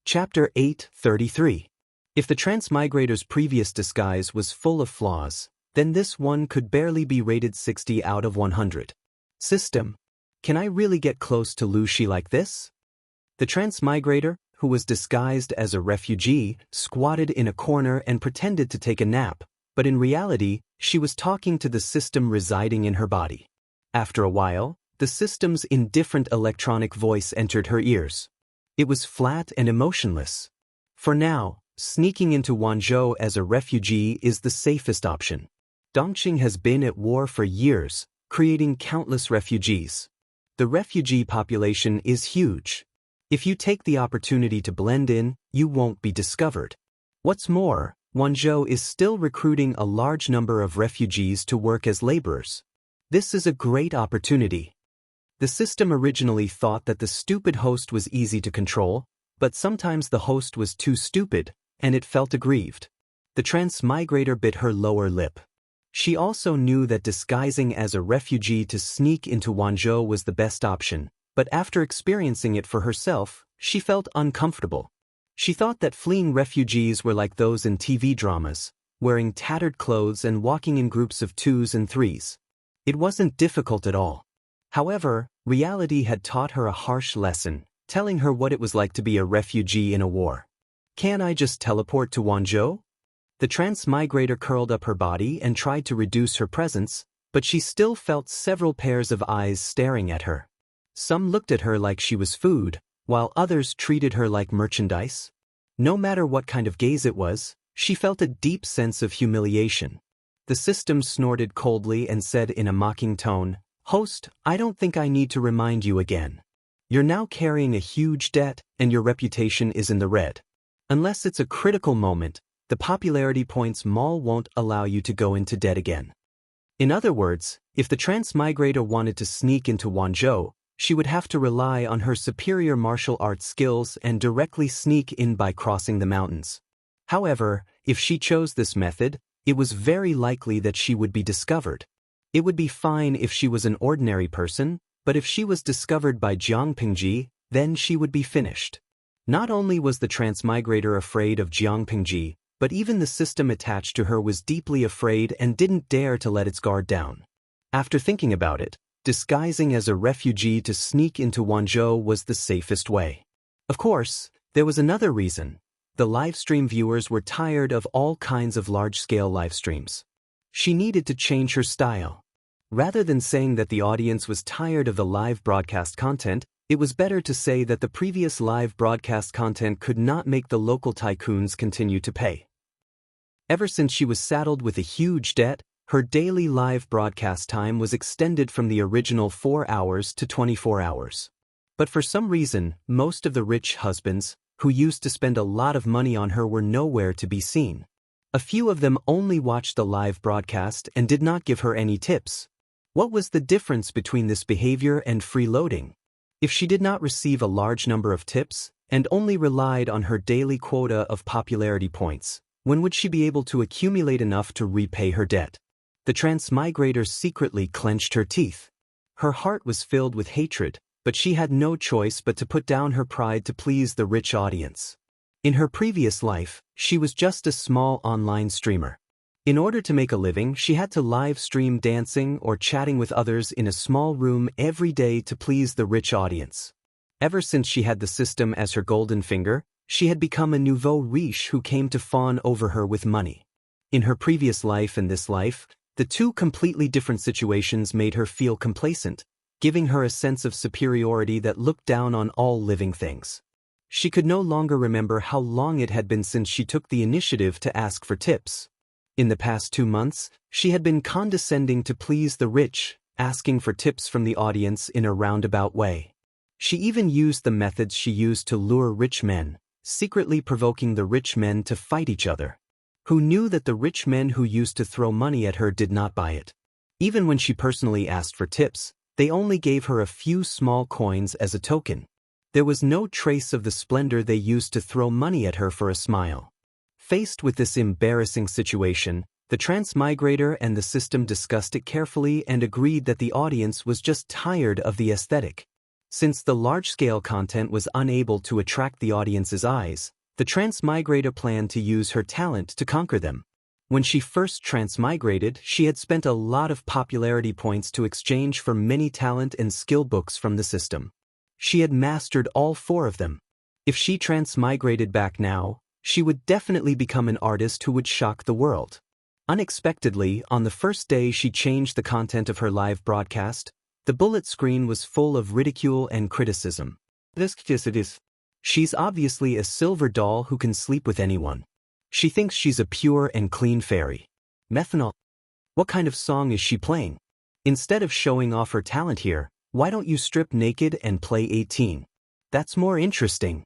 Chapter 8:33. If the transmigrator's previous disguise was full of flaws, then this one could barely be rated 60 out of 100. System. Can I really get close to Lucy like this? The transmigrator, who was disguised as a refugee, squatted in a corner and pretended to take a nap, but in reality, she was talking to the system residing in her body. After a while, the system's indifferent electronic voice entered her ears. It was flat and emotionless. For now, sneaking into Wanzhou as a refugee is the safest option. Dongqing has been at war for years, creating countless refugees. The refugee population is huge. If you take the opportunity to blend in, you won't be discovered. What's more, Wanzhou is still recruiting a large number of refugees to work as laborers. This is a great opportunity. The system originally thought that the stupid host was easy to control, but sometimes the host was too stupid, and it felt aggrieved. The transmigrator bit her lower lip. She also knew that disguising as a refugee to sneak into Wanzhou was the best option, but after experiencing it for herself, she felt uncomfortable. She thought that fleeing refugees were like those in TV dramas, wearing tattered clothes and walking in groups of 2s and 3s. It wasn't difficult at all. However, reality had taught her a harsh lesson, telling her what it was like to be a refugee in a war. Can I just teleport to Wanzhou? The transmigrator curled up her body and tried to reduce her presence, but she still felt several pairs of eyes staring at her. Some looked at her like she was food, while others treated her like merchandise. No matter what kind of gaze it was, she felt a deep sense of humiliation. The system snorted coldly and said in a mocking tone, "Host, I don't think I need to remind you again. You're now carrying a huge debt, and your reputation is in the red. Unless it's a critical moment, the popularity points mall won't allow you to go into debt again." In other words, if the transmigrator wanted to sneak into Wanzhou, she would have to rely on her superior martial arts skills and directly sneak in by crossing the mountains. However, if she chose this method, it was very likely that she would be discovered. It would be fine if she was an ordinary person, but if she was discovered by Jiang Pingji, then she would be finished. Not only was the transmigrator afraid of Jiang Pingji, but even the system attached to her was deeply afraid and didn't dare to let its guard down. After thinking about it, disguising as a refugee to sneak into Wanzhou was the safest way. Of course, there was another reason. The livestream viewers were tired of all kinds of large-scale livestreams. She needed to change her style. Rather than saying that the audience was tired of the live broadcast content, it was better to say that the previous live broadcast content could not make the local tycoons continue to pay. Ever since she was saddled with a huge debt, her daily live broadcast time was extended from the original 4 hours to 24 hours. But for some reason, most of the rich husbands, who used to spend a lot of money on her, were nowhere to be seen. A few of them only watched the live broadcast and did not give her any tips. What was the difference between this behavior and freeloading? If she did not receive a large number of tips, and only relied on her daily quota of popularity points, when would she be able to accumulate enough to repay her debt? The transmigrator secretly clenched her teeth. Her heart was filled with hatred, but she had no choice but to put down her pride to please the rich audience. In her previous life, she was just a small online streamer. In order to make a living, she had to live stream dancing or chatting with others in a small room every day to please the rich audience. Ever since she had the system as her golden finger, she had become a nouveau riche who came to fawn over her with money. In her previous life and this life, the two completely different situations made her feel complacent, giving her a sense of superiority that looked down on all living things. She could no longer remember how long it had been since she took the initiative to ask for tips. In the past 2 months, she had been condescending to please the rich, asking for tips from the audience in a roundabout way. She even used the methods she used to lure rich men, secretly provoking the rich men to fight each other. Who knew that the rich men who used to throw money at her did not buy it? Even when she personally asked for tips, they only gave her a few small coins as a token. There was no trace of the splendor they used to throw money at her for a smile. Faced with this embarrassing situation, the transmigrator and the system discussed it carefully and agreed that the audience was just tired of the aesthetic. Since the large-scale content was unable to attract the audience's eyes, the transmigrator planned to use her talent to conquer them. When she first transmigrated, she had spent a lot of popularity points to exchange for many talent and skill books from the system. She had mastered all 4 of them. If she transmigrated back now, she would definitely become an artist who would shock the world. Unexpectedly, on the first day she changed the content of her live broadcast, the bullet screen was full of ridicule and criticism. She's obviously a silver doll who can sleep with anyone. She thinks she's a pure and clean fairy. Methanol. What kind of song is she playing? Instead of showing off her talent here, why don't you strip naked and play 18? That's more interesting.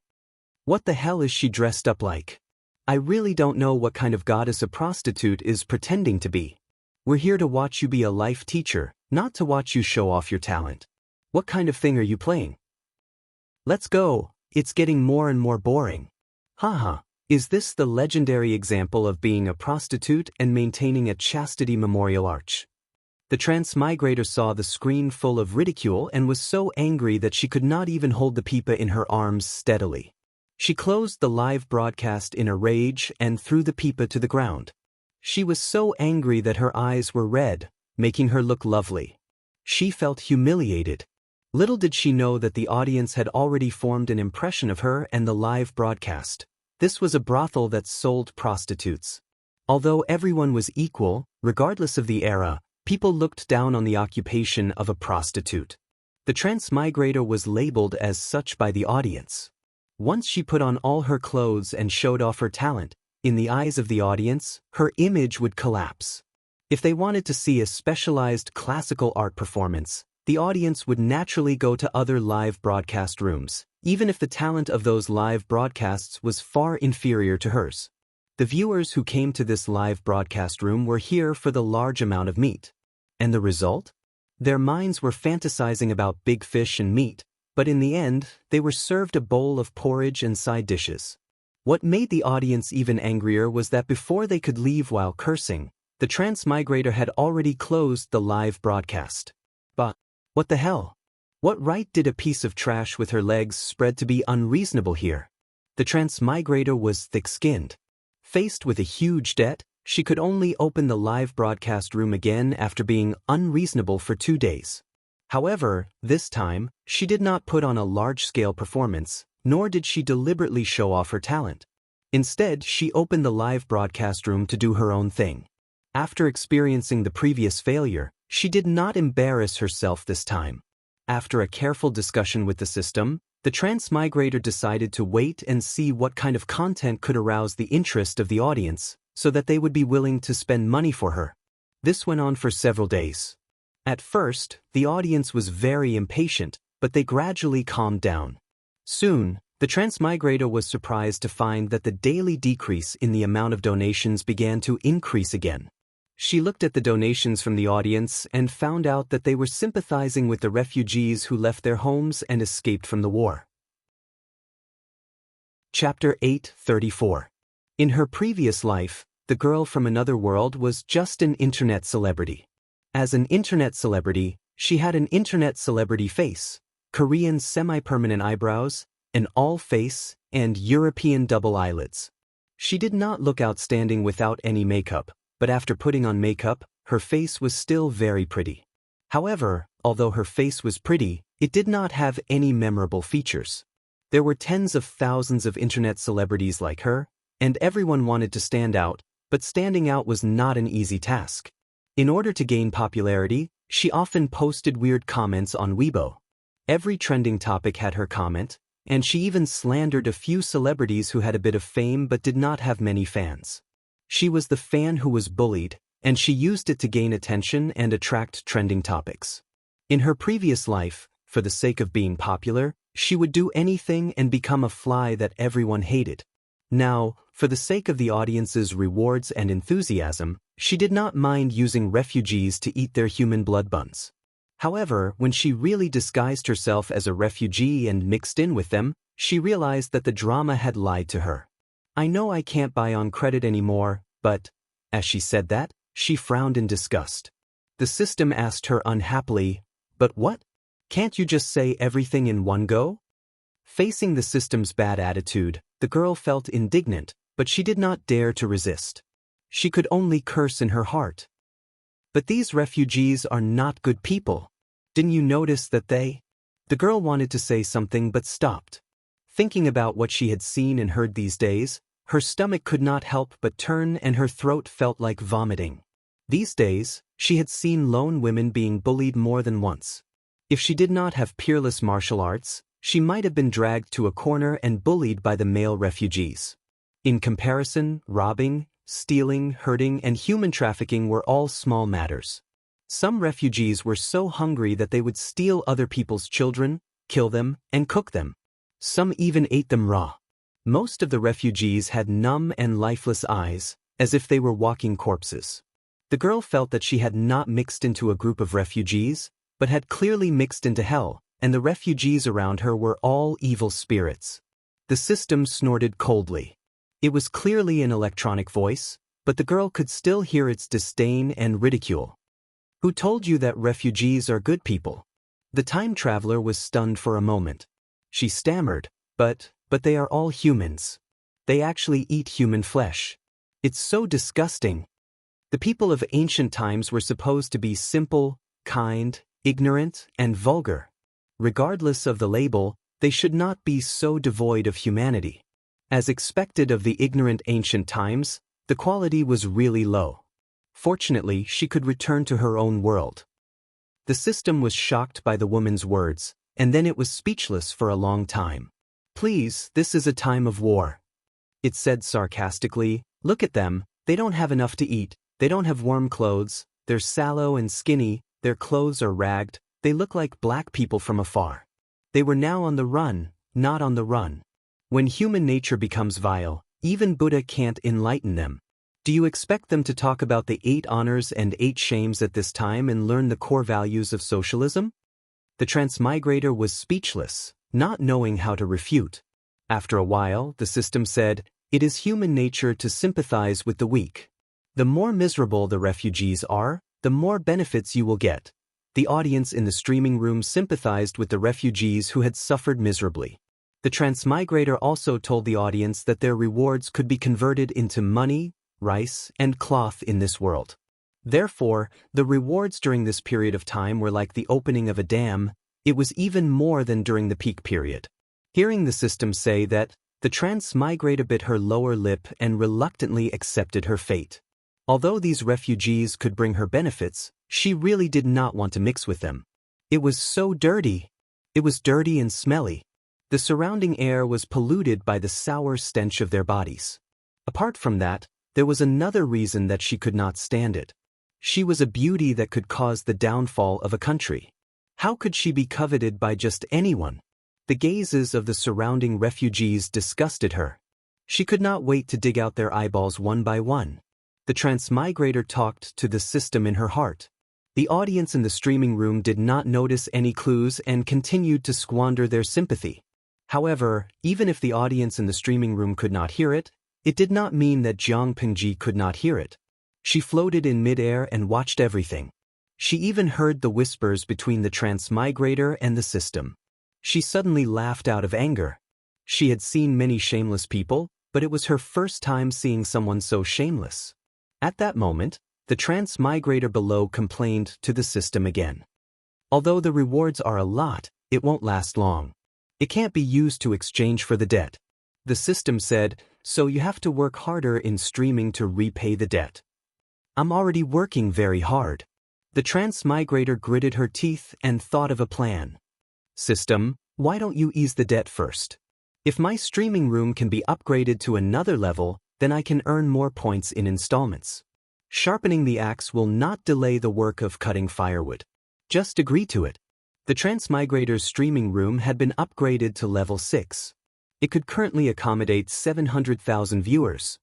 What the hell is she dressed up like? I really don't know what kind of goddess a prostitute is pretending to be. We're here to watch you be a life teacher, not to watch you show off your talent. What kind of thing are you playing? Let's go, it's getting more and more boring. Haha. Is this the legendary example of being a prostitute and maintaining a chastity memorial arch? The transmigrator saw the screen full of ridicule and was so angry that she could not even hold the pipa in her arms steadily. She closed the live broadcast in a rage and threw the pipa to the ground. She was so angry that her eyes were red, making her look lovely. She felt humiliated. Little did she know that the audience had already formed an impression of her and the live broadcast. This was a brothel that sold prostitutes. Although everyone was equal, regardless of the era, people looked down on the occupation of a prostitute. The transmigrator was labeled as such by the audience. Once she put on all her clothes and showed off her talent, in the eyes of the audience, her image would collapse. If they wanted to see a specialized classical art performance, the audience would naturally go to other live broadcast rooms, even if the talent of those live broadcasts was far inferior to hers. The viewers who came to this live broadcast room were here for the large amount of meat. And the result? Their minds were fantasizing about big fish and meat, but in the end, they were served a bowl of porridge and side dishes. What made the audience even angrier was that before they could leave while cursing, the transmigrator had already closed the live broadcast. But what the hell? What right did a piece of trash with her legs spread to be unreasonable here? The transmigrator was thick-skinned. Faced with a huge debt, she could only open the live broadcast room again after being unreasonable for 2 days. However, this time, she did not put on a large-scale performance, nor did she deliberately show off her talent. Instead, she opened the live broadcast room to do her own thing. After experiencing the previous failure, she did not embarrass herself this time. After a careful discussion with the system, the transmigrator decided to wait and see what kind of content could arouse the interest of the audience, so that they would be willing to spend money for her. This went on for several days. At first, the audience was very impatient, but they gradually calmed down. Soon, the transmigrator was surprised to find that the daily decrease in the amount of donations began to increase again. She looked at the donations from the audience and found out that they were sympathizing with the refugees who left their homes and escaped from the war. Chapter 8:34. In her previous life, the girl from another world was just an internet celebrity. As an internet celebrity, she had an internet celebrity face, Korean semi-permanent eyebrows, an all face, and European double eyelids. She did not look outstanding without any makeup, but after putting on makeup, her face was still very pretty. However, although her face was pretty, it did not have any memorable features. There were tens of thousands of internet celebrities like her, and everyone wanted to stand out, but standing out was not an easy task. In order to gain popularity, she often posted weird comments on Weibo. Every trending topic had her comment, and she even slandered a few celebrities who had a bit of fame but did not have many fans. She was the fan who was bullied, and she used it to gain attention and attract trending topics. In her previous life, for the sake of being popular, she would do anything and become a fly that everyone hated. Now, for the sake of the audience's rewards and enthusiasm, she did not mind using refugees to eat their human blood buns. However, when she really disguised herself as a refugee and mixed in with them, she realized that the drama had lied to her. "I know I can't buy on credit anymore, but..." As she said that, she frowned in disgust. The system asked her unhappily, "But what? Can't you just say everything in one go? Facing the system's bad attitude, the girl felt indignant, but she did not dare to resist. She could only curse in her heart. But these refugees are not good people. Didn't you notice that they? The girl wanted to say something but stopped. Thinking about what she had seen and heard these days, her stomach could not help but turn and her throat felt like vomiting. These days, she had seen lone women being bullied more than once. If she did not have peerless martial arts, she might have been dragged to a corner and bullied by the male refugees. In comparison, robbing, stealing, hurting, and human trafficking were all small matters. Some refugees were so hungry that they would steal other people's children, kill them, and cook them. Some even ate them raw. Most of the refugees had numb and lifeless eyes, as if they were walking corpses. The girl felt that she had not mixed into a group of refugees, but had clearly mixed into hell, and the refugees around her were all evil spirits. The system snorted coldly. It was clearly an electronic voice, but the girl could still hear its disdain and ridicule. Who told you that refugees are good people? The time traveler was stunned for a moment. She stammered, but they are all humans. They actually eat human flesh. It's so disgusting. The people of ancient times were supposed to be simple, kind, ignorant, and vulgar. Regardless of the label, they should not be so devoid of humanity. As expected of the ignorant ancient times, the quality was really low. Fortunately, she could return to her own world. The system was shocked by the woman's words, and then it was speechless for a long time. Please, this is a time of war. It said sarcastically, look at them, they don't have enough to eat, they don't have warm clothes, they're sallow and skinny, their clothes are ragged, they look like black people from afar. They were now on the run, not on the run. When human nature becomes vile, even Buddha can't enlighten them. Do you expect them to talk about the 8 honors and 8 shames at this time and learn the core values of socialism? The transmigrator was speechless, not knowing how to refute. After a while, the system said, it is human nature to sympathize with the weak. The more miserable the refugees are, the more benefits you will get. The audience in the streaming room sympathized with the refugees who had suffered miserably. The transmigrator also told the audience that their rewards could be converted into money, rice, and cloth in this world. Therefore, the rewards during this period of time were like the opening of a dam. It was even more than during the peak period. Hearing the system say that, the transmigrator bit her lower lip and reluctantly accepted her fate. Although these refugees could bring her benefits, she really did not want to mix with them. It was so dirty. It was dirty and smelly. The surrounding air was polluted by the sour stench of their bodies. Apart from that, there was another reason that she could not stand it. She was a beauty that could cause the downfall of a country. How could she be coveted by just anyone? The gazes of the surrounding refugees disgusted her. She could not wait to dig out their eyeballs one by one. The transmigrator talked to the system in her heart. The audience in the streaming room did not notice any clues and continued to squander their sympathy. However, even if the audience in the streaming room could not hear it, it did not mean that Jiang Pingji could not hear it. She floated in midair and watched everything. She even heard the whispers between the transmigrator and the system. She suddenly laughed out of anger. She had seen many shameless people, but it was her first time seeing someone so shameless. At that moment, the transmigrator below complained to the system again. Although the rewards are a lot, it won't last long. It can't be used to exchange for the debt. The system said, so you have to work harder in streaming to repay the debt. I'm already working very hard. The transmigrator gritted her teeth and thought of a plan. System, why don't you ease the debt first? If my streaming room can be upgraded to another level, then I can earn more points in installments. Sharpening the axe will not delay the work of cutting firewood. Just agree to it. The transmigrator's streaming room had been upgraded to level 6. It could currently accommodate 700,000 viewers.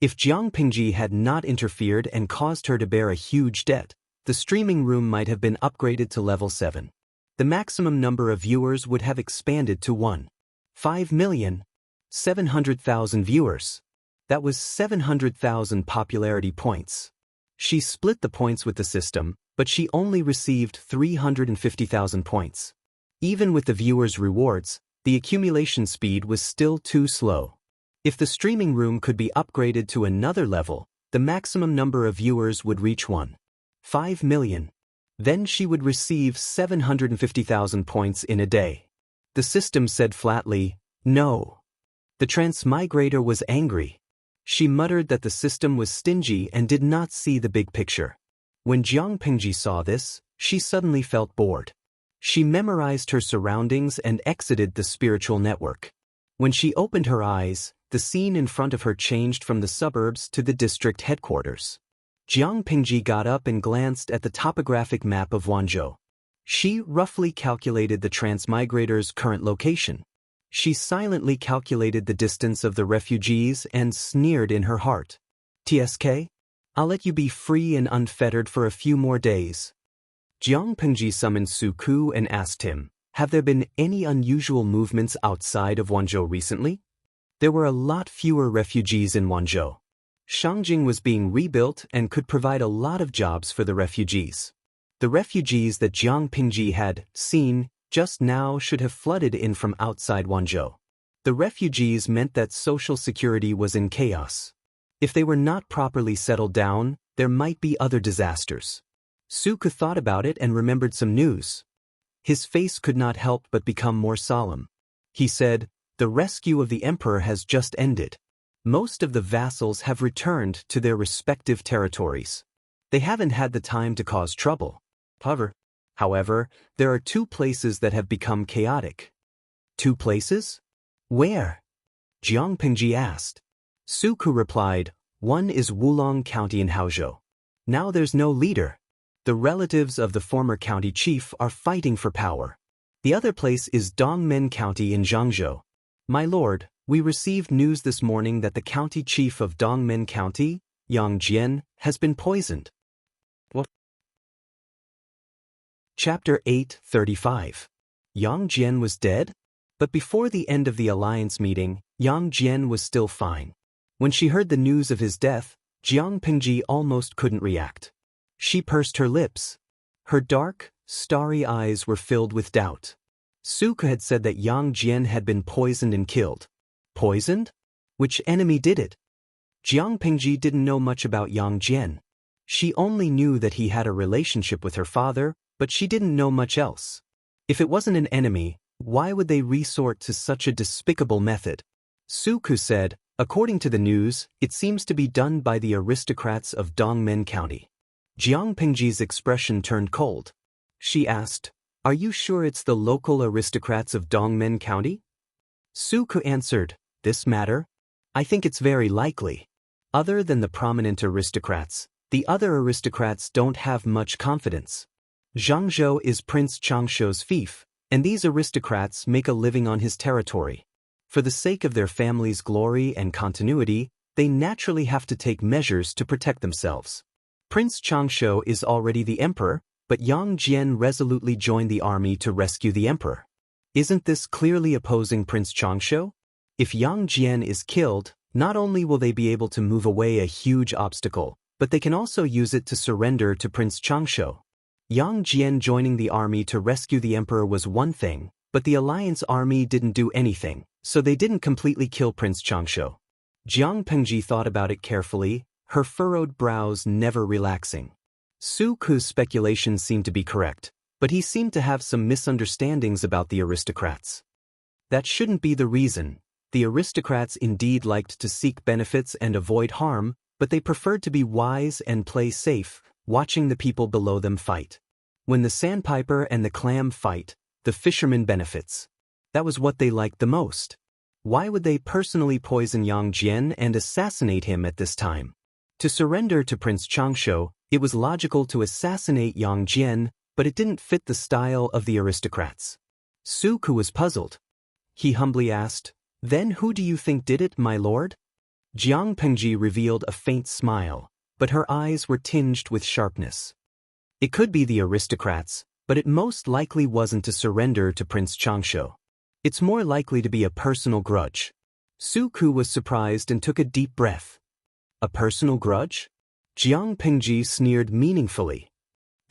If Jiang Pingji had not interfered and caused her to bear a huge debt, the streaming room might have been upgraded to level 7. The maximum number of viewers would have expanded to 1,500,700,000 viewers. That was 700,000 popularity points. She split the points with the system, but she only received 350,000 points. Even with the viewers' rewards, the accumulation speed was still too slow. If the streaming room could be upgraded to another level, the maximum number of viewers would reach 1.5 million. Then she would receive 750,000 points in a day. The system said flatly, no. The transmigrator was angry. She muttered that the system was stingy and did not see the big picture. When Jiang Pingji saw this, she suddenly felt bored. She memorized her surroundings and exited the spiritual network. When she opened her eyes, the scene in front of her changed from the suburbs to the district headquarters. Jiang Pingji got up and glanced at the topographic map of Wanzhou. She roughly calculated the transmigrator's current location. She silently calculated the distance of the refugees and sneered in her heart. TSK? I'll let you be free and unfettered for a few more days. Jiang Pingji summoned Su Ku and asked him, have there been any unusual movements outside of Wanzhou recently? There were a lot fewer refugees in Wanzhou. Shangjing was being rebuilt and could provide a lot of jobs for the refugees. The refugees that Jiang Pingji had seen just now should have flooded in from outside Wanzhou. The refugees meant that social security was in chaos. If they were not properly settled down, there might be other disasters. Suku thought about it and remembered some news. His face could not help but become more solemn. He said, the rescue of the emperor has just ended. Most of the vassals have returned to their respective territories. They haven't had the time to cause trouble. However, there are 2 places that have become chaotic. 2 places? Where? Jiang Pingji asked. Suku replied, one is Wulong County in Haozhou. Now there's no leader. The relatives of the former county chief are fighting for power. The other place is Dongmen County in Jiangzhou. My lord, we received news this morning that the county chief of Dongmen County, Yang Jian, has been poisoned. What? Chapter 8:35. Yang Jian was dead? But before the end of the alliance meeting, Yang Jian was still fine. When she heard the news of his death, Jiang Pingji almost couldn't react. She pursed her lips. Her dark, starry eyes were filled with doubt. Suku had said that Yang Jian had been poisoned and killed. Poisoned? Which enemy did it? Jiang Pingji didn't know much about Yang Jian. She only knew that he had a relationship with her father, but she didn't know much else. If it wasn't an enemy, why would they resort to such a despicable method? Suku said, according to the news, it seems to be done by the aristocrats of Dongmen County. Jiang Pingji's expression turned cold. She asked, are you sure it's the local aristocrats of Dongmen County? Suku answered, this matter? I think it's very likely. Other than the prominent aristocrats, the other aristocrats don't have much confidence. Zhangzhou is Prince Changshuo's fief, and these aristocrats make a living on his territory. For the sake of their family's glory and continuity, they naturally have to take measures to protect themselves. Prince Changshuo is already the emperor, but Yang Jian resolutely joined the army to rescue the emperor. Isn't this clearly opposing Prince Changshuo? If Yang Jian is killed, not only will they be able to move away a huge obstacle, but they can also use it to surrender to Prince Changshuo. Yang Jian joining the army to rescue the emperor was one thing, but the alliance army didn't do anything, so they didn't completely kill Prince Changshuo. Jiang Pingji thought about it carefully, her furrowed brows never relaxing. Su Ku's speculations seemed to be correct, but he seemed to have some misunderstandings about the aristocrats. That shouldn't be the reason. The aristocrats indeed liked to seek benefits and avoid harm, but they preferred to be wise and play safe, watching the people below them fight. When the sandpiper and the clam fight, the fisherman benefits. That was what they liked the most. Why would they personally poison Yang Jian and assassinate him at this time? To surrender to Prince Changshuo, it was logical to assassinate Yang Jian, but it didn't fit the style of the aristocrats. Su Ku was puzzled. He humbly asked, then who do you think did it, my lord? Jiang Pingji revealed a faint smile, but her eyes were tinged with sharpness. It could be the aristocrats, but it most likely wasn't to surrender to Prince Changshuo. It's more likely to be a personal grudge. Su Ku was surprised and took a deep breath. A personal grudge? Jiang Pingji sneered meaningfully.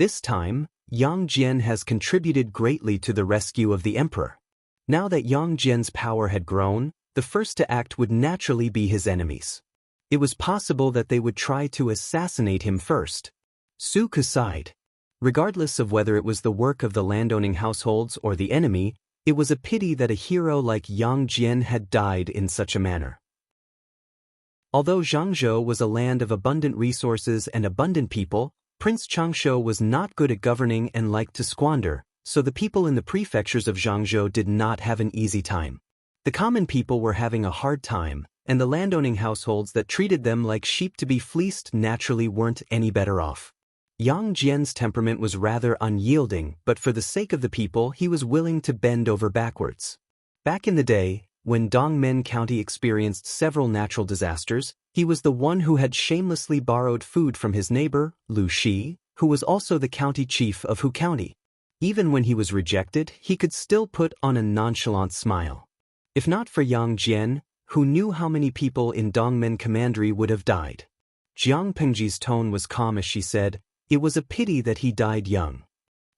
This time, Yang Jian has contributed greatly to the rescue of the emperor. Now that Yang Jian's power had grown, the first to act would naturally be his enemies. It was possible that they would try to assassinate him first. Su Ke sighed. Regardless of whether it was the work of the landowning households or the enemy, it was a pity that a hero like Yang Jian had died in such a manner. Although Zhangzhou was a land of abundant resources and abundant people, Prince Changshu was not good at governing and liked to squander, so the people in the prefectures of Zhangzhou did not have an easy time. The common people were having a hard time, and the landowning households that treated them like sheep to be fleeced naturally weren't any better off. Yang Jian's temperament was rather unyielding, but for the sake of the people he was willing to bend over backwards. Back in the day, when Dongmen County experienced several natural disasters, he was the one who had shamelessly borrowed food from his neighbor, Lu Shi, who was also the county chief of Hu County. Even when he was rejected, he could still put on a nonchalant smile. If not for Yang Jian, who knew how many people in Dongmen Commandery would have died. Jiang Pengji's tone was calm as she said, "It was a pity that he died young."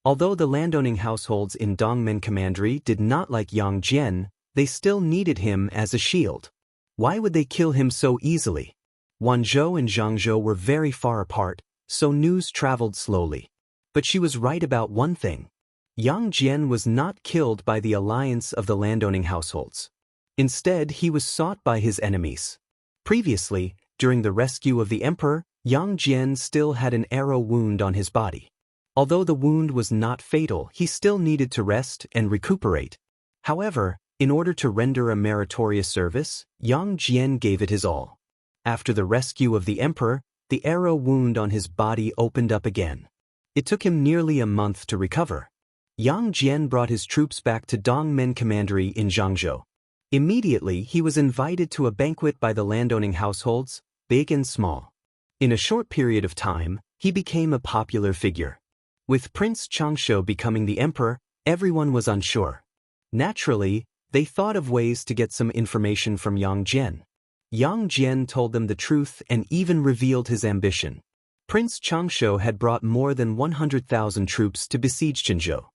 Although the landowning households in Dongmen Commandery did not like Yang Jian, they still needed him as a shield. Why would they kill him so easily? Wanzhou and Zhangzhou were very far apart, so news traveled slowly. But she was right about one thing. Yang Jian was not killed by the alliance of the landowning households. Instead, he was sought by his enemies. Previously, during the rescue of the emperor, Yang Jian still had an arrow wound on his body. Although the wound was not fatal, he still needed to rest and recuperate. However, in order to render a meritorious service, Yang Jian gave it his all. After the rescue of the emperor, the arrow wound on his body opened up again. It took him nearly a month to recover. Yang Jian brought his troops back to Dongmen Commandery in Zhangzhou. Immediately, he was invited to a banquet by the landowning households, big and small. In a short period of time, he became a popular figure. With Prince Changshu becoming the emperor, everyone was unsure. Naturally, they thought of ways to get some information from Yang Jian. Yang Jian told them the truth and even revealed his ambition. Prince Changshu had brought more than 100,000 troops to besiege Qinzhou.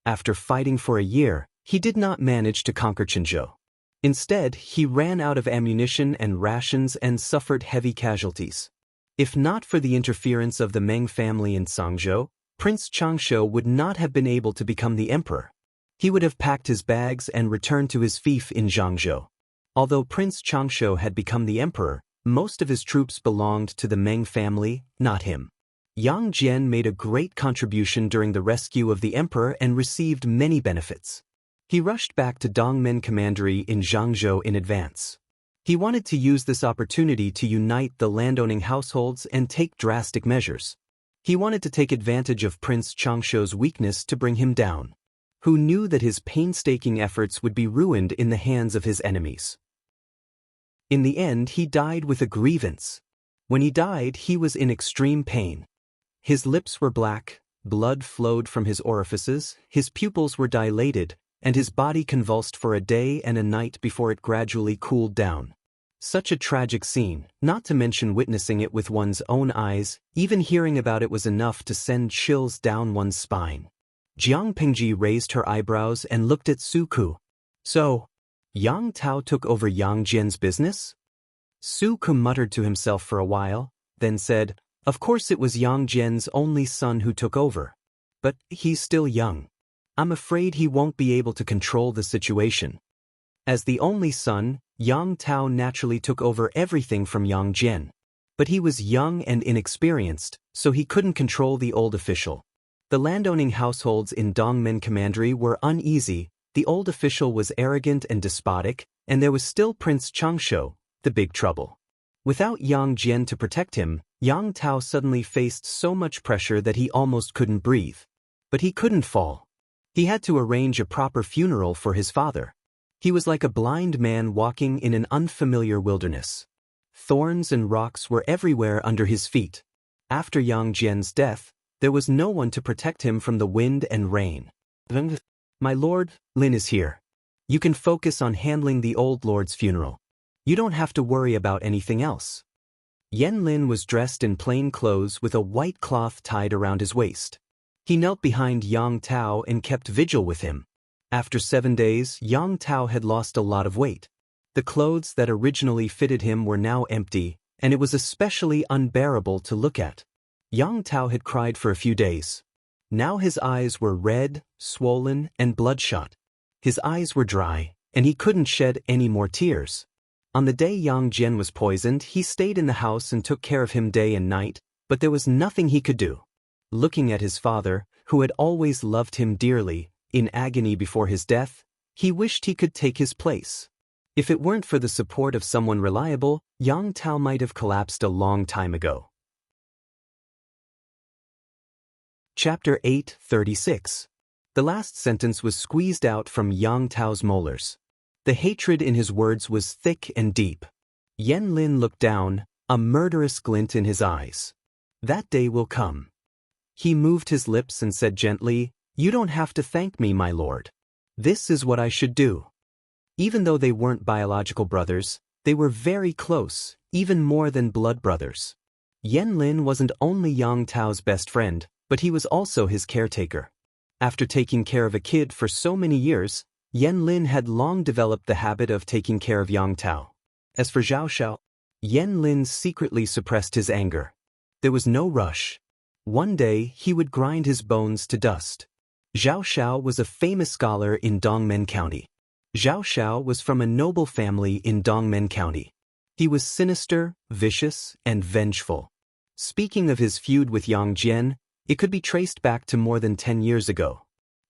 After fighting for a year, he did not manage to conquer Qinzhou. Instead, he ran out of ammunition and rations and suffered heavy casualties. If not for the interference of the Meng family in Sangzhou, Prince Changshu would not have been able to become the emperor. He would have packed his bags and returned to his fief in Zhangzhou. Although Prince Changshu had become the emperor, most of his troops belonged to the Meng family, not him. Yang Jian made a great contribution during the rescue of the emperor and received many benefits. He rushed back to Dongmen Commandery in Zhangzhou in advance. He wanted to use this opportunity to unite the landowning households and take drastic measures. He wanted to take advantage of Prince Changshu's weakness to bring him down. Who knew that his painstaking efforts would be ruined in the hands of his enemies? In the end, he died with a grievance. When he died, he was in extreme pain. His lips were black, blood flowed from his orifices, his pupils were dilated, and his body convulsed for a day and a night before it gradually cooled down. Such a tragic scene, not to mention witnessing it with one's own eyes, even hearing about it was enough to send chills down one's spine. Jiang Pengji raised her eyebrows and looked at Su Ke. So, Yang Tao took over Yang Jian's business? Su Ke muttered to himself for a while, then said, "Of course it was Yang Jian's only son who took over. But he's still young. I'm afraid he won't be able to control the situation." As the only son, Yang Tao naturally took over everything from Yang Jian. But he was young and inexperienced, so he couldn't control the old official. The landowning households in Dongmen Commandery were uneasy, the old official was arrogant and despotic, and there was still Prince Changshu, the big trouble. Without Yang Jian to protect him, Yang Tao suddenly faced so much pressure that he almost couldn't breathe. But he couldn't fall. He had to arrange a proper funeral for his father. He was like a blind man walking in an unfamiliar wilderness. Thorns and rocks were everywhere under his feet. After Yang Jian's death, there was no one to protect him from the wind and rain. "My lord, Lin is here. You can focus on handling the old lord's funeral. You don't have to worry about anything else." Yan Lin was dressed in plain clothes with a white cloth tied around his waist. He knelt behind Yang Tao and kept vigil with him. After 7 days, Yang Tao had lost a lot of weight. The clothes that originally fitted him were now empty, and it was especially unbearable to look at. Yang Tao had cried for a few days. Now his eyes were red, swollen, and bloodshot. His eyes were dry, and he couldn't shed any more tears. On the day Yang Jian was poisoned, he stayed in the house and took care of him day and night, but there was nothing he could do. Looking at his father, who had always loved him dearly, in agony before his death, he wished he could take his place. If it weren't for the support of someone reliable, Yang Tao might have collapsed a long time ago. Chapter 8:36. The last sentence was squeezed out from Yang Tao's molars. The hatred in his words was thick and deep. Yan Lin looked down, a murderous glint in his eyes. That day will come. He moved his lips and said gently, "You don't have to thank me, my lord. This is what I should do." Even though they weren't biological brothers, they were very close, even more than blood brothers. Yan Lin wasn't only Yang Tao's best friend, but he was also his caretaker. After taking care of a kid for so many years, Yan Lin had long developed the habit of taking care of Yang Tao. As for Zhao Xiao, Yan Lin secretly suppressed his anger. There was no rush. One day he would grind his bones to dust. Zhao Xiao was a famous scholar in Dongmen County. Zhao Xiao was from a noble family in Dongmen County. He was sinister, vicious, and vengeful. Speaking of his feud with Yang Jian, it could be traced back to more than 10 years ago.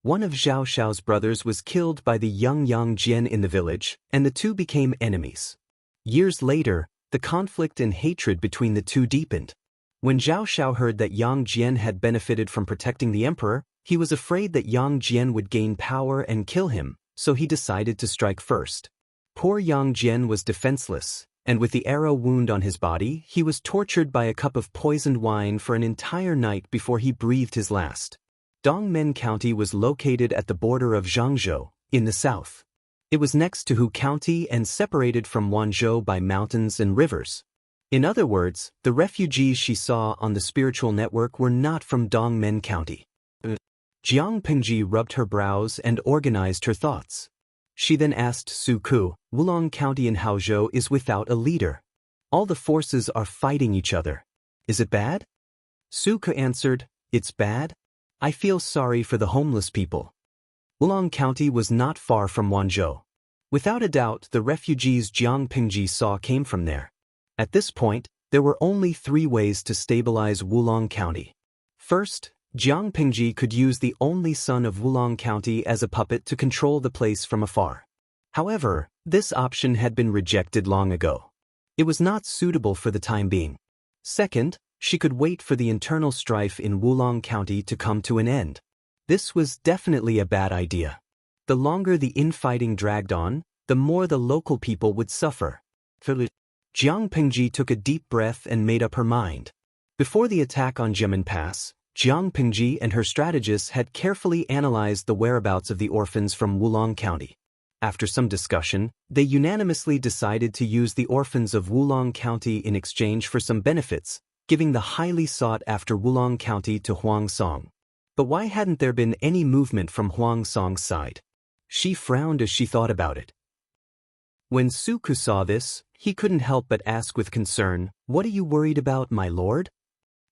One of Zhao Xiao's brothers was killed by the young Yang Jian in the village, and the two became enemies. Years later, the conflict and hatred between the two deepened. When Zhao Xiao heard that Yang Jian had benefited from protecting the emperor, he was afraid that Yang Jian would gain power and kill him, so he decided to strike first. Poor Yang Jian was defenseless, and with the arrow wound on his body, he was tortured by a cup of poisoned wine for an entire night before he breathed his last. Dongmen County was located at the border of Zhangzhou, in the south. It was next to Hu County and separated from Wanzhou by mountains and rivers. In other words, the refugees she saw on the spiritual network were not from Dongmen County. Jiang Pingji rubbed her brows and organized her thoughts. She then asked Su Ku, "Wulong County in Haozhou is without a leader. All the forces are fighting each other. Is it bad?" Su Ku answered, "It's bad. I feel sorry for the homeless people." Wulong County was not far from Wanzhou. Without a doubt, the refugees Jiang Pingji saw came from there. At this point, there were only 3 ways to stabilize Wulong County. First, Jiang Pingji could use the only son of Wulong County as a puppet to control the place from afar. However, this option had been rejected long ago. It was not suitable for the time being. Second, she could wait for the internal strife in Wulong County to come to an end. This was definitely a bad idea. The longer the infighting dragged on, the more the local people would suffer. Jiang Pingji took a deep breath and made up her mind. Before the attack on Jiamen Pass, Jiang Pingji and her strategists had carefully analyzed the whereabouts of the orphans from Wulong County. After some discussion, they unanimously decided to use the orphans of Wulong County in exchange for some benefits, giving the highly sought-after Wulong County to Huang Song. But why hadn't there been any movement from Huang Song's side? She frowned as she thought about it. When Su Ku saw this, he couldn't help but ask with concern, "What are you worried about, my lord?"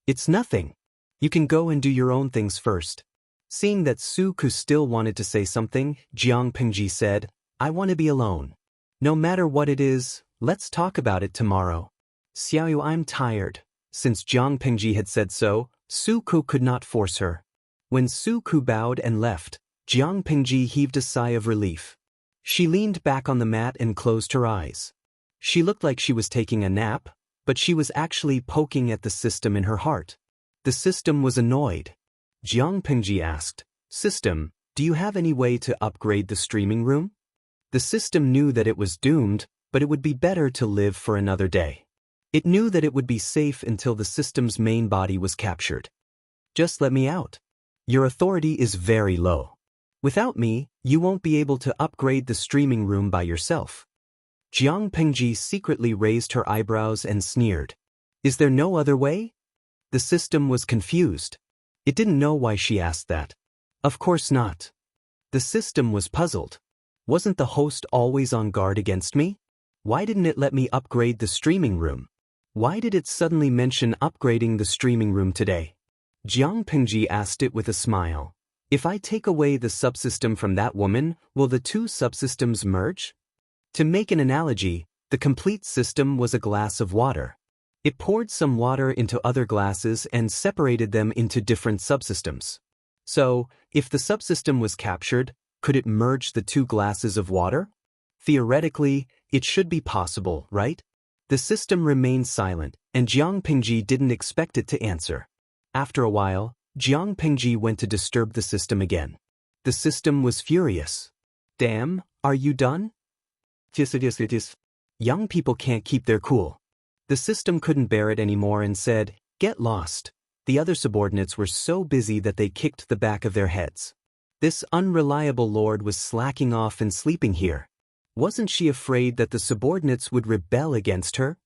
"It's nothing. You can go and do your own things first." Seeing that Su Ku still wanted to say something, Jiang Pingji said, "I want to be alone. No matter what it is, let's talk about it tomorrow." "Xiaoyu, I'm tired." Since Jiang Pingji had said so, Su Ku could not force her. When Su Ku bowed and left, Jiang Pingji heaved a sigh of relief. She leaned back on the mat and closed her eyes. She looked like she was taking a nap, but she was actually poking at the system in her heart. The system was annoyed. Jiang Pingji asked, "System, do you have any way to upgrade the streaming room?" The system knew that it was doomed, but it would be better to live for another day. It knew that it would be safe until the system's main body was captured. "Just let me out. Your authority is very low. Without me, you won't be able to upgrade the streaming room by yourself." Jiang Pingji secretly raised her eyebrows and sneered. "Is there no other way?" The system was confused. It didn't know why she asked that. Of course not. The system was puzzled. Wasn't the host always on guard against me? Why didn't it let me upgrade the streaming room? Why did it suddenly mention upgrading the streaming room today? Jiang Pingji asked it with a smile. If I take away the subsystem from that woman, will the two subsystems merge? To make an analogy, the complete system was a glass of water. It poured some water into other glasses and separated them into different subsystems. So, if the subsystem was captured, could it merge the two glasses of water? Theoretically, it should be possible, right? The system remained silent, and Jiang Pingji didn't expect it to answer. After a while, Jiang Pingji went to disturb the system again. The system was furious. Damn, are you done? It is. Young people can't keep their cool. The system couldn't bear it anymore and said, "Get lost." The other subordinates were so busy that they kicked the back of their heads. This unreliable lord was slacking off and sleeping here. Wasn't she afraid that the subordinates would rebel against her?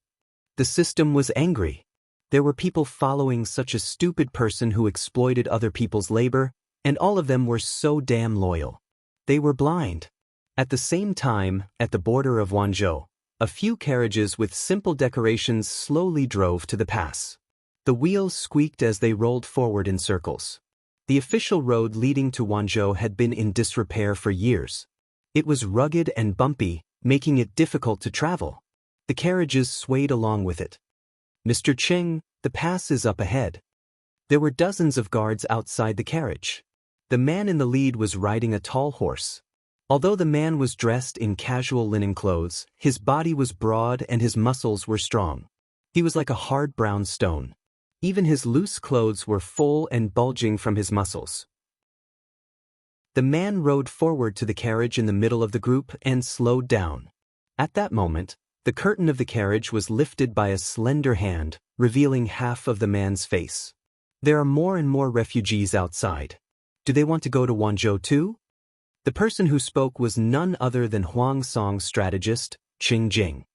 The system was angry. There were people following such a stupid person who exploited other people's labor, and all of them were so damn loyal. They were blind. At the same time, at the border of Wanzhou, a few carriages with simple decorations slowly drove to the pass. The wheels squeaked as they rolled forward in circles. The official road leading to Wanzhou had been in disrepair for years. It was rugged and bumpy, making it difficult to travel. The carriages swayed along with it. "Mr. Cheng, the pass is up ahead." There were dozens of guards outside the carriage. The man in the lead was riding a tall horse. Although the man was dressed in casual linen clothes, his body was broad and his muscles were strong. He was like a hard brown stone. Even his loose clothes were full and bulging from his muscles. The man rode forward to the carriage in the middle of the group and slowed down. At that moment, the curtain of the carriage was lifted by a slender hand, revealing half of the man's face. There are more and more refugees outside. Do they want to go to Wanzhou too? The person who spoke was none other than Huang Song's strategist, Qing Jing.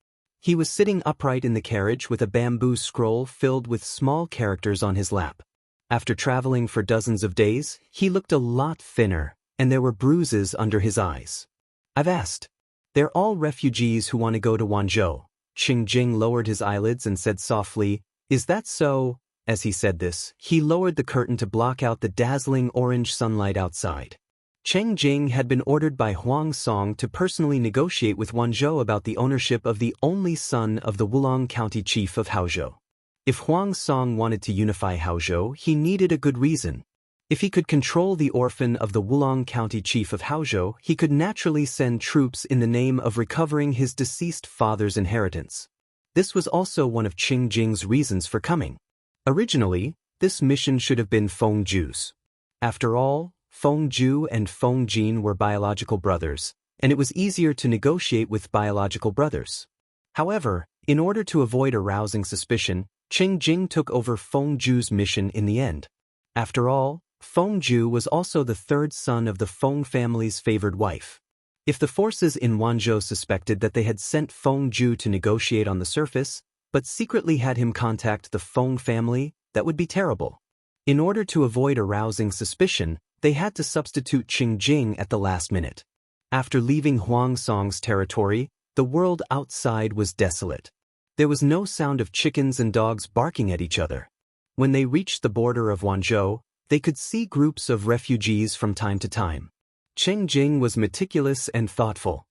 He was sitting upright in the carriage with a bamboo scroll filled with small characters on his lap. After traveling for dozens of days, he looked a lot thinner, and there were bruises under his eyes. "I've asked. They're all refugees who want to go to Wanzhou." Qing Jing lowered his eyelids and said softly, "Is that so?" As he said this, he lowered the curtain to block out the dazzling orange sunlight outside. Cheng Jing had been ordered by Huang Song to personally negotiate with Wanzhou about the ownership of the only son of the Wulong County chief of Haozhou. If Huang Song wanted to unify Haozhou, he needed a good reason. If he could control the orphan of the Wulong County chief of Haozhou, he could naturally send troops in the name of recovering his deceased father's inheritance. This was also one of Qing Jing's reasons for coming. Originally, this mission should have been Feng Ju's. After all, Feng Ju and Feng Jin were biological brothers, and it was easier to negotiate with biological brothers. However, in order to avoid arousing suspicion, Qing Jing took over Feng Ju's mission in the end. After all, Feng Ju was also the third son of the Feng family's favored wife. If the forces in Wanzhou suspected that they had sent Feng Ju to negotiate on the surface, but secretly had him contact the Feng family, that would be terrible. In order to avoid arousing suspicion, they had to substitute Qing Jing at the last minute. After leaving Huang Song's territory, the world outside was desolate. There was no sound of chickens and dogs barking at each other. When they reached the border of Wanzhou, they could see groups of refugees from time to time. Qing Jing was meticulous and thoughtful.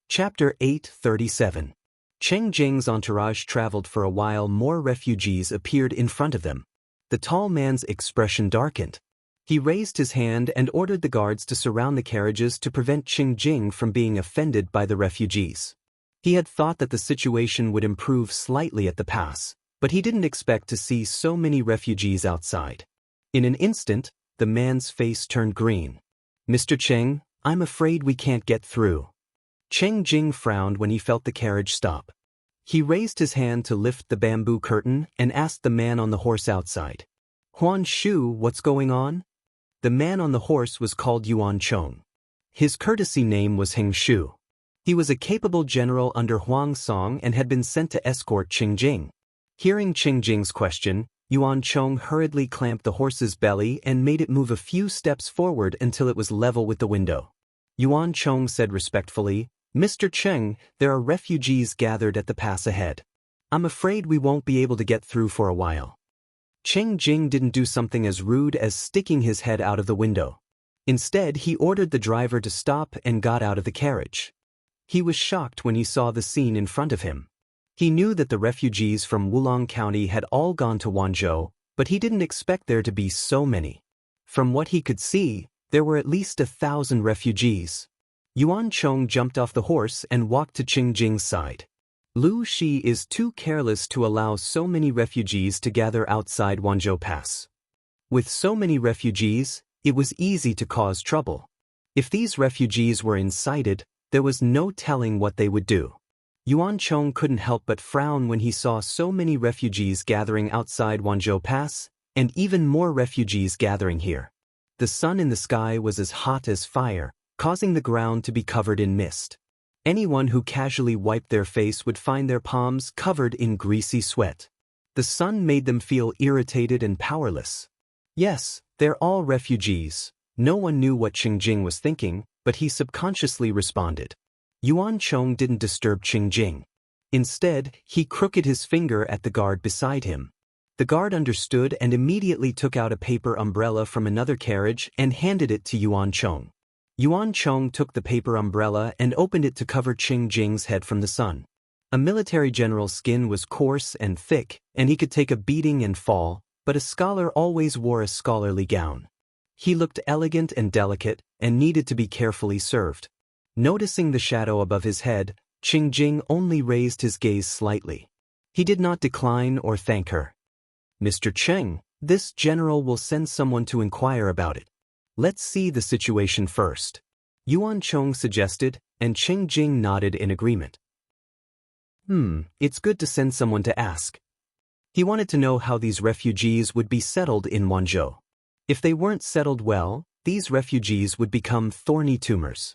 Chapter 837. Cheng Jing's entourage traveled for a while. More refugees appeared in front of them. The tall man's expression darkened. He raised his hand and ordered the guards to surround the carriages to prevent Qing Jing from being offended by the refugees. He had thought that the situation would improve slightly at the pass, but he didn't expect to see so many refugees outside. In an instant, the man's face turned green. "Mr. Cheng, I'm afraid we can't get through." Cheng Jing frowned when he felt the carriage stop. He raised his hand to lift the bamboo curtain and asked the man on the horse outside, "Huan Shu, what's going on?" The man on the horse was called Yuan Chong. His courtesy name was Heng Shu. He was a capable general under Huang Song and had been sent to escort Qing Jing. Hearing Qingjing's question, Yuan Chong hurriedly clamped the horse's belly and made it move a few steps forward until it was level with the window. Yuan Chong said respectfully, "Mr. Cheng, there are refugees gathered at the pass ahead. I'm afraid we won't be able to get through for a while." Qingjing didn't do something as rude as sticking his head out of the window. Instead, he ordered the driver to stop and got out of the carriage. He was shocked when he saw the scene in front of him. He knew that the refugees from Wulong County had all gone to Wanzhou, but he didn't expect there to be so many. From what he could see, there were at least 1,000 refugees. Yuan Chong jumped off the horse and walked to Qingjing's side. Lu Shi is too careless to allow so many refugees to gather outside Wanzhou Pass. With so many refugees, it was easy to cause trouble. If these refugees were incited, there was no telling what they would do. Yuan Chong couldn't help but frown when he saw so many refugees gathering outside Wanzhou Pass, and even more refugees gathering here. The sun in the sky was as hot as fire, causing the ground to be covered in mist. Anyone who casually wiped their face would find their palms covered in greasy sweat. The sun made them feel irritated and powerless. Yes, they're all refugees. No one knew what Qingjing was thinking, but he subconsciously responded. Yuan Chong didn't disturb Qingjing. Instead, he crooked his finger at the guard beside him. The guard understood and immediately took out a paper umbrella from another carriage and handed it to Yuan Chong. Yuan Chong took the paper umbrella and opened it to cover Qingjing's head from the sun. A military general's skin was coarse and thick, and he could take a beating and fall, but a scholar always wore a scholarly gown. He looked elegant and delicate, and needed to be carefully served. Noticing the shadow above his head, Qingjing only raised his gaze slightly. He did not decline or thank her. "Mr. Cheng, this general will send someone to inquire about it. Let's see the situation first," Yuan Chong suggested, and Qingjing nodded in agreement. It's good to send someone to ask. He wanted to know how these refugees would be settled in Wanzhou. If they weren't settled well, these refugees would become thorny tumors.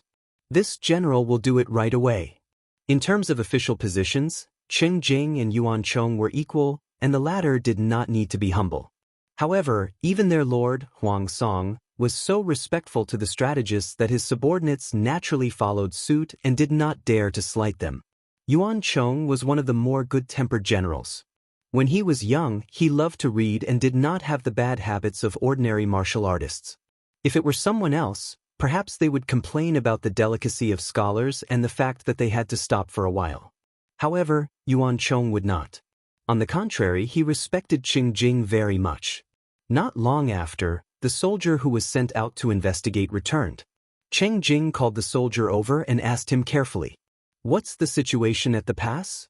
This general will do it right away. In terms of official positions, Qingjing and Yuan Chong were equal, and the latter did not need to be humble. However, even their lord, Huang Song, was so respectful to the strategists that his subordinates naturally followed suit and did not dare to slight them. Yuan Chong was one of the more good-tempered generals. When he was young, he loved to read and did not have the bad habits of ordinary martial artists. If it were someone else, perhaps they would complain about the delicacy of scholars and the fact that they had to stop for a while. However, Yuan Chong would not. On the contrary, he respected Qingjing very much. Not long after, the soldier who was sent out to investigate returned. Qingjing called the soldier over and asked him carefully, "What's the situation at the pass?"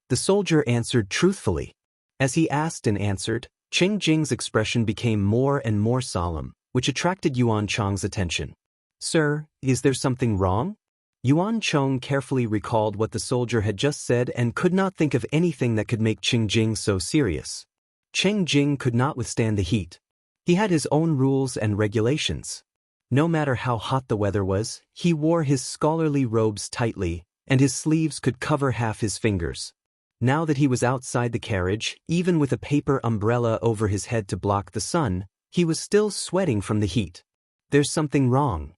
The soldier answered truthfully. As he asked and answered, Qingjing's expression became more and more solemn, which attracted Yuan Chong's attention. "Sir, is there something wrong?" Yuan Chong carefully recalled what the soldier had just said and could not think of anything that could make Qingjing so serious. Qingjing could not withstand the heat. He had his own rules and regulations. No matter how hot the weather was, he wore his scholarly robes tightly, and his sleeves could cover half his fingers. Now that he was outside the carriage, even with a paper umbrella over his head to block the sun, he was still sweating from the heat. "There's something wrong."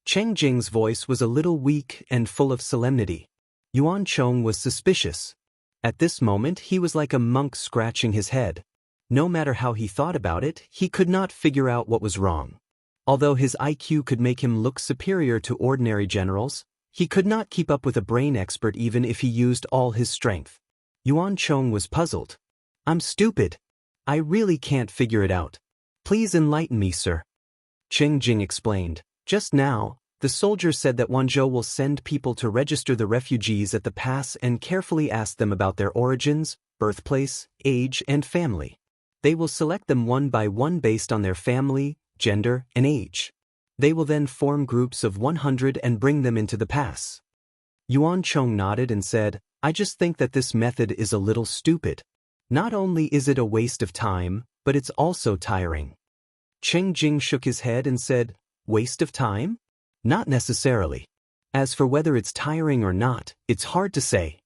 Qingjing's voice was a little weak and full of solemnity. Yuan Chong was suspicious. At this moment, he was like a monk scratching his head. No matter how he thought about it, he could not figure out what was wrong. Although his IQ could make him look superior to ordinary generals, he could not keep up with a brain expert even if he used all his strength. Yuan Chong was puzzled. "I'm stupid. I really can't figure it out. Please enlighten me, sir." Qingjing explained. "Just now, the soldier said that Wanzhou will send people to register the refugees at the pass and carefully ask them about their origins, birthplace, age, and family. They will select them one by one based on their family, gender, and age. They will then form groups of 100 and bring them into the pass." Yuan Chong nodded and said, "I just think that this method is a little stupid. Not only is it a waste of time, but it's also tiring." Qingjing shook his head and said, "Waste of time? Not necessarily. As for whether it's tiring or not, it's hard to say.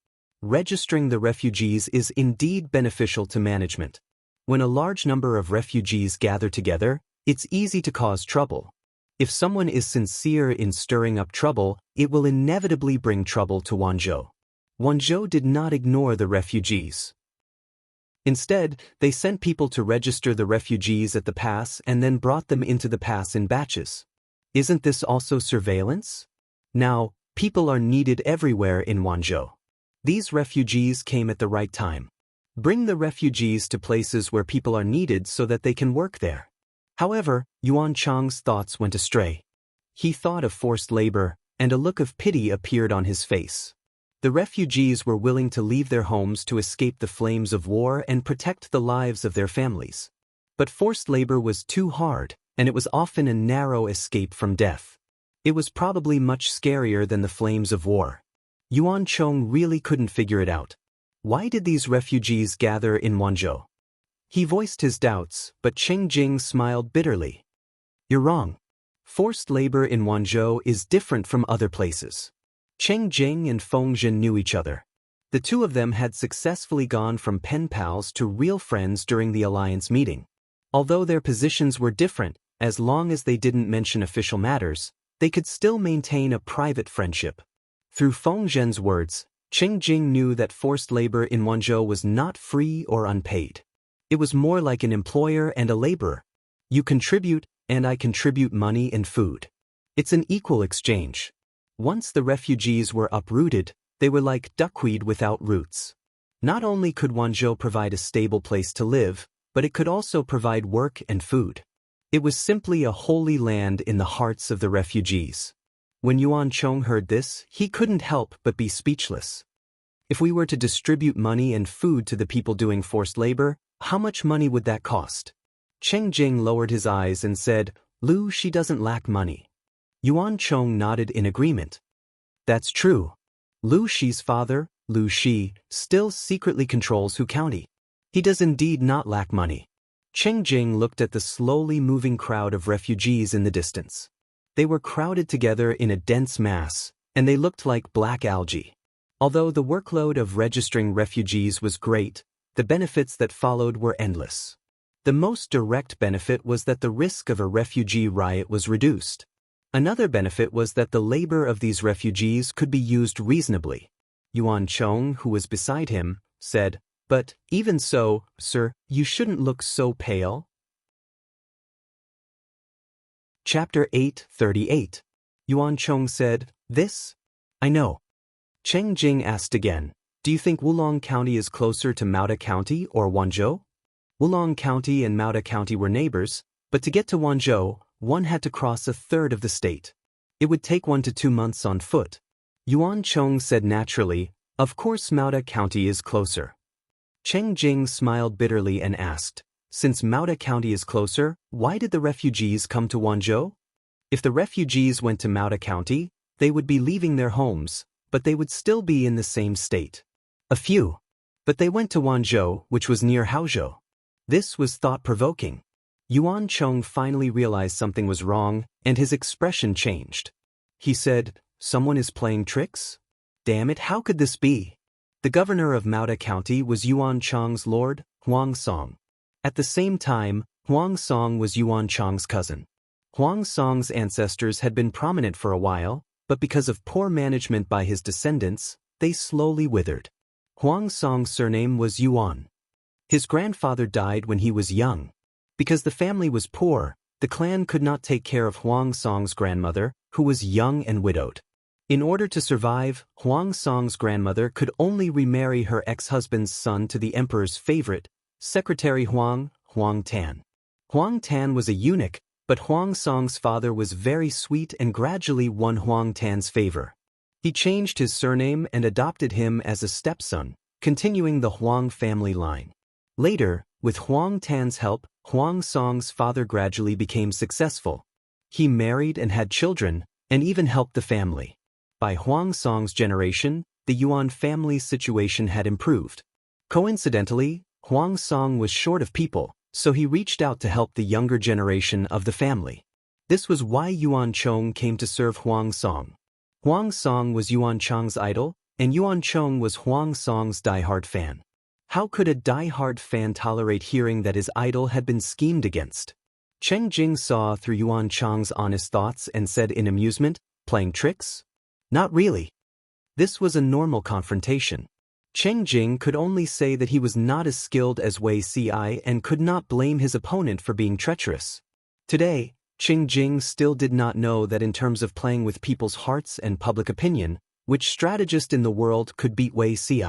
registering the refugees is indeed beneficial to management. When a large number of refugees gather together, it's easy to cause trouble. If someone is sincere in stirring up trouble, it will inevitably bring trouble to Wanzhou. Wanzhou did not ignore the refugees. Instead, they sent people to register the refugees at the pass and then brought them into the pass in batches. Isn't this also surveillance? Now, people are needed everywhere in Wanzhou. These refugees came at the right time. Bring the refugees to places where people are needed so that they can work there. However, Yuan Chang's thoughts went astray. He thought of forced labor, and a look of pity appeared on his face. The refugees were willing to leave their homes to escape the flames of war and protect the lives of their families. But forced labor was too hard, and it was often a narrow escape from death. It was probably much scarier than the flames of war. Yuan Chong really couldn't figure it out. Why did these refugees gather in Wanzhou? He voiced his doubts, but Cheng Jing smiled bitterly. You're wrong. Forced labor in Wanzhou is different from other places. Cheng Jing and Feng Zhen knew each other. The two of them had successfully gone from pen pals to real friends during the alliance meeting. Although their positions were different, as long as they didn't mention official matters, they could still maintain a private friendship. Through Feng Zhen's words, Cheng Jing knew that forced labor in Wanzhou was not free or unpaid. It was more like an employer and a laborer. You contribute, and I contribute money and food. It's an equal exchange. Once the refugees were uprooted, they were like duckweed without roots. Not only could Wanzhou provide a stable place to live, but it could also provide work and food. It was simply a holy land in the hearts of the refugees. When Yuan Chong heard this, he couldn't help but be speechless. If we were to distribute money and food to the people doing forced labor, how much money would that cost? Cheng Jing lowered his eyes and said, Lu Shi doesn't lack money. Yuan Chong nodded in agreement. That's true. Lu Shi's father, Lu Shi, still secretly controls Hu County. He does indeed not lack money. Cheng Jing looked at the slowly moving crowd of refugees in the distance. They were crowded together in a dense mass, and they looked like black algae. Although the workload of registering refugees was great, the benefits that followed were endless. The most direct benefit was that the risk of a refugee riot was reduced. Another benefit was that the labor of these refugees could be used reasonably. Yuan Chong, who was beside him, said, But, even so, sir, you shouldn't look so pale. Chapter 8:38. Yuan Chong said, This? I know. Cheng Jing asked again, Do you think Wulong County is closer to Maota County or Wanzhou? Wulong County and Maota County were neighbors, but to get to Wanzhou, one had to cross a third of the state. It would take 1 to 2 months on foot. Yuan Chong said naturally, Of course Maota County is closer. Cheng Jing smiled bitterly and asked, Since Maota County is closer, why did the refugees come to Wanzhou? If the refugees went to Maota County, they would be leaving their homes, but they would still be in the same state. A few. But they went to Wanzhou, which was near Haozhou. This was thought-provoking. Yuan Chong finally realized something was wrong, and his expression changed. He said, Someone is playing tricks? Damn it, how could this be? The governor of Maota County was Yuan Chong's lord, Huang Song. At the same time, Huang Song was Yuan Chong's cousin. Huang Song's ancestors had been prominent for a while, but because of poor management by his descendants, they slowly withered. Huang Song's surname was Yuan. His grandfather died when he was young. Because the family was poor, the clan could not take care of Huang Song's grandmother, who was young and widowed. In order to survive, Huang Song's grandmother could only remarry her ex-husband's son to the emperor's favorite, Secretary Huang Tan. Huang Tan was a eunuch, but Huang Song's father was very sweet and gradually won Huang Tan's favor. He changed his surname and adopted him as a stepson, continuing the Huang family line. Later, with Huang Tan's help, Huang Song's father gradually became successful. He married and had children, and even helped the family. By Huang Song's generation, the Yuan family's situation had improved. Coincidentally, Huang Song was short of people, so he reached out to help the younger generation of the family. This was why Yuan Chong came to serve Huang Song. Huang Song was Yuan Chong's idol, and Yuan Chong was Huang Song's die-hard fan. How could a die-hard fan tolerate hearing that his idol had been schemed against? Cheng Jing saw through Yuan Chong's honest thoughts and said in amusement, "Playing tricks? Not really." This was a normal confrontation. Cheng Jing could only say that he was not as skilled as Wei Si and could not blame his opponent for being treacherous. Today, Cheng Jing still did not know that in terms of playing with people's hearts and public opinion, which strategist in the world could beat Wei Si?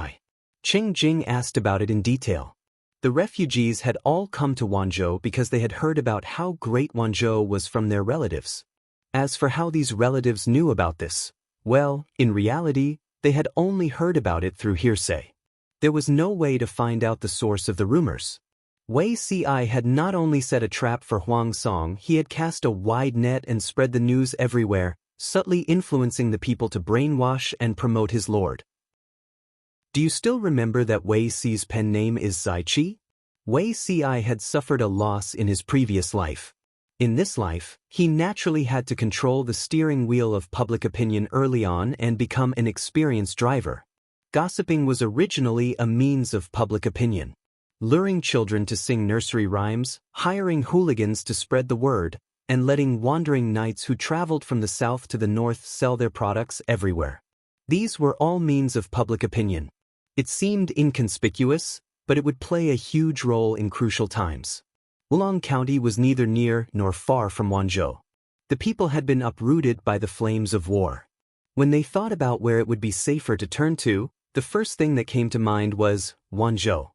Cheng Jing asked about it in detail. The refugees had all come to Wanzhou because they had heard about how great Wanzhou was from their relatives. As for how these relatives knew about this, well, in reality, they had only heard about it through hearsay. There was no way to find out the source of the rumors. Wei Si had not only set a trap for Huang Song, he had cast a wide net and spread the news everywhere, subtly influencing the people to brainwash and promote his lord. Do you still remember that Wei Si's pen name is Zaiqi? Wei Si had suffered a loss in his previous life. In this life, he naturally had to control the steering wheel of public opinion early on and become an experienced driver. Gossiping was originally a means of public opinion. Luring children to sing nursery rhymes, hiring hooligans to spread the word, and letting wandering knights who traveled from the south to the north sell their products everywhere. These were all means of public opinion. It seemed inconspicuous, but it would play a huge role in crucial times. Wulong County was neither near nor far from Wanzhou. The people had been uprooted by the flames of war. When they thought about where it would be safer to turn to, the first thing that came to mind was Wanzhou.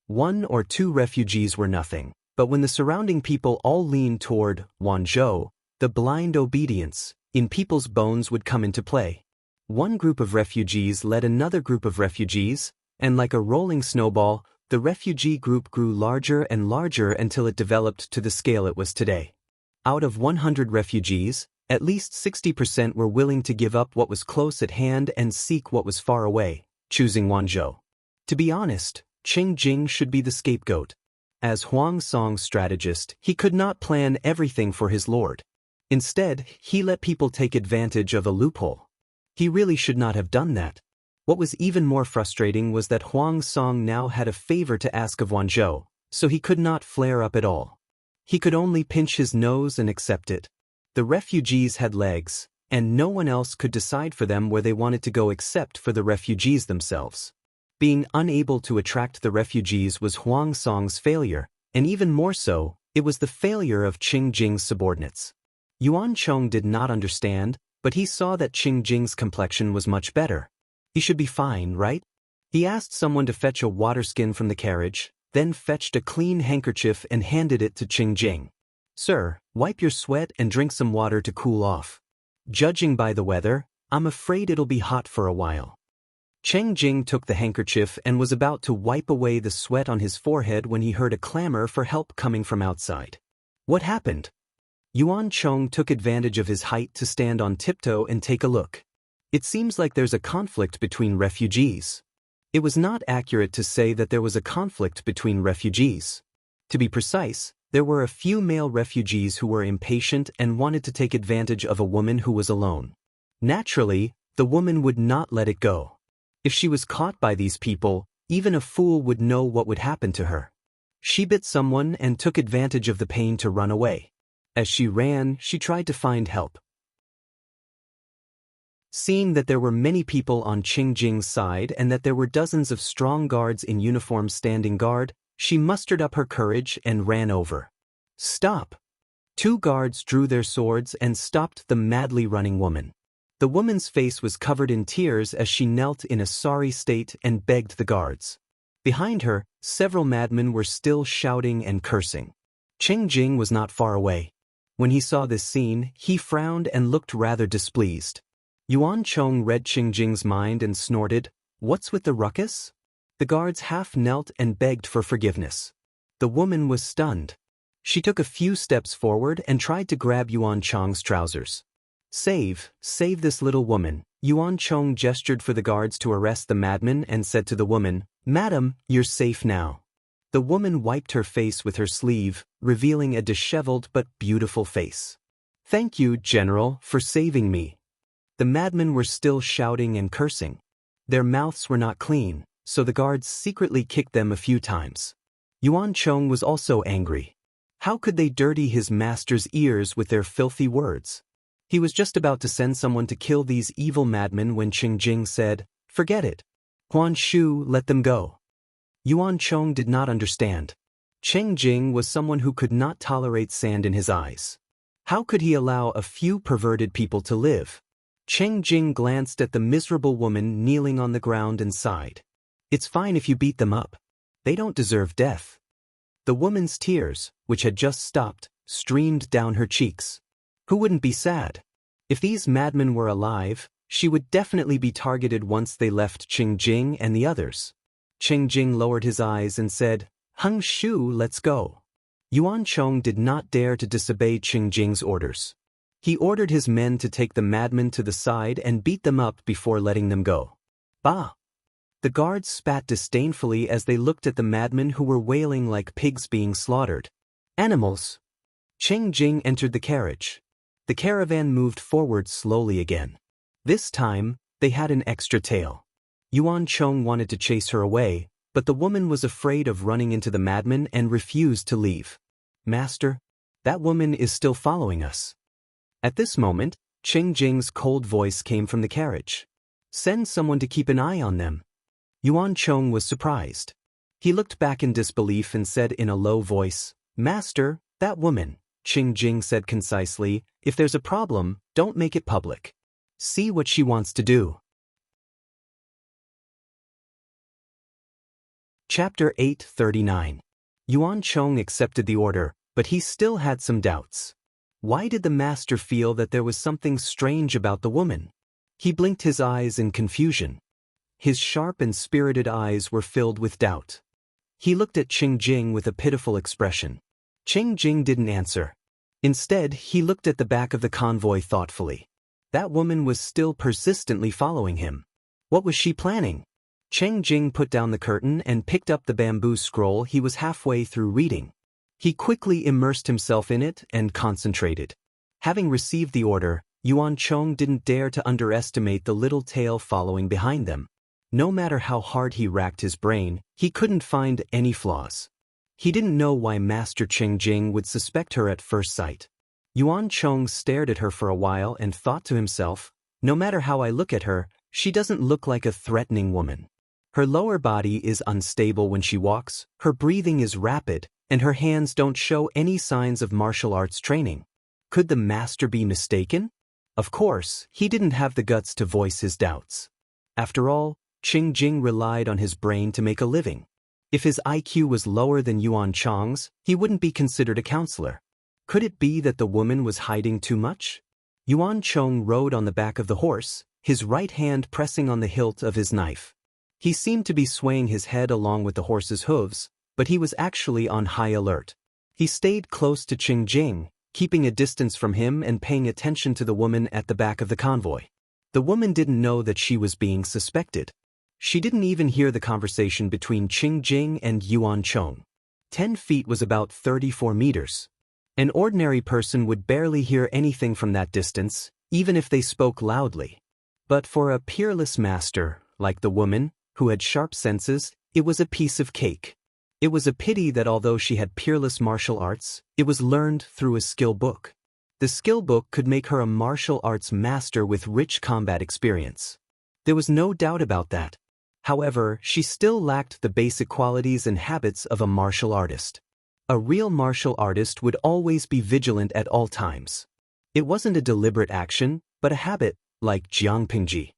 1 or 2 refugees were nothing, but when the surrounding people all leaned toward Wanzhou, the blind obedience in people's bones would come into play. One group of refugees led another group of refugees, and like a rolling snowball, the refugee group grew larger and larger until it developed to the scale it was today. Out of 100 refugees, at least 60% were willing to give up what was close at hand and seek what was far away, choosing Wanzhou. To be honest, Cheng Jing should be the scapegoat. As Huang Song's strategist, he could not plan everything for his lord. Instead, he let people take advantage of a loophole. He really should not have done that. What was even more frustrating was that Huang Song now had a favor to ask of Wanzhou, so he could not flare up at all. He could only pinch his nose and accept it. The refugees had legs, and no one else could decide for them where they wanted to go except for the refugees themselves. Being unable to attract the refugees was Huang Song's failure, and even more so, it was the failure of Cheng Jing's subordinates. Yuan Chong did not understand, but he saw that Cheng Jing's complexion was much better. He should be fine, right? He asked someone to fetch a water skin from the carriage, then fetched a clean handkerchief and handed it to Cheng Jing. "Sir, wipe your sweat and drink some water to cool off. Judging by the weather, I'm afraid it'll be hot for a while." Cheng Jing took the handkerchief and was about to wipe away the sweat on his forehead when he heard a clamor for help coming from outside. What happened? Yuan Chong took advantage of his height to stand on tiptoe and take a look. It seems like there's a conflict between refugees. It was not accurate to say that there was a conflict between refugees. To be precise, there were a few male refugees who were impatient and wanted to take advantage of a woman who was alone. Naturally, the woman would not let it go. If she was caught by these people, even a fool would know what would happen to her. She bit someone and took advantage of the pain to run away. As she ran, she tried to find help. Seeing that there were many people on Cheng Jing's side and that there were dozens of strong guards in uniform standing guard, she mustered up her courage and ran over. "Stop!" 2 guards drew their swords and stopped the madly running woman. The woman's face was covered in tears as she knelt in a sorry state and begged the guards. Behind her, several madmen were still shouting and cursing. Cheng Jing was not far away. When he saw this scene, he frowned and looked rather displeased. Yuan Chong read Cheng Jing's mind and snorted, "What's with the ruckus?" The guards half knelt and begged for forgiveness. The woman was stunned. She took a few steps forward and tried to grab Yuan Chong's trousers. Save this little woman." Yuan Chong gestured for the guards to arrest the madman and said to the woman, "Madam, you're safe now." The woman wiped her face with her sleeve, revealing a disheveled but beautiful face. "Thank you, General, for saving me." The madmen were still shouting and cursing. Their mouths were not clean, so the guards secretly kicked them a few times. Yuan Chong was also angry. How could they dirty his master's ears with their filthy words? He was just about to send someone to kill these evil madmen when Qingjing said, "Forget it. Huan Shu, let them go." Yuan Chong did not understand. Qingjing was someone who could not tolerate sand in his eyes. How could he allow a few perverted people to live? Qingjing glanced at the miserable woman kneeling on the ground and sighed. "It's fine if you beat them up. They don't deserve death." The woman's tears, which had just stopped, streamed down her cheeks. Who wouldn't be sad? If these madmen were alive, she would definitely be targeted once they left Qingjing and the others. Qingjing lowered his eyes and said, "Hung Shu, let's go." Yuan Chong did not dare to disobey Qingjing's orders. He ordered his men to take the madmen to the side and beat them up before letting them go. Bah! The guards spat disdainfully as they looked at the madmen who were wailing like pigs being slaughtered. Animals! Qingjing entered the carriage. The caravan moved forward slowly again. This time, they had an extra tail. Yuan Chong wanted to chase her away, but the woman was afraid of running into the madmen and refused to leave. "Master, that woman is still following us." At this moment, Qingjing's cold voice came from the carriage. "Send someone to keep an eye on them." Yuan Chong was surprised. He looked back in disbelief and said in a low voice, "Master, that woman." Qingjing said concisely, "If there's a problem, don't make it public. See what she wants to do." Chapter 839. Yuan Chong accepted the order, but he still had some doubts. Why did the master feel that there was something strange about the woman? He blinked his eyes in confusion. His sharp and spirited eyes were filled with doubt. He looked at Qingjing with a pitiful expression. Qingjing didn't answer. Instead, he looked at the back of the convoy thoughtfully. That woman was still persistently following him. What was she planning? Qingjing put down the curtain and picked up the bamboo scroll he was halfway through reading. He quickly immersed himself in it and concentrated. Having received the order, Yuan Chong didn't dare to underestimate the little tail following behind them. No matter how hard he racked his brain, he couldn't find any flaws. He didn't know why Master Qingjing would suspect her at first sight. Yuan Chong stared at her for a while and thought to himself, "No matter how I look at her, she doesn't look like a threatening woman. Her lower body is unstable when she walks, her breathing is rapid, and her hands don't show any signs of martial arts training. Could the master be mistaken?" Of course, he didn't have the guts to voice his doubts. After all, Qingjing relied on his brain to make a living. If his IQ was lower than Yuan Chong's, he wouldn't be considered a counselor. Could it be that the woman was hiding too much? Yuan Chong rode on the back of the horse, his right hand pressing on the hilt of his knife. He seemed to be swaying his head along with the horse's hooves, but he was actually on high alert. He stayed close to Qingjing, keeping a distance from him and paying attention to the woman at the back of the convoy. The woman didn't know that she was being suspected. She didn't even hear the conversation between Qingjing and Yuan Chong. 10 feet was about 34 meters. An ordinary person would barely hear anything from that distance, even if they spoke loudly. But for a peerless master, like the woman, who had sharp senses, it was a piece of cake. It was a pity that although she had peerless martial arts, it was learned through a skill book. The skill book could make her a martial arts master with rich combat experience. There was no doubt about that. However, she still lacked the basic qualities and habits of a martial artist. A real martial artist would always be vigilant at all times. It wasn't a deliberate action, but a habit, like Jiangpingji.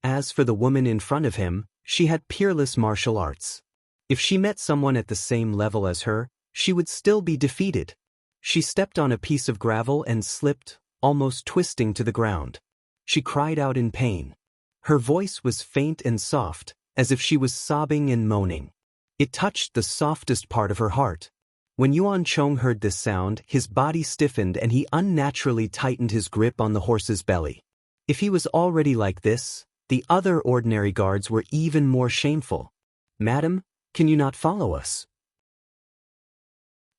As for the woman in front of him, she had peerless martial arts. If she met someone at the same level as her, she would still be defeated. She stepped on a piece of gravel and slipped, almost twisting to the ground. She cried out in pain. Her voice was faint and soft, as if she was sobbing and moaning. It touched the softest part of her heart. When Yuan Chong heard this sound, his body stiffened and he unnaturally tightened his grip on the horse's belly. If he was already like this, the other ordinary guards were even more shameful. "Madam, can you not follow us?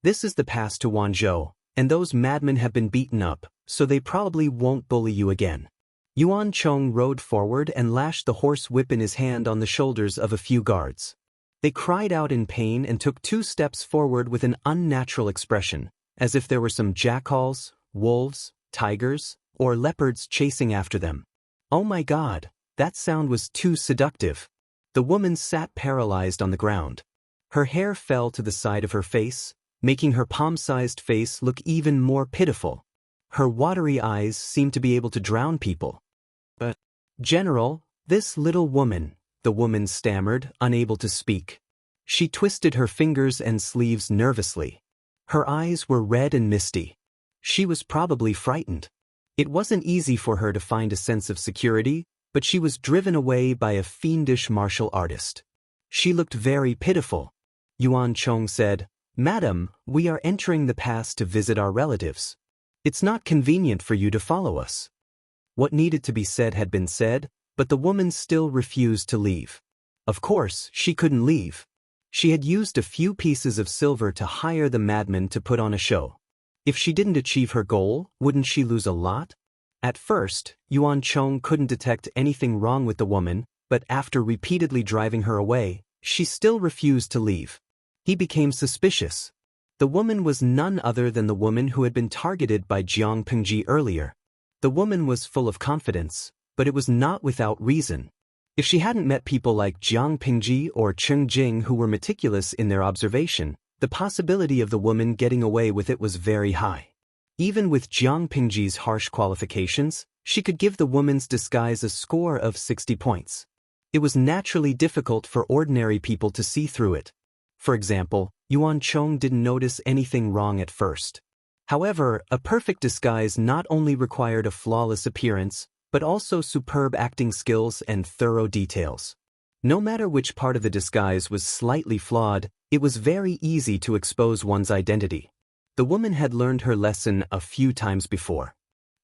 This is the pass to Wanzhou, and those madmen have been beaten up, so they probably won't bully you again." Yuan Chong rode forward and lashed the horse whip in his hand on the shoulders of a few guards. They cried out in pain and took 2 steps forward with an unnatural expression, as if there were some jackals, wolves, tigers, or leopards chasing after them. Oh my God, that sound was too seductive. The woman sat paralyzed on the ground. Her hair fell to the side of her face, making her palm-sized face look even more pitiful. Her watery eyes seemed to be able to drown people. But, General, this little woman, the woman stammered, unable to speak. She twisted her fingers and sleeves nervously. Her eyes were red and misty. She was probably frightened. It wasn't easy for her to find a sense of security, but she was driven away by a fiendish martial artist. She looked very pitiful. Yuan Chong said, "Madam, we are entering the pass to visit our relatives. It's not convenient for you to follow us." What needed to be said had been said, but the woman still refused to leave. Of course, she couldn't leave. She had used a few pieces of silver to hire the madman to put on a show. If she didn't achieve her goal, wouldn't she lose a lot? At first, Yuan Chong couldn't detect anything wrong with the woman, but after repeatedly driving her away, she still refused to leave. He became suspicious. The woman was none other than the woman who had been targeted by Jiang Pengji earlier. The woman was full of confidence, but it was not without reason. If she hadn't met people like Jiang Pengji or Cheng Jing who were meticulous in their observation, the possibility of the woman getting away with it was very high. Even with Jiang Pengji's harsh qualifications, she could give the woman's disguise a score of 60 points. It was naturally difficult for ordinary people to see through it. For example, Yuan Chong didn't notice anything wrong at first. However, a perfect disguise not only required a flawless appearance, but also superb acting skills and thorough details. No matter which part of the disguise was slightly flawed, it was very easy to expose one's identity. The woman had learned her lesson a few times before.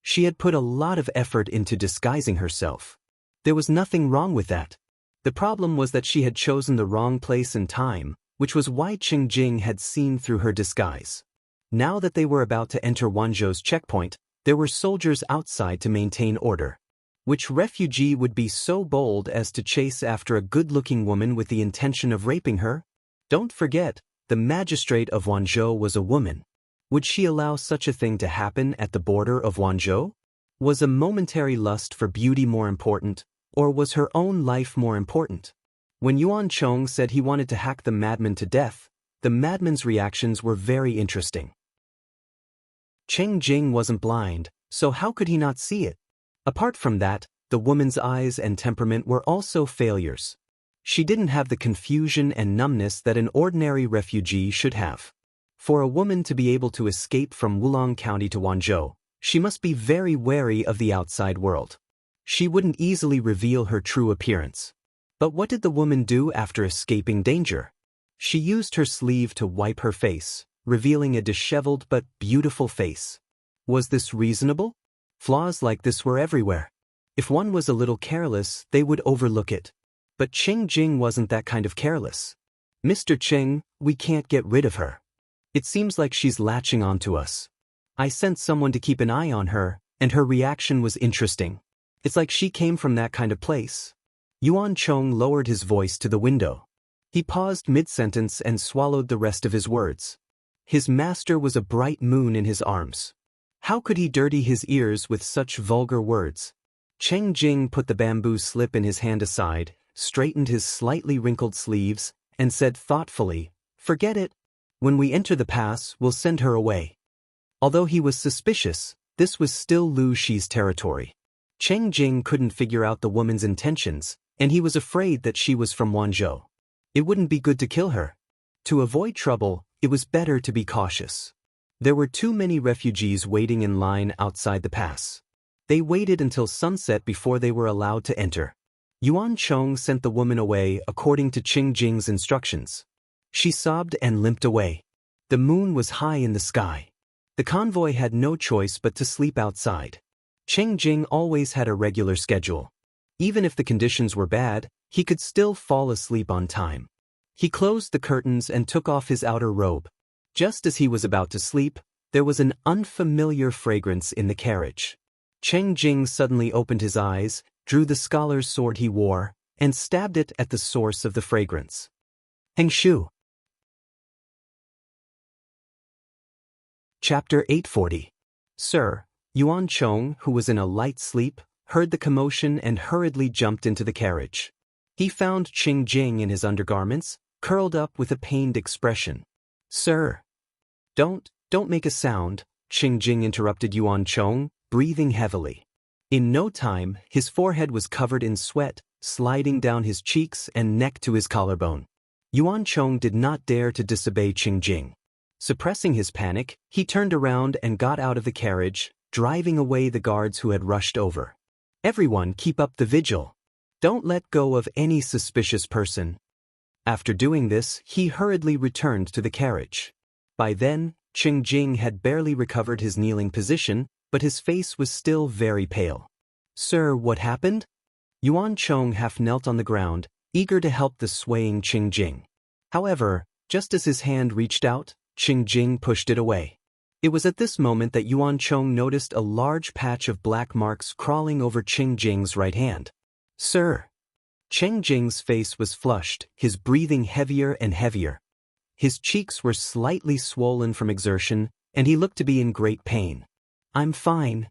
She had put a lot of effort into disguising herself. There was nothing wrong with that. The problem was that she had chosen the wrong place and time, which was why Cheng Jing had seen through her disguise. Now that they were about to enter Wanzhou's checkpoint, there were soldiers outside to maintain order. Which refugee would be so bold as to chase after a good-looking woman with the intention of raping her? Don't forget, the magistrate of Wanzhou was a woman. Would she allow such a thing to happen at the border of Wanzhou? Was a momentary lust for beauty more important, or was her own life more important? When Yuan Chong said he wanted to hack the madman to death, the madman's reactions were very interesting. Cheng Jing wasn't blind, so how could he not see it? Apart from that, the woman's eyes and temperament were also failures. She didn't have the confusion and numbness that an ordinary refugee should have. For a woman to be able to escape from Wulong County to Wanzhou, she must be very wary of the outside world. She wouldn't easily reveal her true appearance. But what did the woman do after escaping danger? She used her sleeve to wipe her face, revealing a disheveled but beautiful face. Was this reasonable? Flaws like this were everywhere. If one was a little careless, they would overlook it. But Cheng Jing wasn't that kind of careless. "Mr. Cheng, we can't get rid of her. It seems like she's latching onto us. I sent someone to keep an eye on her, and her reaction was interesting. It's like she came from that kind of place." Yuan Chong lowered his voice to the window. He paused mid-sentence and swallowed the rest of his words. His master was a bright moon in his arms. How could he dirty his ears with such vulgar words? Cheng Jing put the bamboo slip in his hand aside, straightened his slightly wrinkled sleeves, and said thoughtfully, "Forget it. When we enter the pass, we'll send her away." Although he was suspicious, this was still Lu Shi's territory. Cheng Jing couldn't figure out the woman's intentions, and he was afraid that she was from Wanzhou. It wouldn't be good to kill her. To avoid trouble, it was better to be cautious. There were too many refugees waiting in line outside the pass. They waited until sunset before they were allowed to enter. Yuan Chong sent the woman away according to Cheng Jing's instructions. She sobbed and limped away. The moon was high in the sky. The convoy had no choice but to sleep outside. Cheng Jing always had a regular schedule. Even if the conditions were bad, he could still fall asleep on time. He closed the curtains and took off his outer robe. Just as he was about to sleep, there was an unfamiliar fragrance in the carriage. Cheng Jing suddenly opened his eyes, drew the scholar's sword he wore, and stabbed it at the source of the fragrance. Heng Shu. Chapter 840. Sir, Yuan Chong, who was in a light sleep, heard the commotion and hurriedly jumped into the carriage. He found Cheng Jing in his undergarments, curled up with a pained expression. Sir. Don't make a sound, Cheng Jing interrupted Yuan Chong, breathing heavily. In no time, his forehead was covered in sweat, sliding down his cheeks and neck to his collarbone. Yuan Chong did not dare to disobey Cheng Jing. Suppressing his panic, he turned around and got out of the carriage, driving away the guards who had rushed over. Everyone keep up the vigil. Don't let go of any suspicious person. After doing this, he hurriedly returned to the carriage. By then, Cheng Jing had barely recovered his kneeling position, but his face was still very pale. Sir, what happened? Yuan Chong half knelt on the ground, eager to help the swaying Cheng Jing. However, just as his hand reached out, Cheng Jing pushed it away. It was at this moment that Yuan Chong noticed a large patch of black marks crawling over Cheng Jing's right hand. Sir. Cheng Jing's face was flushed, his breathing heavier and heavier. His cheeks were slightly swollen from exertion, and he looked to be in great pain. I'm fine.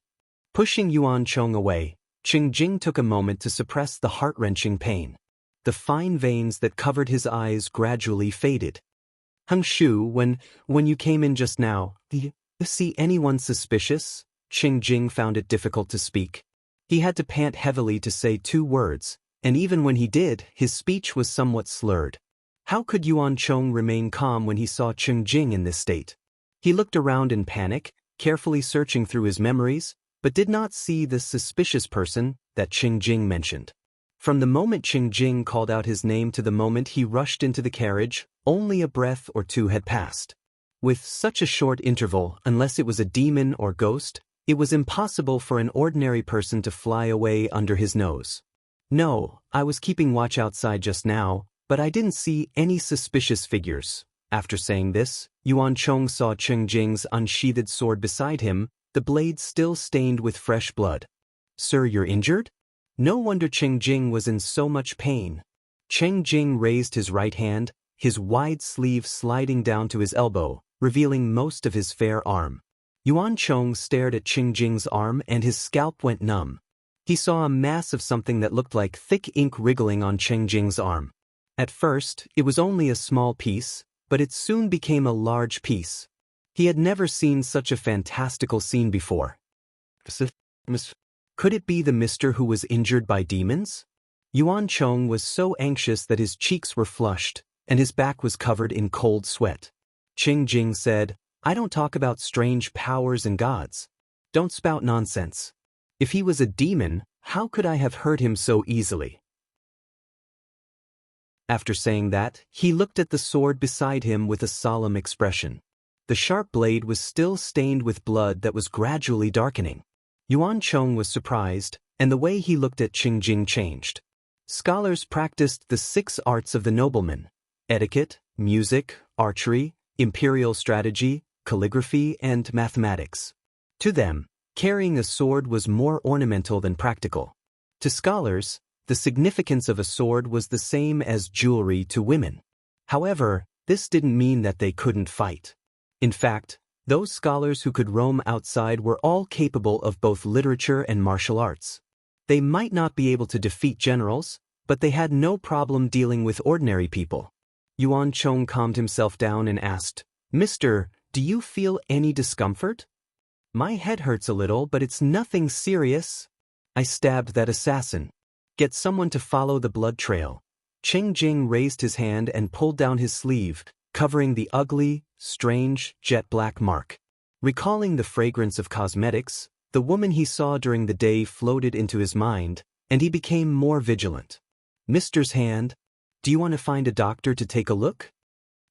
Pushing Yuan Chong away, Cheng Jing took a moment to suppress the heart-wrenching pain. The fine veins that covered his eyes gradually faded. Heng Shu, when you came in just now, did you see anyone suspicious? Cheng Jing found it difficult to speak. He had to pant heavily to say 2 words, and even when he did, his speech was somewhat slurred. How could Yuan Chong remain calm when he saw Cheng Jing in this state? He looked around in panic, carefully searching through his memories, but did not see the suspicious person that Cheng Jing mentioned. From the moment Cheng Jing called out his name to the moment he rushed into the carriage, only a breath or 2 had passed. With such a short interval, unless it was a demon or ghost, it was impossible for an ordinary person to fly away under his nose. No, I was keeping watch outside just now, but I didn't see any suspicious figures. After saying this, Yuan Chong saw Cheng Jing's unsheathed sword beside him, the blade still stained with fresh blood. Sir, you're injured? No wonder Cheng Jing was in so much pain. Cheng Jing raised his right hand, his wide sleeve sliding down to his elbow, revealing most of his fair arm. Yuan Chong stared at Cheng Jing's arm and his scalp went numb. He saw a mass of something that looked like thick ink wriggling on Cheng Jing's arm. At first, it was only a small piece, but it soon became a large piece. He had never seen such a fantastical scene before. Could it be the mister who was injured by demons? Yuan Chong was so anxious that his cheeks were flushed, and his back was covered in cold sweat. Cheng Jing said, I don't talk about strange powers and gods. Don't spout nonsense. If he was a demon, how could I have hurt him so easily? After saying that, he looked at the sword beside him with a solemn expression. The sharp blade was still stained with blood that was gradually darkening. Yuan Chong was surprised, and the way he looked at Cheng Jing changed. Scholars practiced the 6 arts of the nobleman: etiquette, music, archery, imperial strategy, calligraphy, and mathematics. To them, carrying a sword was more ornamental than practical. To scholars, the significance of a sword was the same as jewelry to women. However, this didn't mean that they couldn't fight. In fact, those scholars who could roam outside were all capable of both literature and martial arts. They might not be able to defeat generals, but they had no problem dealing with ordinary people. Yuan Chong calmed himself down and asked, Mister, do you feel any discomfort? My head hurts a little, but it's nothing serious. I stabbed that assassin. Get someone to follow the blood trail. Cheng Jing raised his hand and pulled down his sleeve, covering the ugly, strange, jet-black mark. Recalling the fragrance of cosmetics, the woman he saw during the day floated into his mind, and he became more vigilant. Mister's hand. Do you want to find a doctor to take a look?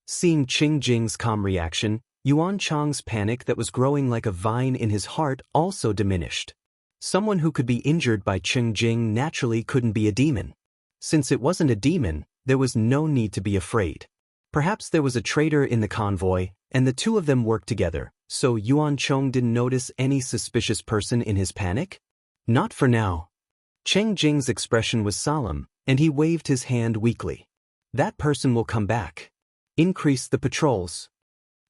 Seeing Cheng Jing's calm reaction, Yuan Chong's panic that was growing like a vine in his heart also diminished. Someone who could be injured by Cheng Jing naturally couldn't be a demon. Since it wasn't a demon, there was no need to be afraid. Perhaps there was a traitor in the convoy, and the 2 of them worked together, so Yuan Chong didn't notice any suspicious person in his panic? Not for now. Cheng Jing's expression was solemn, and he waved his hand weakly. That person will come back. Increase the patrols.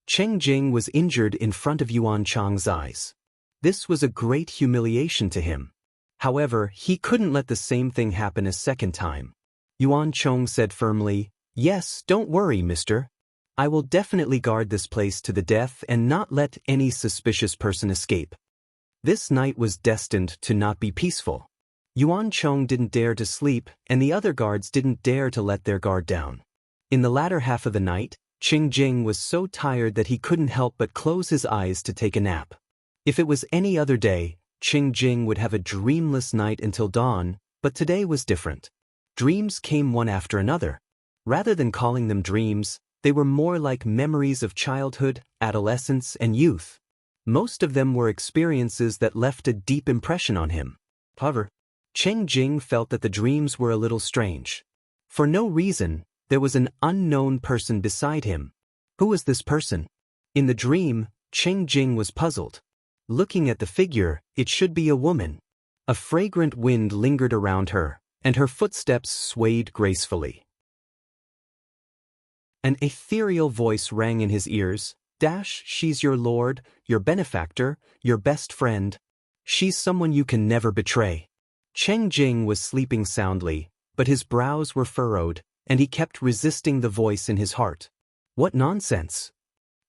Cheng Jing was injured in front of Yuan Chang's eyes. This was a great humiliation to him. However, he couldn't let the same thing happen a second time. Yuan Chong said firmly, "Yes, don't worry, mister. I will definitely guard this place to the death and not let any suspicious person escape." This night was destined to not be peaceful. Yuan Chong didn't dare to sleep, and the other guards didn't dare to let their guard down. In the latter half of the night, Cheng Jing was so tired that he couldn't help but close his eyes to take a nap. If it was any other day, Cheng Jing would have a dreamless night until dawn, but today was different. Dreams came one after another. Rather than calling them dreams, they were more like memories of childhood, adolescence, and youth. Most of them were experiences that left a deep impression on him. However, Cheng Jing felt that the dreams were a little strange. For no reason, there was an unknown person beside him. Who was this person? In the dream, Cheng Jing was puzzled. Looking at the figure, it should be a woman. A fragrant wind lingered around her, and her footsteps swayed gracefully. An ethereal voice rang in his ears. She's your lord, your benefactor, your best friend. She's someone you can never betray. Cheng Jing was sleeping soundly, but his brows were furrowed, and he kept resisting the voice in his heart. What nonsense!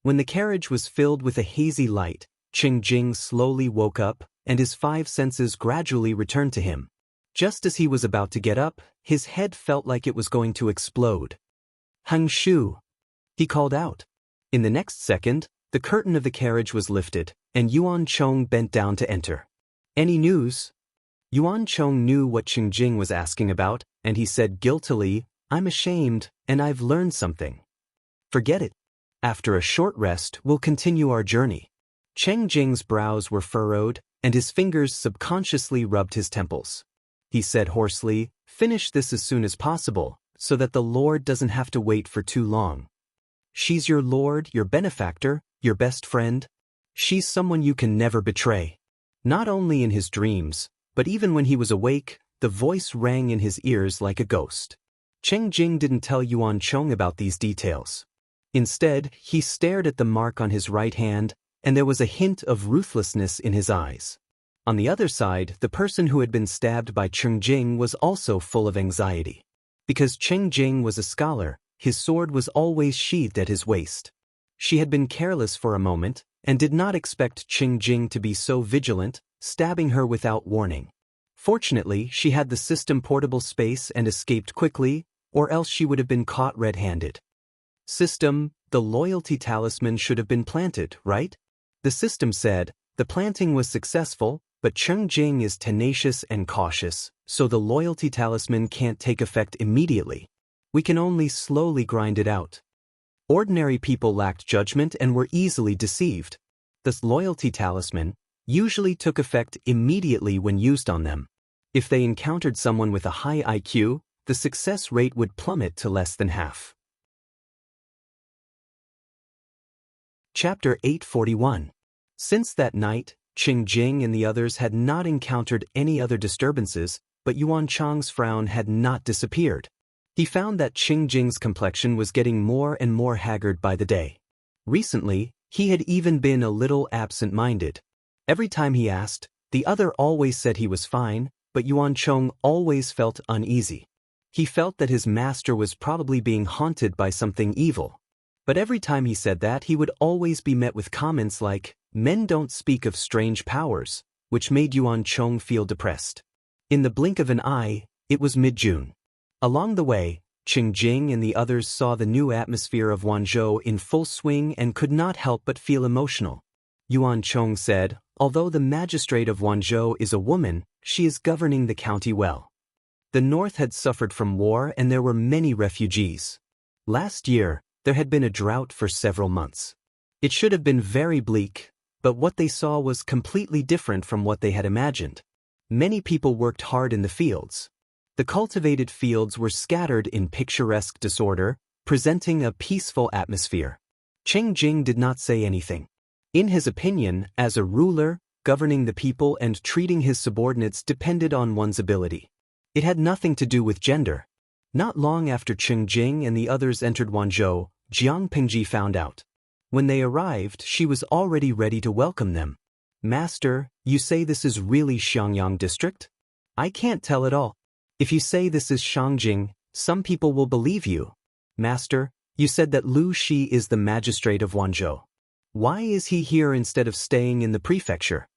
When the carriage was filled with a hazy light, Cheng Jing slowly woke up, and his five senses gradually returned to him. Just as he was about to get up, his head felt like it was going to explode. "Hang Shu!" he called out. In the next second, the curtain of the carriage was lifted, and Yuan Chong bent down to enter. "Any news?" Yuan Chong knew what Cheng Jing was asking about, and he said guiltily, "I'm ashamed, and I've learned something." "Forget it. After a short rest, we'll continue our journey." Cheng Jing's brows were furrowed, and his fingers subconsciously rubbed his temples. He said hoarsely, "Finish this as soon as possible, so that the Lord doesn't have to wait for too long. She's your lord, your benefactor, your best friend. She's someone you can never betray." Not only in his dreams, but even when he was awake, the voice rang in his ears like a ghost. Cheng Jing didn't tell Yuan Chong about these details. Instead, he stared at the mark on his right hand, and there was a hint of ruthlessness in his eyes. On the other side, the person who had been stabbed by Cheng Jing was also full of anxiety. Because Cheng Jing was a scholar, his sword was always sheathed at his waist. She had been careless for a moment, and did not expect Cheng Jing to be so vigilant, stabbing her without warning. Fortunately, she had the system portable space and escaped quickly, or else she would have been caught red-handed. System, the loyalty talisman should have been planted, right? The system said, the planting was successful, but Cheng Jing is tenacious and cautious, so the loyalty talisman can't take effect immediately. We can only slowly grind it out. Ordinary people lacked judgment and were easily deceived. This loyalty talisman usually took effect immediately when used on them. If they encountered someone with a high IQ, the success rate would plummet to less than half. Chapter 841. Since that night, Cheng Jing and the others had not encountered any other disturbances, but Yuan Chang's frown had not disappeared. He found that Cheng Jing's complexion was getting more and more haggard by the day. Recently, he had even been a little absent-minded. Every time he asked, the other always said he was fine, but Yuan Chong always felt uneasy. He felt that his master was probably being haunted by something evil. But every time he said that, he would always be met with comments like, "Men don't speak of strange powers," which made Yuan Chong feel depressed. In the blink of an eye, it was mid-June. Along the way, Cheng Jing and the others saw the new atmosphere of Wanzhou in full swing and could not help but feel emotional. Yuan Chong said, "Although the magistrate of Wanzhou is a woman, she is governing the county well." The north had suffered from war and there were many refugees. Last year, there had been a drought for several months. It should have been very bleak, but what they saw was completely different from what they had imagined. Many people worked hard in the fields. The cultivated fields were scattered in picturesque disorder, presenting a peaceful atmosphere. Cheng Jing did not say anything. In his opinion, as a ruler, governing the people and treating his subordinates depended on one's ability. It had nothing to do with gender. Not long after Qing Jing and the others entered Wanzhou, Jiang Pingji found out. When they arrived, she was already ready to welcome them. Master, you say this is really Xiangyang district? I can't tell at all. If you say this is Shangjing, some people will believe you. Master, you said that Lu Shi is the magistrate of Wanzhou. Why is he here instead of staying in the prefecture?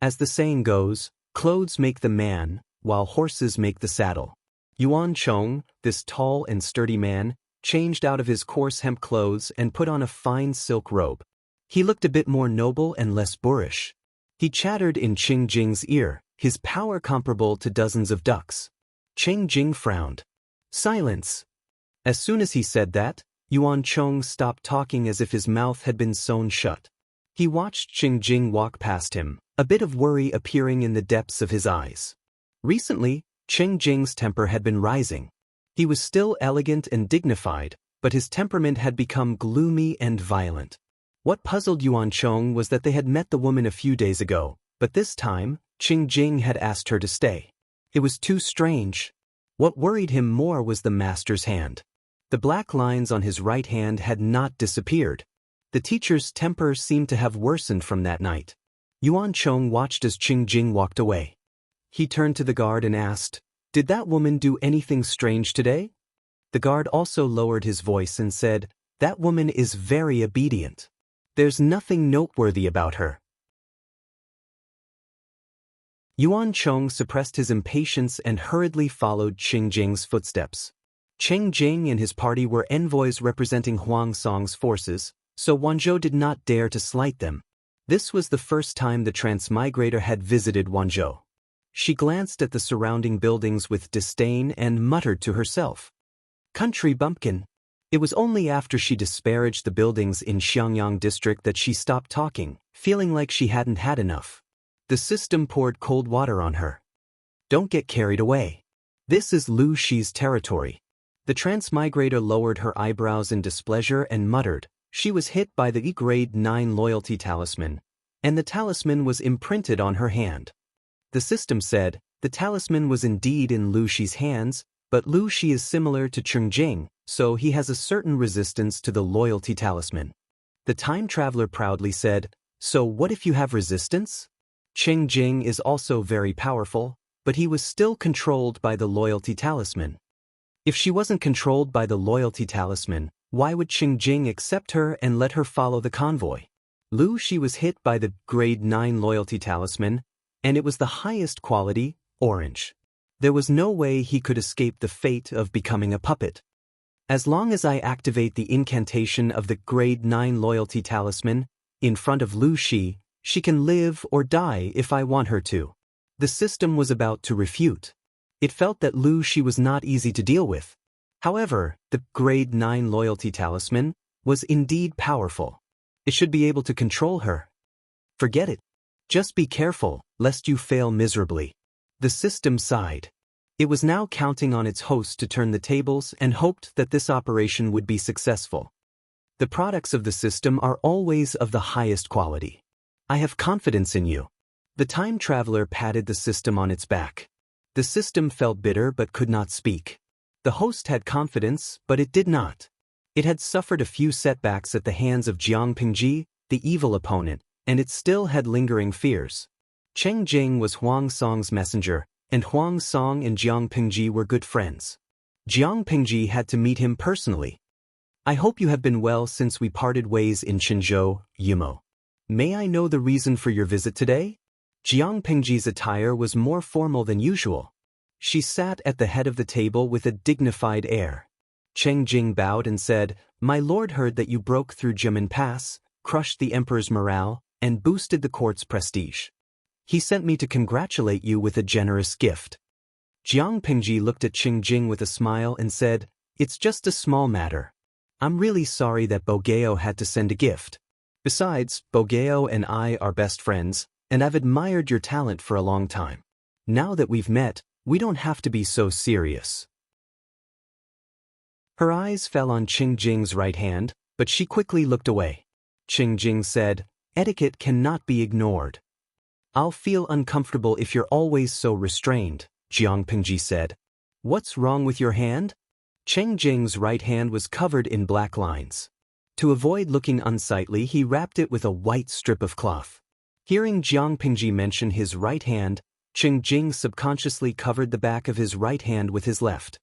As the saying goes, clothes make the man, while horses make the saddle. Yuan Chong, this tall and sturdy man, changed out of his coarse hemp clothes and put on a fine silk robe. He looked a bit more noble and less boorish. He chattered in Qing Jing's ear, his power comparable to dozens of ducks. Qing Jing frowned. Silence. As soon as he said that, Yuan Chong stopped talking as if his mouth had been sewn shut. He watched Qing Jing walk past him, a bit of worry appearing in the depths of his eyes. Recently, Qing Jing's temper had been rising. He was still elegant and dignified, but his temperament had become gloomy and violent. What puzzled Yuan Chong was that they had met the woman a few days ago, but this time, Qing Jing had asked her to stay. It was too strange. What worried him more was the master's hand. The black lines on his right hand had not disappeared. The teacher's temper seemed to have worsened from that night. Yuan Chong watched as Qing Jing walked away. He turned to the guard and asked, "Did that woman do anything strange today?" The guard also lowered his voice and said, "That woman is very obedient. There's nothing noteworthy about her." Yuan Chong suppressed his impatience and hurriedly followed Qing Jing's footsteps. Qing Jing and his party were envoys representing Huang Song's forces, so Wanzhou did not dare to slight them. This was the first time the transmigrator had visited Wanzhou. She glanced at the surrounding buildings with disdain and muttered to herself, "Country bumpkin." It was only after she disparaged the buildings in Xiangyang district that she stopped talking, feeling like she hadn't had enough. The system poured cold water on her. "Don't get carried away. This is Lu Shi's territory." The transmigrator lowered her eyebrows in displeasure and muttered, "She was hit by the grade 9 loyalty talisman, and the talisman was imprinted on her hand." The system said, the talisman was indeed in Lu Shi's hands, but Lu Shi is similar to Qing Jing, so he has a certain resistance to the loyalty talisman. The time traveler proudly said, "So what if you have resistance?" Qing Jing is also very powerful, but he was still controlled by the loyalty talisman. If she wasn't controlled by the loyalty talisman, why would Qing Jing accept her and let her follow the convoy? Lu Shi was hit by the grade 9 loyalty talisman, and it was the highest quality, orange. There was no way he could escape the fate of becoming a puppet. As long as I activate the incantation of the grade 9 loyalty talisman in front of Lu Shi, she can live or die if I want her to. The system was about to refute. It felt that Lu Shi was not easy to deal with. However, the grade 9 loyalty talisman was indeed powerful. It should be able to control her. Forget it. Just be careful, lest you fail miserably. The system sighed. It was now counting on its host to turn the tables and hoped that this operation would be successful. The products of the system are always of the highest quality. I have confidence in you. The time traveler patted the system on its back. The system felt bitter but could not speak. The host had confidence, but it did not. It had suffered a few setbacks at the hands of Jiang Pingji, the evil opponent, and it still had lingering fears. Qing Jing was Huang Song's messenger, and Huang Song and Jiang Pingji were good friends. Jiang Pingji had to meet him personally. "I hope you have been well since we parted ways in Qinzhou, Yumo. May I know the reason for your visit today?" Jiang Pingji's attire was more formal than usual. She sat at the head of the table with a dignified air. Qing Jing bowed and said, "My lord heard that you broke through Jimin Pass, crushed the emperor's morale, and boosted the court's prestige. He sent me to congratulate you with a generous gift." Jiang Pingji looked at Qing Jing with a smile and said, "It's just a small matter. I'm really sorry that Bogeo had to send a gift. Besides, Bogeo and I are best friends, and I've admired your talent for a long time. Now that we've met, we don't have to be so serious." Her eyes fell on Qing Jing's right hand, but she quickly looked away. Qing Jing said, "Etiquette cannot be ignored." I'll feel uncomfortable if you're always so restrained, Jiang Pingji said. What's wrong with your hand? Cheng Jing's right hand was covered in black lines. To avoid looking unsightly, he wrapped it with a white strip of cloth. Hearing Jiang Pingji mention his right hand, Cheng Jing subconsciously covered the back of his right hand with his left.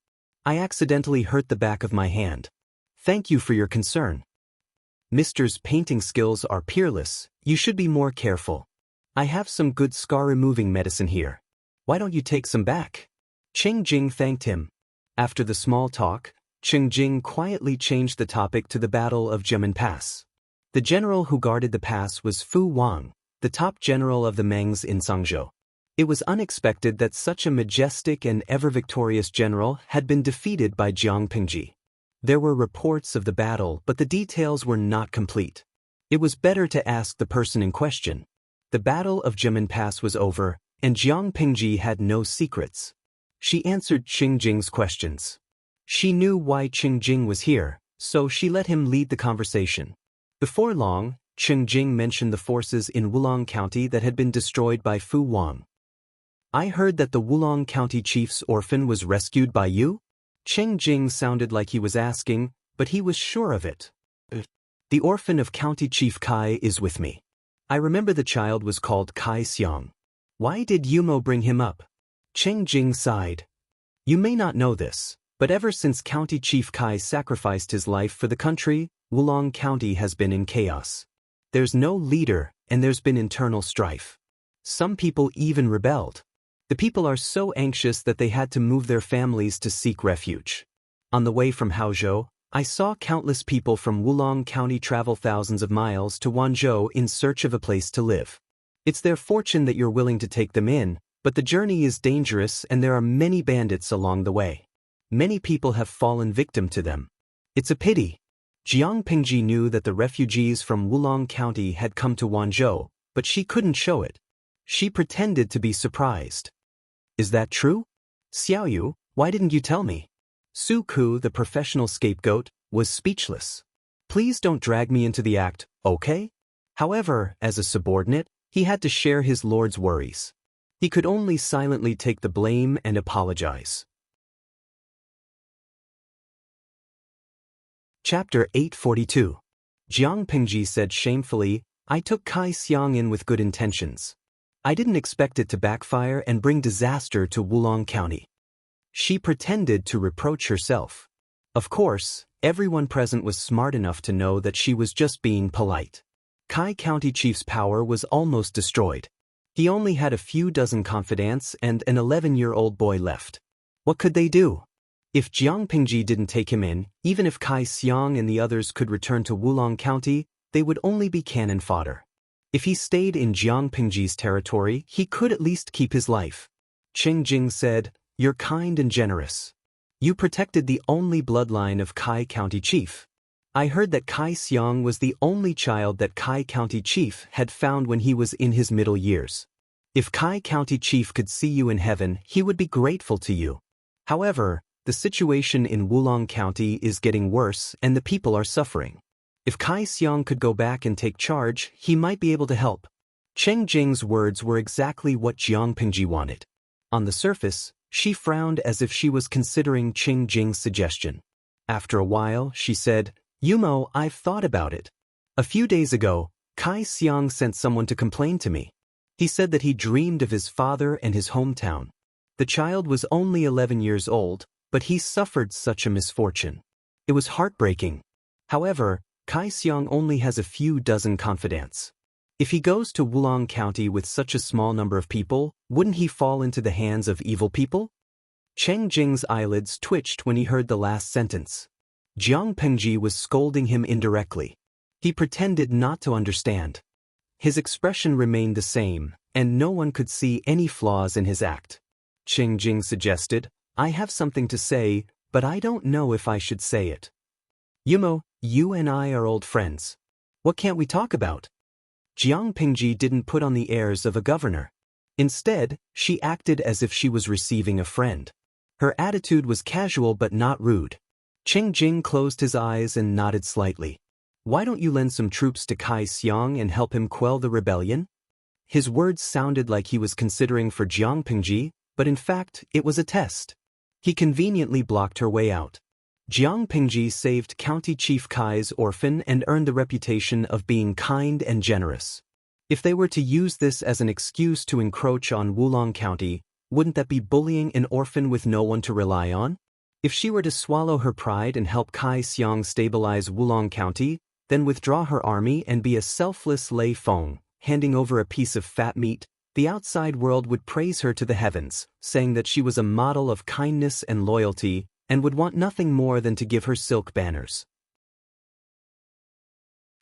I accidentally hurt the back of my hand. Thank you for your concern. Mister's painting skills are peerless, you should be more careful. I have some good scar-removing medicine here. Why don't you take some back? Cheng Jing thanked him. After the small talk, Cheng Jing quietly changed the topic to the Battle of Jiamen Pass. The general who guarded the pass was Fu Wang, the top general of the Mengs in Sangzhou. It was unexpected that such a majestic and ever-victorious general had been defeated by Jiang Pingji. There were reports of the battle, but the details were not complete. It was better to ask the person in question. The Battle of Jiamen Pass was over, and Jiang Pingji had no secrets. She answered Cheng Jing's questions. She knew why Cheng Jing was here, so she let him lead the conversation. Before long, Cheng Jing mentioned the forces in Wulong County that had been destroyed by Fu Wang. I heard that the Wulong County chief's orphan was rescued by you? Cheng Jing sounded like he was asking, but he was sure of it. The orphan of County Chief Kai is with me. I remember the child was called Kai Xiang. Why did Yumo bring him up? Cheng Jing sighed. You may not know this, but ever since County Chief Kai sacrificed his life for the country, Wulong County has been in chaos. There's no leader, and there's been internal strife. Some people even rebelled. The people are so anxious that they had to move their families to seek refuge. On the way from Haozhou, I saw countless people from Wulong County travel thousands of miles to Wanzhou in search of a place to live. It's their fortune that you're willing to take them in, but the journey is dangerous and there are many bandits along the way. Many people have fallen victim to them. It's a pity. Jiang Pingji knew that the refugees from Wulong County had come to Wanzhou, but she couldn't show it. She pretended to be surprised. Is that true? Xiaoyu, why didn't you tell me? Su Ku, the professional scapegoat, was speechless. Please don't drag me into the act, okay? However, as a subordinate, he had to share his lord's worries. He could only silently take the blame and apologize. Chapter 842. Jiang Pingji said shamefully, I took Kai Xiang in with good intentions. I didn't expect it to backfire and bring disaster to Wulong County. She pretended to reproach herself. Of course, everyone present was smart enough to know that she was just being polite. Kai County Chief's power was almost destroyed. He only had a few dozen confidants and an 11-year-old boy left. What could they do? If Jiang Pingji didn't take him in, even if Kai Xiang and the others could return to Wulong County, they would only be cannon fodder. If he stayed in Jiang Pingji's territory, he could at least keep his life. Cheng Jing said, You're kind and generous. You protected the only bloodline of Kai County Chief. I heard that Kai Xiang was the only child that Kai County Chief had found when he was in his middle years. If Kai County Chief could see you in heaven, he would be grateful to you. However, the situation in Wulong County is getting worse and the people are suffering. If Kai Xiang could go back and take charge, he might be able to help. Cheng Jing's words were exactly what Jiang Pingji wanted. On the surface, she frowned as if she was considering Cheng Jing's suggestion. After a while, she said, Yumo, I've thought about it. A few days ago, Kai Xiang sent someone to complain to me. He said that he dreamed of his father and his hometown. The child was only 11 years old, but he suffered such a misfortune. It was heartbreaking. However, Kai Xiang only has a few dozen confidants. If he goes to Wulong County with such a small number of people, wouldn't he fall into the hands of evil people? Cheng Jing's eyelids twitched when he heard the last sentence. Jiang Pingji was scolding him indirectly. He pretended not to understand. His expression remained the same, and no one could see any flaws in his act. Cheng Jing suggested, I have something to say, but I don't know if I should say it. Yumo, you and I are old friends. What can't we talk about? Jiang Pingji didn't put on the airs of a governor. Instead, she acted as if she was receiving a friend. Her attitude was casual but not rude. Cheng Jing closed his eyes and nodded slightly. Why don't you lend some troops to Kai Xiang and help him quell the rebellion? his words sounded like he was considering for Jiang Pingji, but in fact, it was a test. He conveniently blocked her way out. Jiang Pingji saved County Chief Kai's orphan and earned the reputation of being kind and generous. If they were to use this as an excuse to encroach on Wulong County, wouldn't that be bullying an orphan with no one to rely on? If she were to swallow her pride and help Kai Xiang stabilize Wulong County, then withdraw her army and be a selfless Lei Feng, handing over a piece of fat meat, the outside world would praise her to the heavens, saying that she was a model of kindness and loyalty, and would want nothing more than to give her silk banners.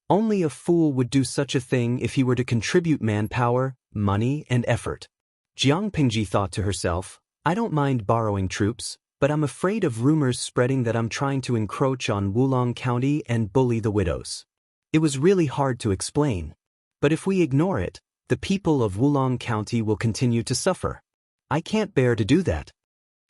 Only a fool would do such a thing if he were to contribute manpower, money, and effort. Jiang Pingji thought to herself, I don't mind borrowing troops, but I'm afraid of rumors spreading that I'm trying to encroach on Wulong County and bully the widows. It was really hard to explain. But if we ignore it, the people of Wulong County will continue to suffer. I can't bear to do that.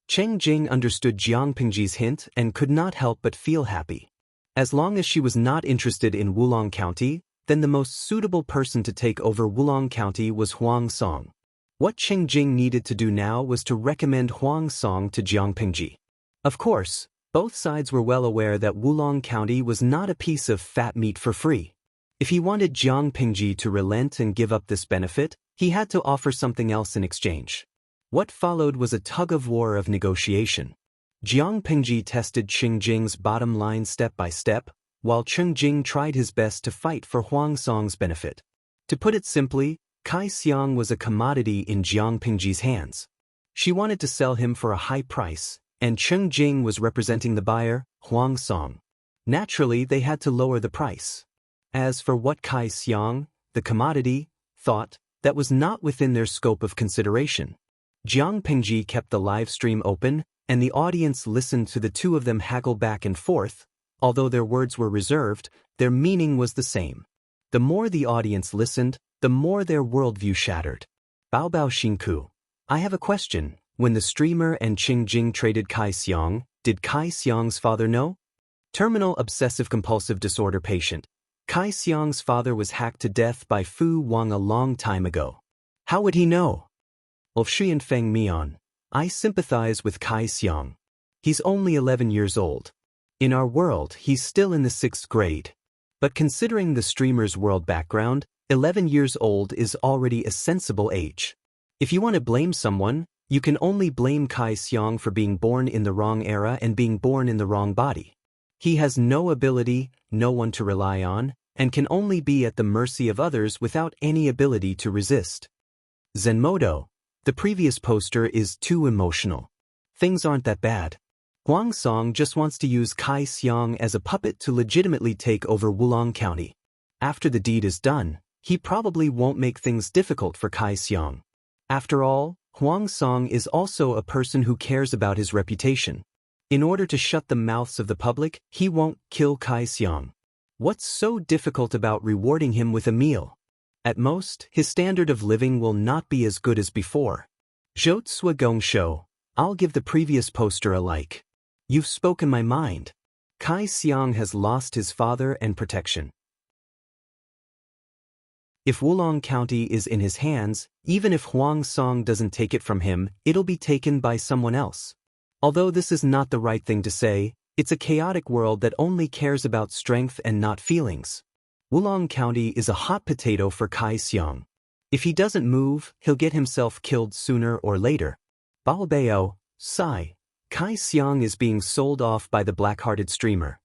Cheng Jing understood Jiang Pingji's hint and could not help but feel happy. As long as she was not interested in Wulong County, then the most suitable person to take over Wulong County was Huang Song. What Cheng Jing needed to do now was to recommend Huang Song to Jiang Pingji. Of course, both sides were well aware that Wulong County was not a piece of fat meat for free. If he wanted Jiang Pingji to relent and give up this benefit, he had to offer something else in exchange. What followed was a tug-of-war of negotiation. Jiang Pingji tested Cheng Jing's bottom line step by step, while Cheng Jing tried his best to fight for Huang Song's benefit. To put it simply, Kai Xiang was a commodity in Jiang Pingji's hands. She wanted to sell him for a high price, and Cheng Jing was representing the buyer, Huang Song. Naturally, they had to lower the price. As for what Kai Xiang, the commodity, thought, that was not within their scope of consideration. Jiang Pingji kept the live stream open, and the audience listened to the two of them haggle back and forth. Although their words were reserved, their meaning was the same. The more the audience listened, the more their worldview shattered. Bao Bao Xingku, I have a question. When the streamer and Cheng Jing traded Kai Xiang, did Kai Xiang's father know? Terminal obsessive-compulsive disorder patient. Kai Xiang's father was hacked to death by Fu Wang a long time ago. How would he know? Ulfshian Feng Mian, I sympathize with Kai Xiang. He's only 11 years old. In our world, he's still in the 6th grade. But considering the streamer's world background, 11 years old is already a sensible age. If you want to blame someone, you can only blame Kai Xiang for being born in the wrong era and being born in the wrong body. He has no ability, no one to rely on, and can only be at the mercy of others without any ability to resist. Zenmodo, the previous poster is too emotional. Things aren't that bad. Huang Song just wants to use Kai Xiang as a puppet to legitimately take over Wulong County. After the deed is done, he probably won't make things difficult for Kai Xiang. After all, Huang Song is also a person who cares about his reputation. In order to shut the mouths of the public, he won't kill Kai Xiang. What's so difficult about rewarding him with a meal? At most, his standard of living will not be as good as before. Zhou Tsua Gong Shou, I'll give the previous poster a like. You've spoken my mind. Kai Xiang has lost his father and protection. If Wulong County is in his hands, even if Huang Song doesn't take it from him, it'll be taken by someone else. Although this is not the right thing to say, it's a chaotic world that only cares about strength and not feelings. Wulong County is a hot potato for Kai Xiang. If he doesn't move, he'll get himself killed sooner or later. Baobao, sigh. Kai Xiang is being sold off by the black-hearted streamer.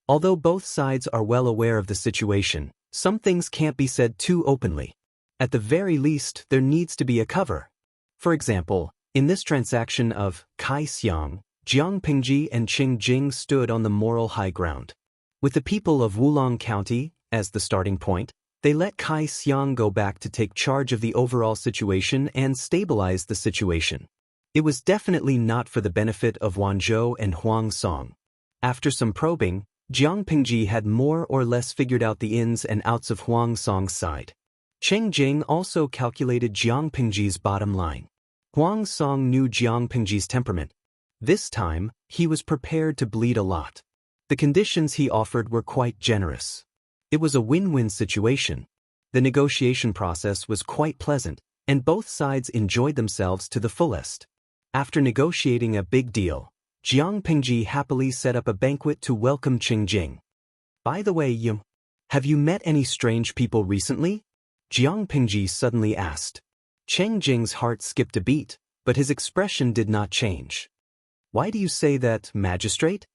Although both sides are well aware of the situation, some things can't be said too openly. At the very least, there needs to be a cover. For example, in this transaction of Kai Xiang, Jiang Pingji and Cheng Jing stood on the moral high ground. With the people of Wulong County as the starting point, they let Kai Xiang go back to take charge of the overall situation and stabilize the situation. It was definitely not for the benefit of Wanzhou and Huang Song. After some probing, Jiang Pingji had more or less figured out the ins and outs of Huang Song's side. Cheng Jing also calculated Jiang Pingji's bottom line. Huang Song knew Jiang Pingji's temperament. This time, he was prepared to bleed a lot. The conditions he offered were quite generous. It was a win-win situation. The negotiation process was quite pleasant, and both sides enjoyed themselves to the fullest. After negotiating a big deal, Jiang Pingji happily set up a banquet to welcome Qingjing. By the way, have you met any strange people recently? Jiang Pingji suddenly asked. Qingjing's heart skipped a beat, but his expression did not change. Why do you say that, magistrate?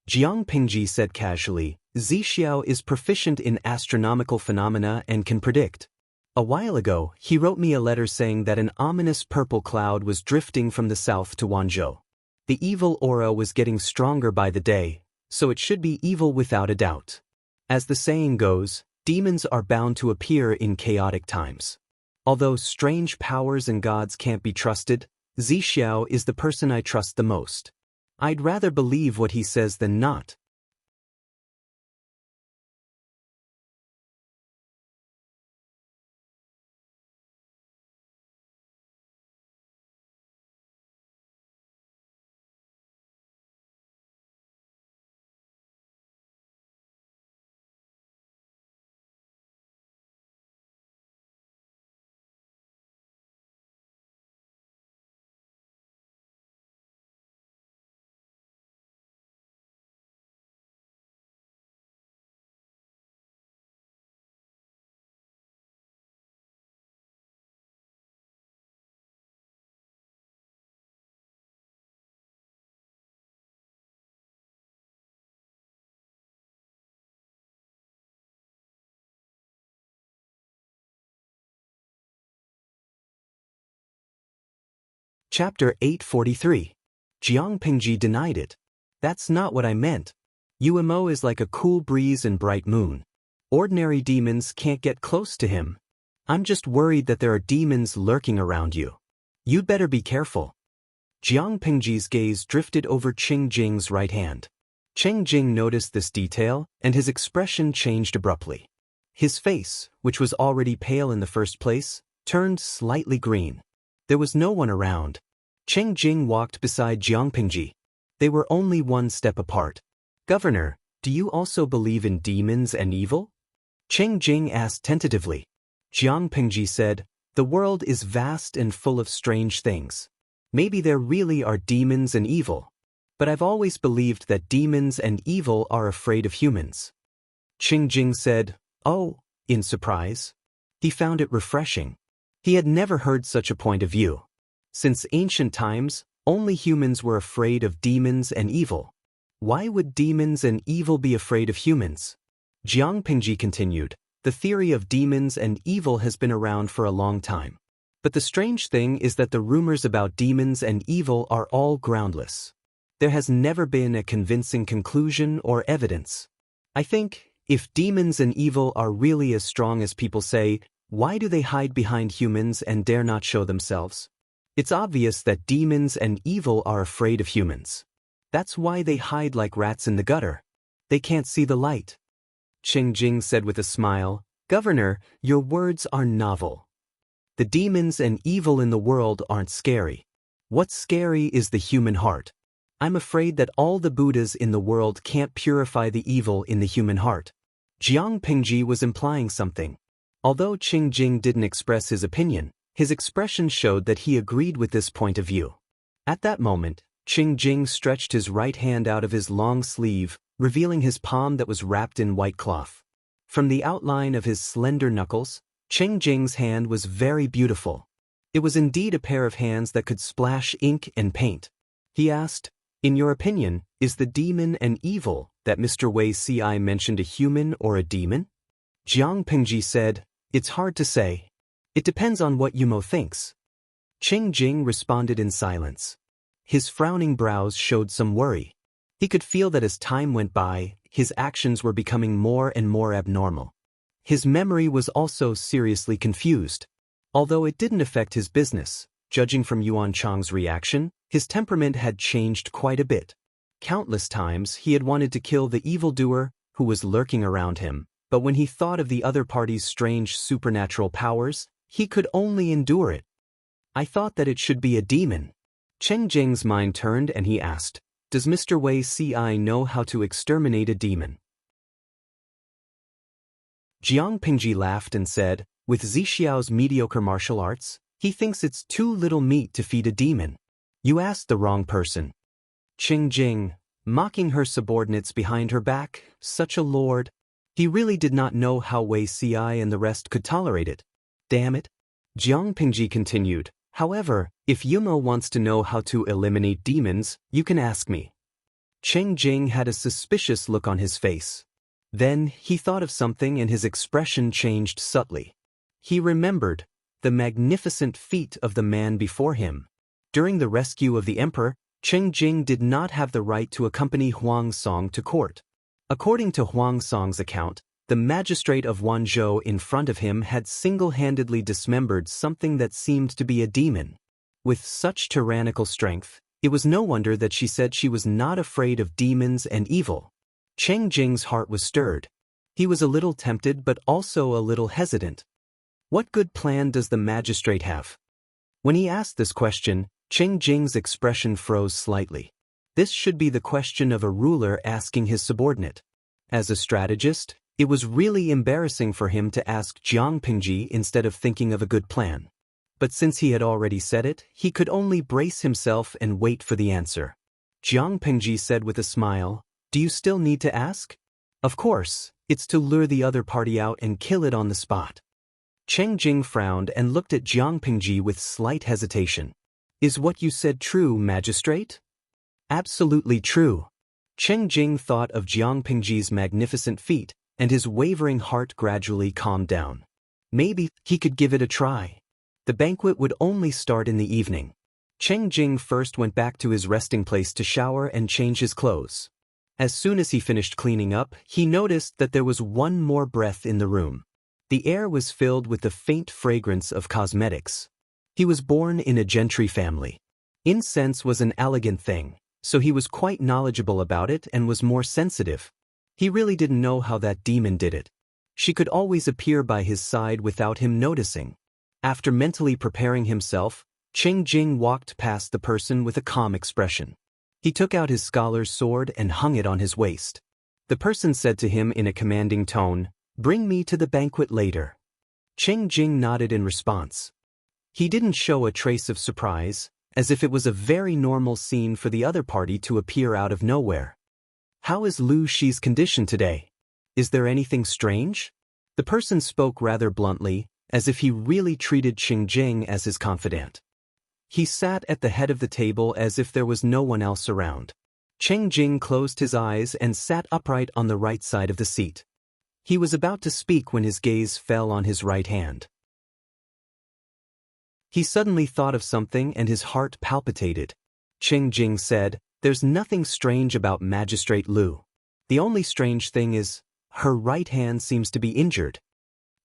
Jiang Pingji said casually, Zixiao is proficient in astronomical phenomena and can predict. A while ago, he wrote me a letter saying that an ominous purple cloud was drifting from the south to Wanzhou. The evil aura was getting stronger by the day, so it should be evil without a doubt. As the saying goes, demons are bound to appear in chaotic times. Although strange powers and gods can't be trusted, Zixiao is the person I trust the most. I'd rather believe what he says than not. Chapter 843. Jiang Pingji denied it. That's not what I meant. Umo is like a cool breeze and bright moon. Ordinary demons can't get close to him. I'm just worried that there are demons lurking around you. You'd better be careful. Jiang Pingji's gaze drifted over Qingjing's right hand. Qingjing noticed this detail, and his expression changed abruptly. His face, which was already pale in the first place, turned slightly green. There was no one around. Qingjing walked beside Jiang Pingji. They were only one step apart. Governor, do you also believe in demons and evil? Qingjing asked tentatively. Jiang Pingji said, the world is vast and full of strange things. Maybe there really are demons and evil. But I've always believed that demons and evil are afraid of humans. Qingjing said, oh, in surprise. He found it refreshing. He had never heard such a point of view. Since ancient times, only humans were afraid of demons and evil. Why would demons and evil be afraid of humans? Jiang Pingji continued, the theory of demons and evil has been around for a long time. But the strange thing is that the rumors about demons and evil are all groundless. There has never been a convincing conclusion or evidence. I think, if demons and evil are really as strong as people say, why do they hide behind humans and dare not show themselves? It's obvious that demons and evil are afraid of humans. That's why they hide like rats in the gutter. They can't see the light. Qingjing said with a smile, Governor, your words are novel. The demons and evil in the world aren't scary. What's scary is the human heart. I'm afraid that all the Buddhas in the world can't purify the evil in the human heart. Jiang Pingji was implying something. Although Qingjing didn't express his opinion, his expression showed that he agreed with this point of view. At that moment, Qingjing stretched his right hand out of his long sleeve, revealing his palm that was wrapped in white cloth. From the outline of his slender knuckles, Qingjing's hand was very beautiful. It was indeed a pair of hands that could splash ink and paint. He asked, in your opinion, is the demon and evil that Mr. Wei Ci mentioned a human or a demon? Jiang Pingji said, it's hard to say. It depends on what Yumo thinks. Qingjing responded in silence. His frowning brows showed some worry. He could feel that as time went by, his actions were becoming more and more abnormal. His memory was also seriously confused. Although it didn't affect his business, judging from Yuan Chang's reaction, his temperament had changed quite a bit. Countless times he had wanted to kill the evildoer who was lurking around him, but when he thought of the other party's strange supernatural powers, he could only endure it. I thought that it should be a demon. Qingjing's mind turned and he asked, does Mr. Wei Ci know how to exterminate a demon? Jiang Pingji laughed and said, With Zixiao's mediocre martial arts, he thinks it's too little meat to feed a demon. You asked the wrong person. Qing Jing, mocking her subordinates behind her back, such a lord. He really did not know how Wei Ci and the rest could tolerate it. Damn it. Jiang Pingji continued, however, if Yumo wants to know how to eliminate demons, you can ask me. Qing Jing had a suspicious look on his face. Then, he thought of something and his expression changed subtly. He remembered the magnificent feat of the man before him. During the rescue of the emperor, Qing Jing did not have the right to accompany Huang Song to court. According to Huang Song's account, the magistrate of Wanzhou in front of him had single-handedly dismembered something that seemed to be a demon. With such tyrannical strength, it was no wonder that she said she was not afraid of demons and evil. Qing Jing's heart was stirred. He was a little tempted but also a little hesitant. What good plan does the magistrate have? When he asked this question, Qing Jing's expression froze slightly. This should be the question of a ruler asking his subordinate. As a strategist, it was really embarrassing for him to ask Jiang Pingji instead of thinking of a good plan. But since he had already said it, he could only brace himself and wait for the answer. Jiang Pingji said with a smile, "Do you still need to ask?" "Of course, it's to lure the other party out and kill it on the spot." Qing Jing frowned and looked at Jiang Pingji with slight hesitation. "Is what you said true, magistrate?" "Absolutely true." Qing Jing thought of Jiang Pingji's magnificent feat, and his wavering heart gradually calmed down. Maybe he could give it a try. The banquet would only start in the evening. Qing Jing first went back to his resting place to shower and change his clothes. As soon as he finished cleaning up, he noticed that there was one more breath in the room. The air was filled with the faint fragrance of cosmetics. He was born in a gentry family. Incense was an elegant thing, so he was quite knowledgeable about it and was more sensitive. He really didn't know how that demon did it. She could always appear by his side without him noticing. After mentally preparing himself, Qing Jing walked past the person with a calm expression. He took out his scholar's sword and hung it on his waist. The person said to him in a commanding tone, "Bring me to the banquet later." Qing Jing nodded in response. He didn't show a trace of surprise, as if it was a very normal scene for the other party to appear out of nowhere. "How is Lu Shi's condition today? Is there anything strange?" The person spoke rather bluntly, as if he really treated Qing Jing as his confidant. He sat at the head of the table as if there was no one else around. Qing Jing closed his eyes and sat upright on the right side of the seat. He was about to speak when his gaze fell on his right hand. He suddenly thought of something and his heart palpitated. Qing Jing said, "There's nothing strange about Magistrate Lu. The only strange thing is, her right hand seems to be injured."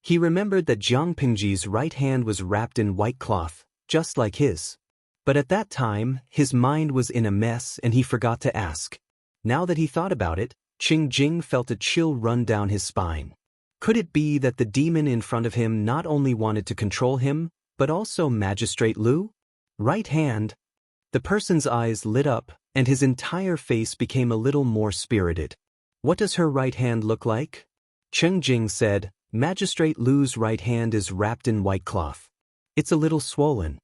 He remembered that Jiang Pingji's right hand was wrapped in white cloth, just like his. But at that time, his mind was in a mess and he forgot to ask. Now that he thought about it, Qing Jing felt a chill run down his spine. Could it be that the demon in front of him not only wanted to control him, but also Magistrate Lu? Right hand. The person's eyes lit up, and his entire face became a little more spirited. "What does her right hand look like?" Qing Jing said, "Magistrate Lu's right hand is wrapped in white cloth. It's a little swollen."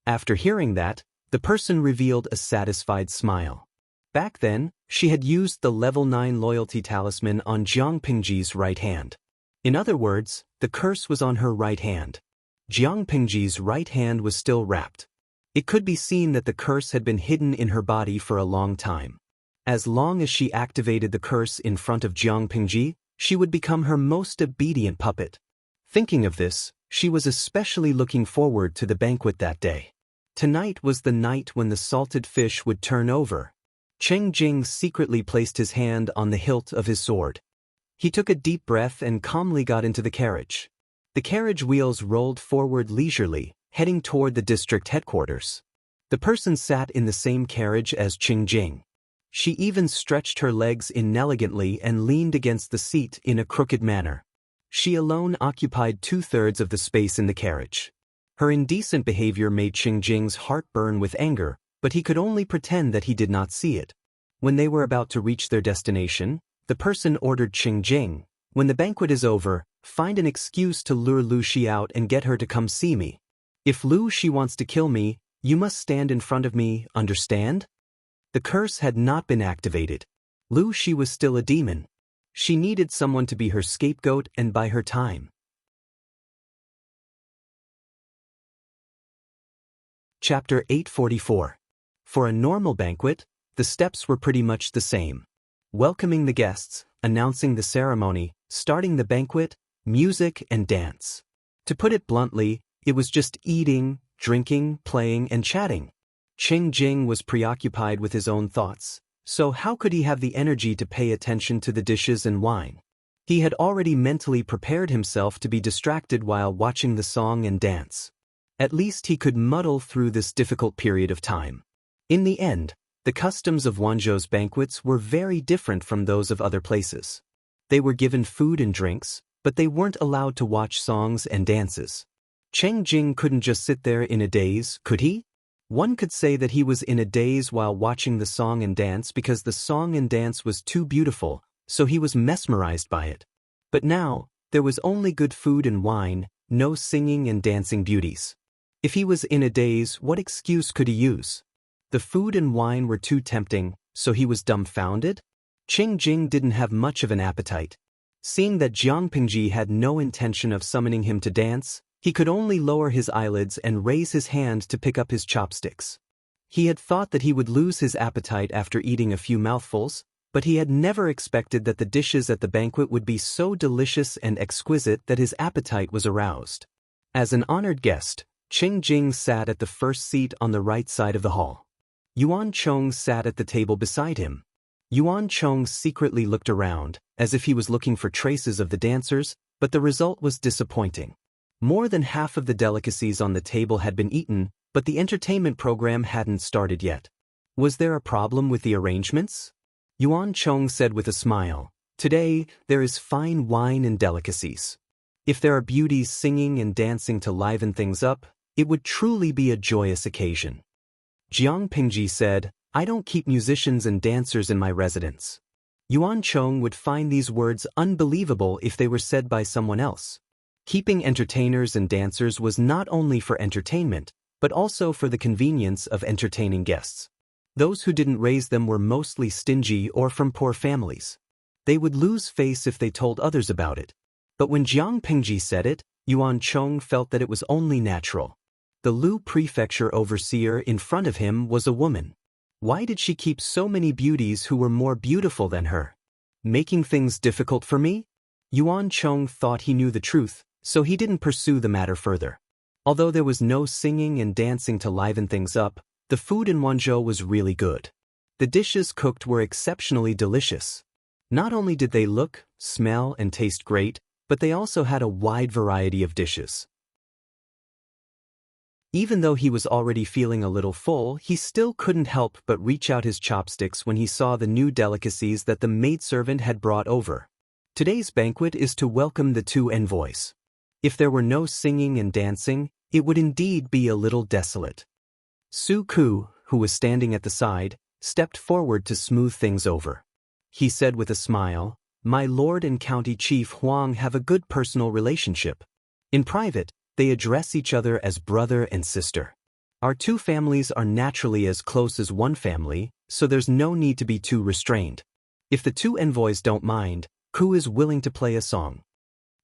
After hearing that, the person revealed a satisfied smile. Back then, she had used the level 9 loyalty talisman on Jiang Pingji's right hand. In other words, the curse was on her right hand. Jiang Pingji's right hand was still wrapped. It could be seen that the curse had been hidden in her body for a long time. As long as she activated the curse in front of Jiang Pingji, she would become her most obedient puppet. Thinking of this, she was especially looking forward to the banquet that day. Tonight was the night when the salted fish would turn over. Qing Jing secretly placed his hand on the hilt of his sword. He took a deep breath and calmly got into the carriage. The carriage wheels rolled forward leisurely, heading toward the district headquarters. The person sat in the same carriage as Qing Jing. She even stretched her legs inelegantly and leaned against the seat in a crooked manner. She alone occupied 2/3 of the space in the carriage. Her indecent behavior made Qing Jing's heart burn with anger, but he could only pretend that he did not see it. When they were about to reach their destination, the person ordered Qing Jing, "When the banquet is over, Find an excuse to lure Lu Shi out and get her to come see me. If Lu Shi wants to kill me, you must stand in front of me, understand? The curse had not been activated. Lu Shi was still a demon. She needed someone to be her scapegoat and buy her time. Chapter 844. For a normal banquet, the steps were pretty much the same. Welcoming the guests, announcing the ceremony, starting the banquet, music and dance. To put it bluntly, it was just eating, drinking, playing, and chatting. Qing Jing was preoccupied with his own thoughts, so how could he have the energy to pay attention to the dishes and wine? He had already mentally prepared himself to be distracted while watching the song and dance. At least he could muddle through this difficult period of time. In the end, the customs of Wanzhou's banquets were very different from those of other places. They were given food and drinks, but they weren't allowed to watch songs and dances. Qing Jing couldn't just sit there in a daze, could he? One could say that he was in a daze while watching the song and dance because the song and dance was too beautiful, so he was mesmerized by it. But now, there was only good food and wine, no singing and dancing beauties. If he was in a daze, what excuse could he use? The food and wine were too tempting, so he was dumbfounded? Qing Jing didn't have much of an appetite. Seeing that Jiang Pingji had no intention of summoning him to dance, he could only lower his eyelids and raise his hand to pick up his chopsticks. He had thought that he would lose his appetite after eating a few mouthfuls, but he had never expected that the dishes at the banquet would be so delicious and exquisite that his appetite was aroused. As an honored guest, Qing Jing sat at the first seat on the right side of the hall. Yuan Chong sat at the table beside him. Yuan Chong secretly looked around, as if he was looking for traces of the dancers, but the result was disappointing. More than half of the delicacies on the table had been eaten, but the entertainment program hadn't started yet. Was there a problem with the arrangements? Yuan Chong said with a smile, "Today, there is fine wine and delicacies. If there are beauties singing and dancing to liven things up, it would truly be a joyous occasion." Jiang Pingji said, "I don't keep musicians and dancers in my residence." Yuan Chong would find these words unbelievable if they were said by someone else. Keeping entertainers and dancers was not only for entertainment, but also for the convenience of entertaining guests. Those who didn't raise them were mostly stingy or from poor families. They would lose face if they told others about it. But when Jiang Pingji said it, Yuan Chong felt that it was only natural. The Lu prefecture overseer in front of him was a woman. Why did she keep so many beauties who were more beautiful than her? Making things difficult for me? Yuan Chong thought he knew the truth, so he didn't pursue the matter further. Although there was no singing and dancing to liven things up, the food in Wanzhou was really good. The dishes cooked were exceptionally delicious. Not only did they look, smell, and taste great, but they also had a wide variety of dishes. Even though he was already feeling a little full, he still couldn't help but reach out his chopsticks when he saw the new delicacies that the maidservant had brought over. Today's banquet is to welcome the two envoys. If there were no singing and dancing, it would indeed be a little desolate. Su Ku, who was standing at the side, stepped forward to smooth things over. He said with a smile, "My lord and county chief Huang have a good personal relationship. In private, they address each other as brother and sister. Our two families are naturally as close as one family, so there's no need to be too restrained. If the two envoys don't mind, Ku is willing to play a song."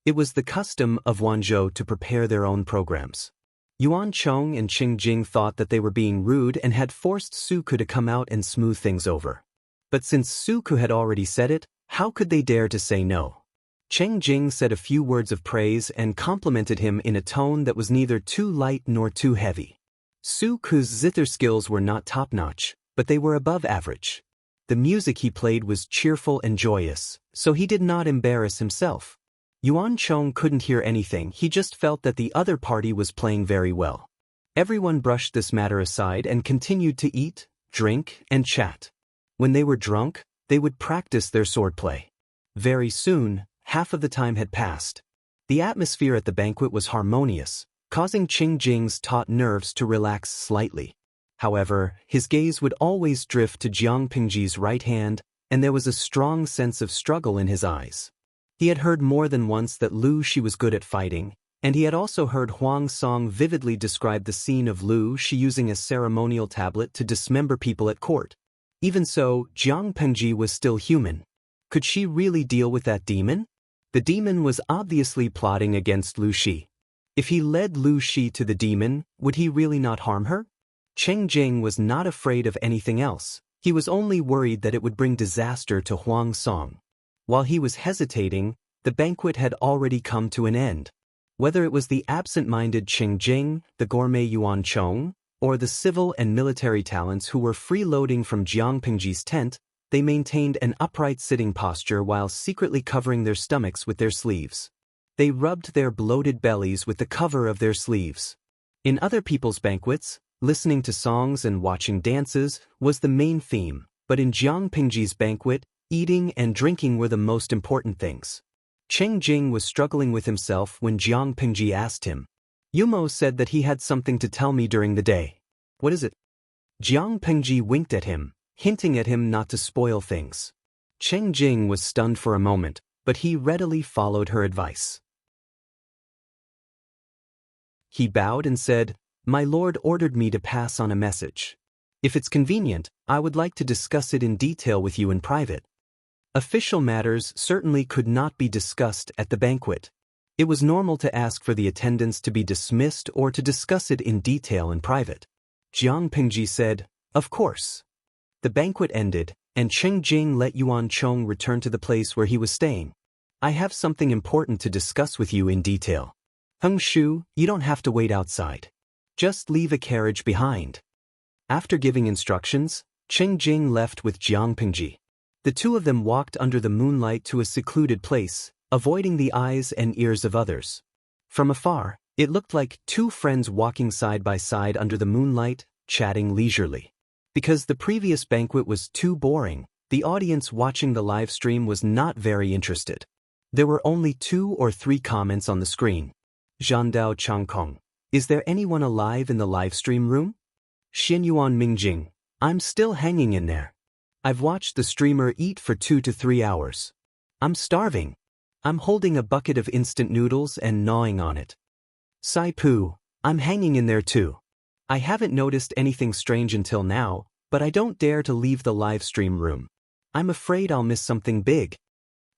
It was the custom of Wanzhou to prepare their own programs. Yuan Chong and Qing Jing thought that they were being rude and had forced Su Ku to come out and smooth things over. But since Su Ku had already said it, how could they dare to say no? Qing Jing said a few words of praise and complimented him in a tone that was neither too light nor too heavy. Su Ku's zither skills were not top-notch, but they were above average. The music he played was cheerful and joyous, so he did not embarrass himself. Yuan Chong couldn't hear anything, he just felt that the other party was playing very well. Everyone brushed this matter aside and continued to eat, drink, and chat. When they were drunk, they would practice their swordplay. Very soon, half of the time had passed. The atmosphere at the banquet was harmonious, causing Qing Jing's taut nerves to relax slightly. However, his gaze would always drift to Jiang Pingji's right hand, and there was a strong sense of struggle in his eyes. He had heard more than once that Lu Shi was good at fighting, and he had also heard Huang Song vividly describe the scene of Lu Shi using a ceremonial tablet to dismember people at court. Even so, Jiang Pengji was still human. Could she really deal with that demon? The demon was obviously plotting against Lu Shi. If he led Lu Shi to the demon, would he really not harm her? Cheng Jing was not afraid of anything else. He was only worried that it would bring disaster to Huang Song. While he was hesitating, the banquet had already come to an end. Whether it was the absent-minded Cheng Jing, the gourmet Yuan Chong, or the civil and military talents who were freeloading from Jiang Pengji's tent, they maintained an upright sitting posture while secretly covering their stomachs with their sleeves. They rubbed their bloated bellies with the cover of their sleeves. In other people's banquets, listening to songs and watching dances was the main theme, but in Jiang Pengji's banquet, eating and drinking were the most important things. Cheng Jing was struggling with himself when Jiang Pengji asked him. Yumo said that he had something to tell me during the day. What is it? Jiang Pengji winked at him, hinting at him not to spoil things. Cheng Jing was stunned for a moment, but he readily followed her advice. He bowed and said, "My lord ordered me to pass on a message. If it's convenient, I would like to discuss it in detail with you in private." Official matters certainly could not be discussed at the banquet. It was normal to ask for the attendants to be dismissed or to discuss it in detail in private. Jiang Pengji said, "Of course." The banquet ended, and Cheng Jing let Yuan Chong return to the place where he was staying. "I have something important to discuss with you in detail. Heng Shu, you don't have to wait outside. Just leave a carriage behind." After giving instructions, Cheng Jing left with Jiang Pengji. The two of them walked under the moonlight to a secluded place, avoiding the eyes and ears of others. From afar, it looked like two friends walking side by side under the moonlight, chatting leisurely. Because the previous banquet was too boring, the audience watching the live stream was not very interested. There were only 2 or 3 comments on the screen. Zhandao Changkong. Is there anyone alive in the live stream room? Xinyuan Mingjing. I'm still hanging in there. I've watched the streamer eat for 2 to 3 hours. I'm starving. I'm holding a bucket of instant noodles and gnawing on it. Sai Pu. I'm hanging in there too. I haven't noticed anything strange until now, but I don't dare to leave the live stream room. I'm afraid I'll miss something big.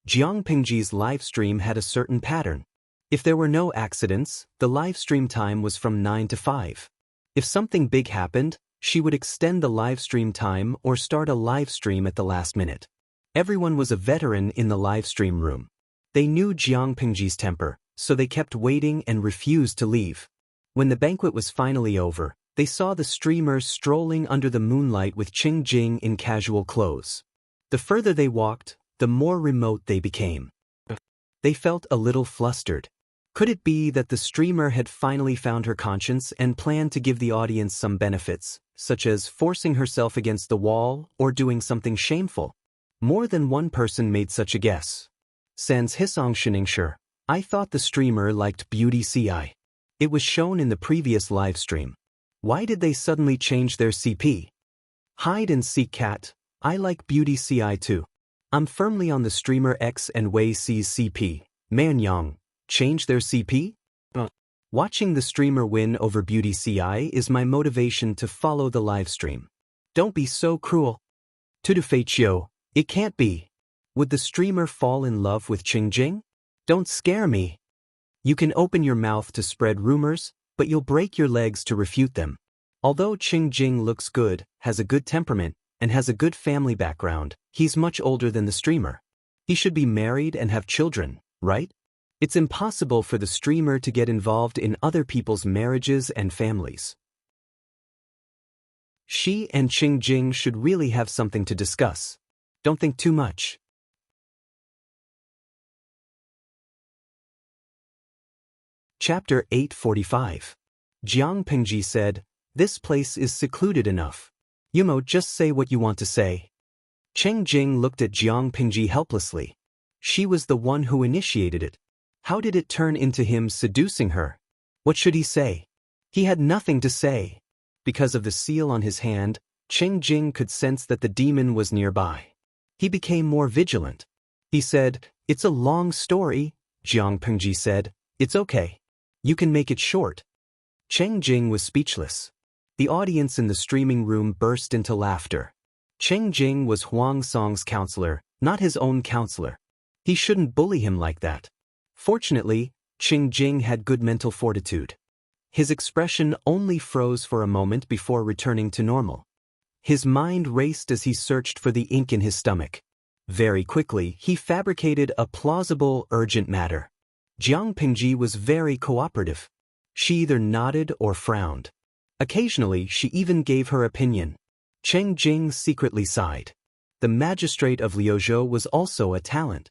Jiang Pengji's live stream had a certain pattern. If there were no accidents, the live stream time was from 9 to 5. If something big happened, she would extend the live stream time or start a live stream at the last minute. Everyone was a veteran in the live stream room. They knew Jiang Pengji's temper, so they kept waiting and refused to leave. When the banquet was finally over, they saw the streamer strolling under the moonlight with Cheng Jing in casual clothes. The further they walked, the more remote they became. They felt a little flustered. Could it be that the streamer had finally found her conscience and planned to give the audience some benefits, such as forcing herself against the wall or doing something shameful? More than one person made such a guess. Sans Hisong Shiningsher. I thought the streamer liked Beauty CI. It was shown in the previous live stream. Why did they suddenly change their CP? Hide and seek cat. I like Beauty CI too. I'm firmly on the streamer X and Wei C's CP. Manyang. Change their CP? Watching the streamer win over Beauty CI is my motivation to follow the live stream. Don't be so cruel. Tudufeichio. It can't be. Would the streamer fall in love with Cheng Jing? Don't scare me. You can open your mouth to spread rumors, but you'll break your legs to refute them. Although Cheng Jing looks good, has a good temperament, and has a good family background, he's much older than the streamer. He should be married and have children, right? It's impossible for the streamer to get involved in other people's marriages and families. She and Cheng Jing should really have something to discuss. Don't think too much. Chapter 845. Jiang Pengji said, "This place is secluded enough. Yumo, just say what you want to say." Cheng Jing looked at Jiang Pengji helplessly. She was the one who initiated it. How did it turn into him seducing her? What should he say? He had nothing to say. Because of the seal on his hand, Cheng Jing could sense that the demon was nearby. He became more vigilant. He said, It's a long story, Jiang Pengji said. It's okay. You can make it short. Cheng Jing was speechless. The audience in the streaming room burst into laughter. Cheng Jing was Huang Song's counselor, not his own counselor. He shouldn't bully him like that. Fortunately, Cheng Jing had good mental fortitude. His expression only froze for a moment before returning to normal. His mind raced as he searched for the ink in his stomach. Very quickly, he fabricated a plausible, urgent matter. Jiang Pengji was very cooperative. She either nodded or frowned. Occasionally, she even gave her opinion. Cheng Jing secretly sighed. The magistrate of Liuzhou was also a talent.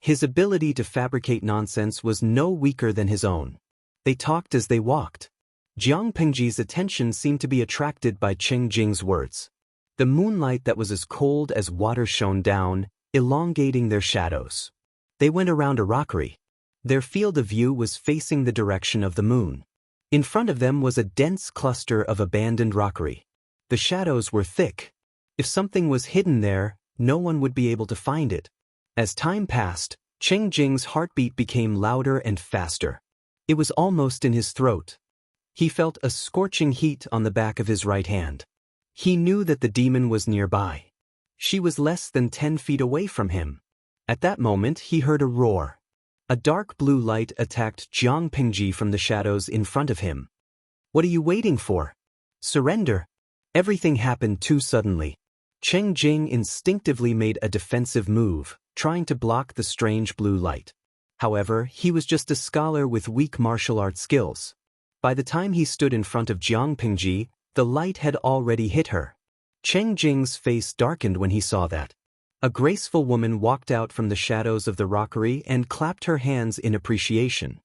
His ability to fabricate nonsense was no weaker than his own. They talked as they walked. Jiang Pengji's attention seemed to be attracted by Cheng Jing's words. The moonlight that was as cold as water shone down, elongating their shadows. They went around a rockery. Their field of view was facing the direction of the moon. In front of them was a dense cluster of abandoned rockery. The shadows were thick. If something was hidden there, no one would be able to find it. As time passed, Cheng Jing's heartbeat became louder and faster. It was almost in his throat. He felt a scorching heat on the back of his right hand. He knew that the demon was nearby. She was less than 10 feet away from him. At that moment, he heard a roar. A dark blue light attacked Jiang Pengji from the shadows in front of him. What are you waiting for? Surrender. Everything happened too suddenly. Cheng Jing instinctively made a defensive move, trying to block the strange blue light. However, he was just a scholar with weak martial arts skills. By the time he stood in front of Jiang Pengji, the light had already hit her. Cheng Jing's face darkened when he saw that. A graceful woman walked out from the shadows of the rockery and clapped her hands in appreciation.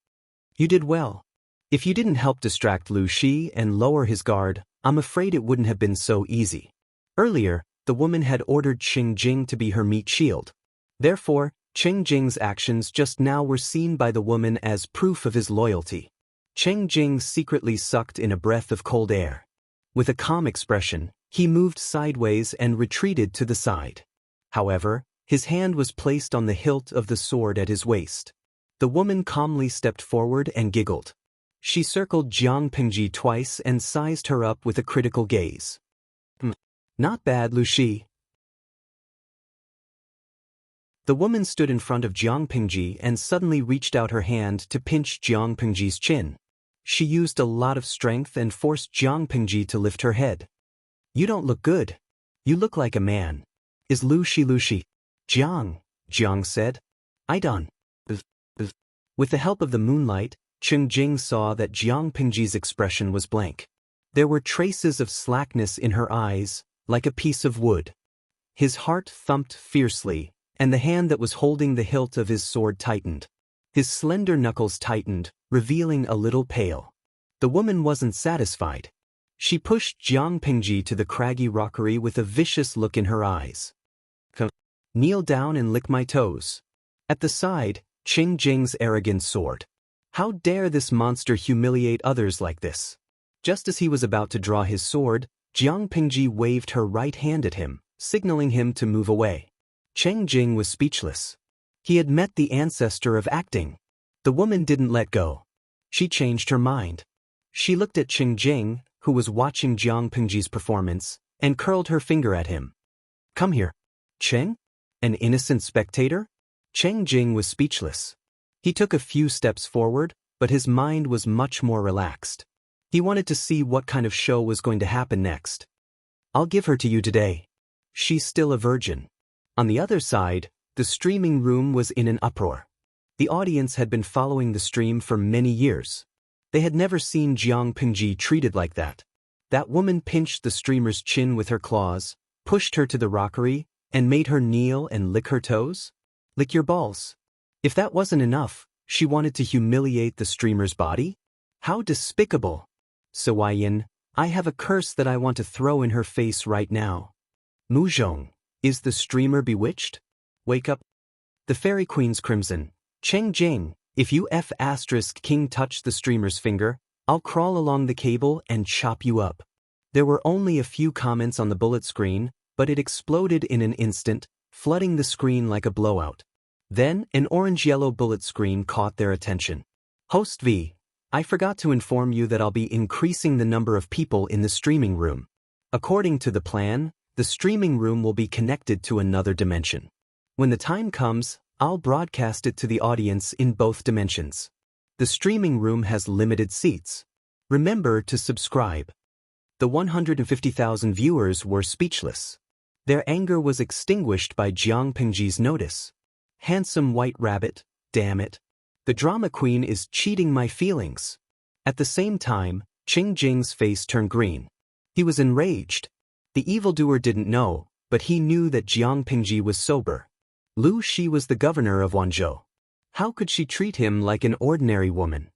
You did well. If you didn't help distract Lu Shi and lower his guard, I'm afraid it wouldn't have been so easy. Earlier, the woman had ordered Cheng Jing to be her meat shield. Therefore, Cheng Jing's actions just now were seen by the woman as proof of his loyalty. Cheng Jing secretly sucked in a breath of cold air. With a calm expression, he moved sideways and retreated to the side. However, his hand was placed on the hilt of the sword at his waist. The woman calmly stepped forward and giggled. She circled Jiang Pengji twice and sized her up with a critical gaze. Not bad, Lu Shi. The woman stood in front of Jiang Pengji and suddenly reached out her hand to pinch Jiang Pengji's chin. She used a lot of strength and forced Jiang Pengji to lift her head. You don't look good. You look like a man. Is Lu Shi? Jiang said. I done. With the help of the moonlight, Cheng Jing saw that Jiang Pengji's expression was blank. There were traces of slackness in her eyes, like a piece of wood. His heart thumped fiercely, and the hand that was holding the hilt of his sword tightened. His slender knuckles tightened, revealing a little pale. The woman wasn't satisfied. She pushed Jiang Pengji to the craggy rockery with a vicious look in her eyes. Kneel down and lick my toes. At the side, Cheng Jing's arrogance soared. How dare this monster humiliate others like this? Just as he was about to draw his sword, Jiang Pengji waved her right hand at him, signaling him to move away. Cheng Jing was speechless. He had met the ancestor of acting. The woman didn't let go. She changed her mind. She looked at Cheng Jing, who was watching Jiang Pengji's performance, and curled her finger at him. Come here. Cheng? An innocent spectator? Cheng Jing was speechless. He took a few steps forward, but his mind was much more relaxed. He wanted to see what kind of show was going to happen next. I'll give her to you today. She's still a virgin. On the other side, the streaming room was in an uproar. The audience had been following the stream for many years. They had never seen Jiang Pengji treated like that. That woman pinched the streamer's chin with her claws, pushed her to the rockery, and made her kneel and lick her toes? Lick your balls. If that wasn't enough, she wanted to humiliate the streamer's body? How despicable! Sawaiyan, I have a curse that I want to throw in her face right now. Muzhong, is the streamer bewitched? Wake up. The Fairy Queen's crimson. Cheng Jing, if you King touch the streamer's finger, I'll crawl along the cable and chop you up. There were only a few comments on the bullet screen, but it exploded in an instant, flooding the screen like a blowout. Then, an orange-yellow bullet screen caught their attention. Host V, I forgot to inform you that I'll be increasing the number of people in the streaming room. According to the plan, the streaming room will be connected to another dimension. When the time comes, I'll broadcast it to the audience in both dimensions. The streaming room has limited seats. Remember to subscribe. The 150,000 viewers were speechless. Their anger was extinguished by Jiang Pingji's notice. Handsome white rabbit, damn it. The drama queen is cheating my feelings. At the same time, Qing Jing's face turned green. He was enraged. The evildoer didn't know, but he knew that Jiang Pingji was sober. Lu Shi was the governor of Wanzhou. How could she treat him like an ordinary woman?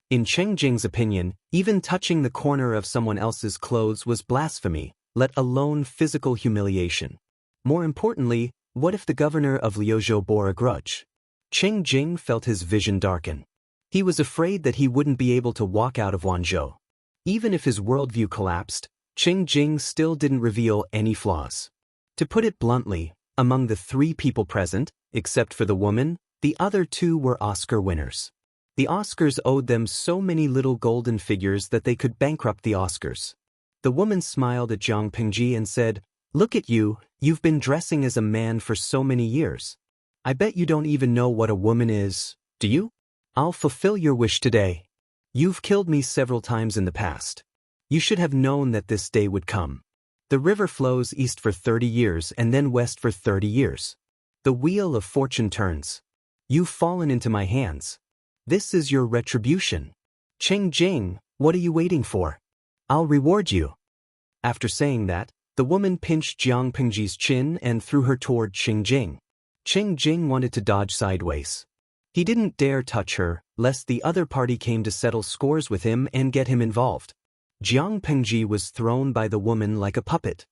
In Qing Jing's opinion, even touching the corner of someone else's clothes was blasphemy, let alone physical humiliation. More importantly, what if the governor of Liuzhou bore a grudge? Qing Jing felt his vision darken. He was afraid that he wouldn't be able to walk out of Wanzhou. Even if his worldview collapsed, Qing Jing still didn't reveal any flaws. To put it bluntly, among the 3 people present, except for the woman, the other 2 were Oscar winners. The Oscars owed them so many little golden figures that they could bankrupt the Oscars. The woman smiled at Jiang Pingji and said, "Look at you, you've been dressing as a man for so many years. I bet you don't even know what a woman is, do you? I'll fulfill your wish today. You've killed me several times in the past. You should have known that this day would come. The river flows east for 30 years and then west for 30 years. The wheel of fortune turns. You've fallen into my hands. This is your retribution. Qing Jing, what are you waiting for? I'll reward you." After saying that, the woman pinched Jiang Pingji's chin and threw her toward Qing Jing. Qing Jing wanted to dodge sideways. He didn't dare touch her, lest the other party came to settle scores with him and get him involved. Jiang Pingji was thrown by the woman like a puppet.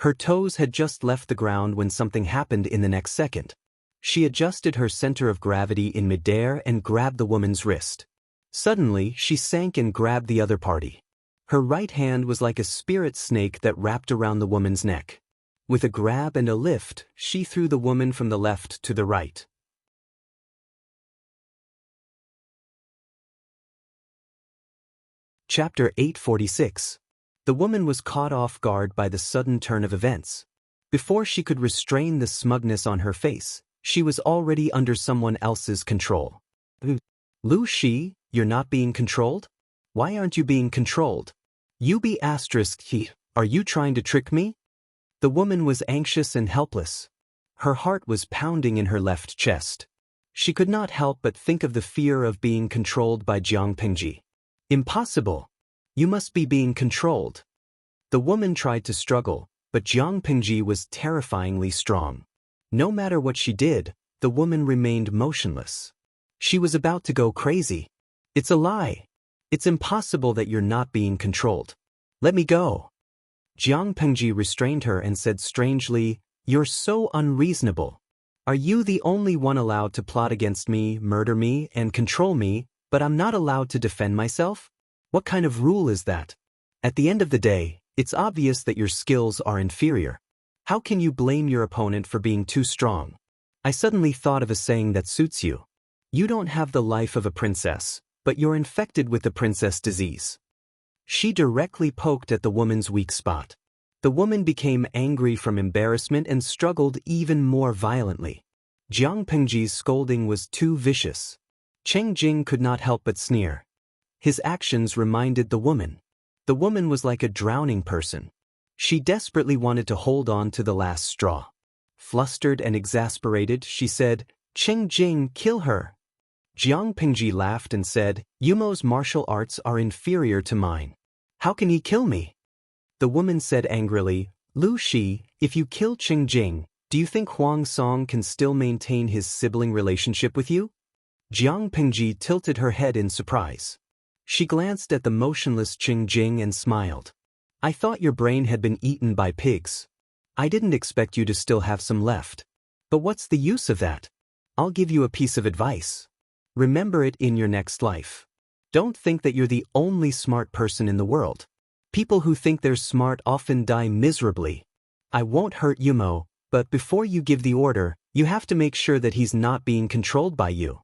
Her toes had just left the ground when something happened in the next second. She adjusted her center of gravity in midair and grabbed the woman's wrist. Suddenly, she sank and grabbed the other party. Her right hand was like a spirit snake that wrapped around the woman's neck. With a grab and a lift, she threw the woman from the left to the right. Chapter 846. The woman was caught off guard by the sudden turn of events. Before she could restrain the smugness on her face, she was already under someone else's control. "Lu Shi, you're not being controlled? Why aren't you being controlled? You be asterisk he, are you trying to trick me?" The woman was anxious and helpless. Her heart was pounding in her left chest. She could not help but think of the fear of being controlled by Jiang Pingji. Impossible. You must be being controlled. The woman tried to struggle, but Jiang Pingji was terrifyingly strong. No matter what she did, the woman remained motionless. She was about to go crazy. "It's a lie. It's impossible that you're not being controlled. Let me go." Jiang Pingji restrained her and said strangely, "You're so unreasonable. Are you the only one allowed to plot against me, murder me, and control me, but I'm not allowed to defend myself? What kind of rule is that? At the end of the day, it's obvious that your skills are inferior. How can you blame your opponent for being too strong? I suddenly thought of a saying that suits you. You don't have the life of a princess, but you're infected with the princess disease." She directly poked at the woman's weak spot. The woman became angry from embarrassment and struggled even more violently. Jiang Pingji's scolding was too vicious. Qing Jing could not help but sneer. His actions reminded the woman. The woman was like a drowning person. She desperately wanted to hold on to the last straw. Flustered and exasperated, she said, "Qing Jing, kill her." Jiang Pingji laughed and said, "Yumo's martial arts are inferior to mine. How can he kill me?" The woman said angrily, "Lu Shi, if you kill Qing Jing, do you think Huang Song can still maintain his sibling relationship with you?" Jiang Pingji tilted her head in surprise. She glanced at the motionless Qing Jing and smiled. "I thought your brain had been eaten by pigs. I didn't expect you to still have some left. But what's the use of that? I'll give you a piece of advice. Remember it in your next life. Don't think that you're the only smart person in the world. People who think they're smart often die miserably. I won't hurt Yumo, But before you give the order, you have to make sure that he's not being controlled by you.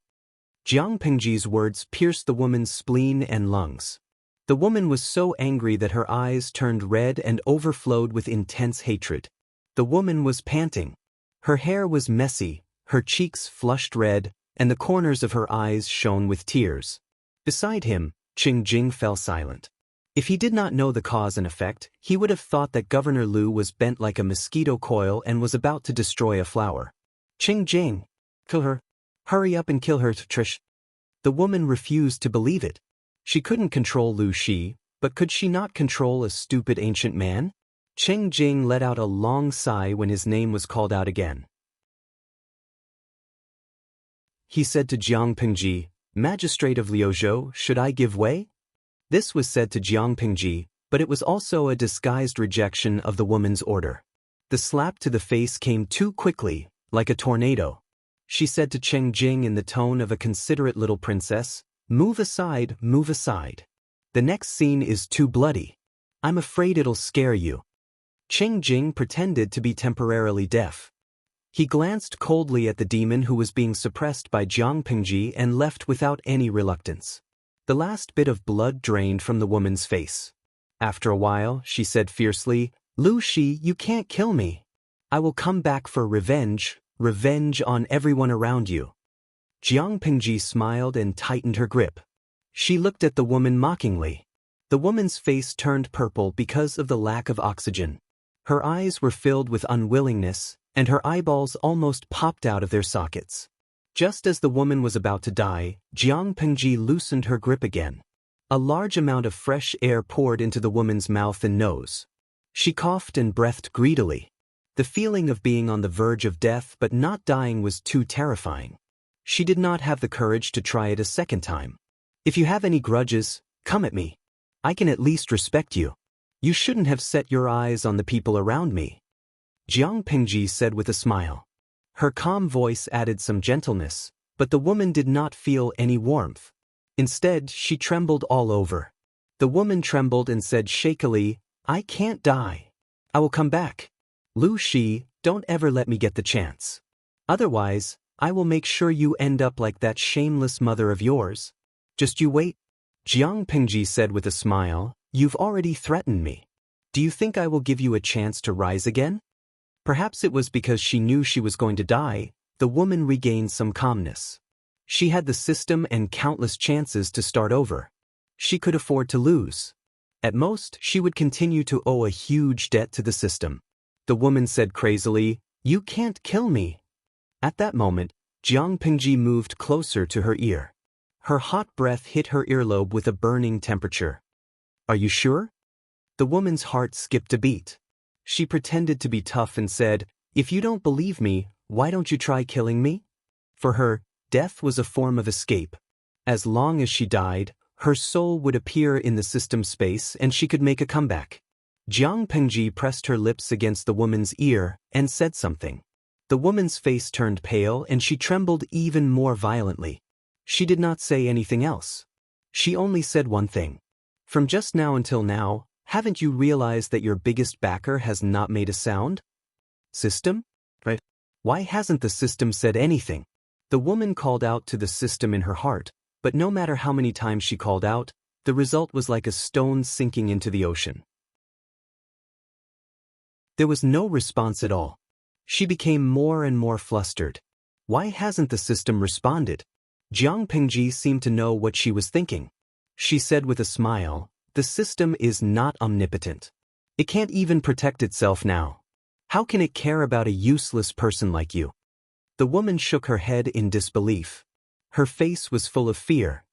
Jiang Pengji's words pierced the woman's spleen and lungs. The woman was so angry that her eyes turned red and overflowed with intense hatred. The woman was panting. Her hair was messy, her cheeks flushed red, and the corners of her eyes shone with tears. Beside him, Qing Jing fell silent. If he did not know the cause and effect, he would have thought that Governor Liu was bent like a mosquito coil and was about to destroy a flower. Qing Jing, kill her. Hurry up and kill her, Trish. The woman refused to believe it. She couldn't control Lu Shi, but could she not control a stupid ancient man? Qing Jing let out a long sigh when his name was called out again. He said to Jiang Pengji, "Magistrate of Liuzhou, should I give way?" This was said to Jiang Pengji, but it was also a disguised rejection of the woman's order. The slap to the face came too quickly, like a tornado. She said to Qing Jing in the tone of a considerate little princess, "Move aside, move aside. The next scene is too bloody. I'm afraid it'll scare you." Qing Jing pretended to be temporarily deaf. He glanced coldly at the demon who was being suppressed by Jiang Pengji and left without any reluctance. The last bit of blood drained from the woman's face. After a while, she said fiercely, "Lu Shi, you can't kill me. I will come back for revenge, revenge on everyone around you." Jiang Pengji smiled and tightened her grip. She looked at the woman mockingly. The woman's face turned purple because of the lack of oxygen. Her eyes were filled with unwillingness, and her eyeballs almost popped out of their sockets. Just as the woman was about to die, Jiang Pengji loosened her grip again. A large amount of fresh air poured into the woman's mouth and nose. She coughed and breathed greedily. The feeling of being on the verge of death but not dying was too terrifying. She did not have the courage to try it a second time. "If you have any grudges, come at me. I can at least respect you. You shouldn't have set your eyes on the people around me," Jiang Pengji said with a smile. Her calm voice added some gentleness, but the woman did not feel any warmth. Instead, she trembled all over. The woman trembled and said shakily, "I can't die. I will come back. Lu Shi, don't ever let me get the chance. Otherwise, I will make sure you end up like that shameless mother of yours. Just you wait." Jiang Pengji said with a smile, "You've already threatened me. Do you think I will give you a chance to rise again?" Perhaps it was because she knew she was going to die, the woman regained some calmness. She had the system and countless chances to start over. She could afford to lose. At most, she would continue to owe a huge debt to the system. The woman said crazily, "You can't kill me." At that moment, Jiang Pengji moved closer to her ear. Her hot breath hit her earlobe with a burning temperature. "Are you sure?" The woman's heart skipped a beat. She pretended to be tough and said, "If you don't believe me, why don't you try killing me?" For her, death was a form of escape. As long as she died, her soul would appear in the system space and she could make a comeback. Jiang Pengji pressed her lips against the woman's ear and said something. The woman's face turned pale and she trembled even more violently. She did not say anything else. She only said one thing. "From just now until now, haven't you realized that your biggest backer has not made a sound?" "System? Right? Why hasn't the system said anything?" The woman called out to the system in her heart, but no matter how many times she called out, the result was like a stone sinking into the ocean. There was no response at all. She became more and more flustered. Why hasn't the system responded? Jiang Pengji seemed to know what she was thinking. She said with a smile, "The system is not omnipotent. It can't even protect itself now. How can it care about a useless person like you?" The woman shook her head in disbelief. Her face was full of fear.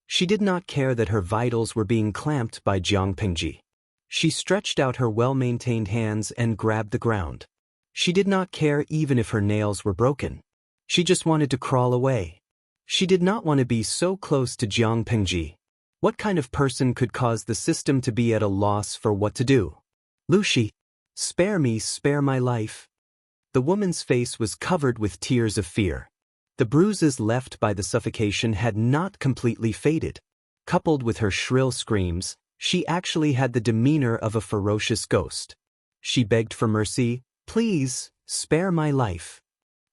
She did not care that her vitals were being clamped by Jiang Pengji. She stretched out her well-maintained hands and grabbed the ground. She did not care even if her nails were broken. She just wanted to crawl away. She did not want to be so close to Jiang Pengji. What kind of person could cause the system to be at a loss for what to do? "Lu Shi, spare me, spare my life." The woman's face was covered with tears of fear. The bruises left by the suffocation had not completely faded. Coupled with her shrill screams, she actually had the demeanor of a ferocious ghost. She begged for mercy, "Please, Spare my life.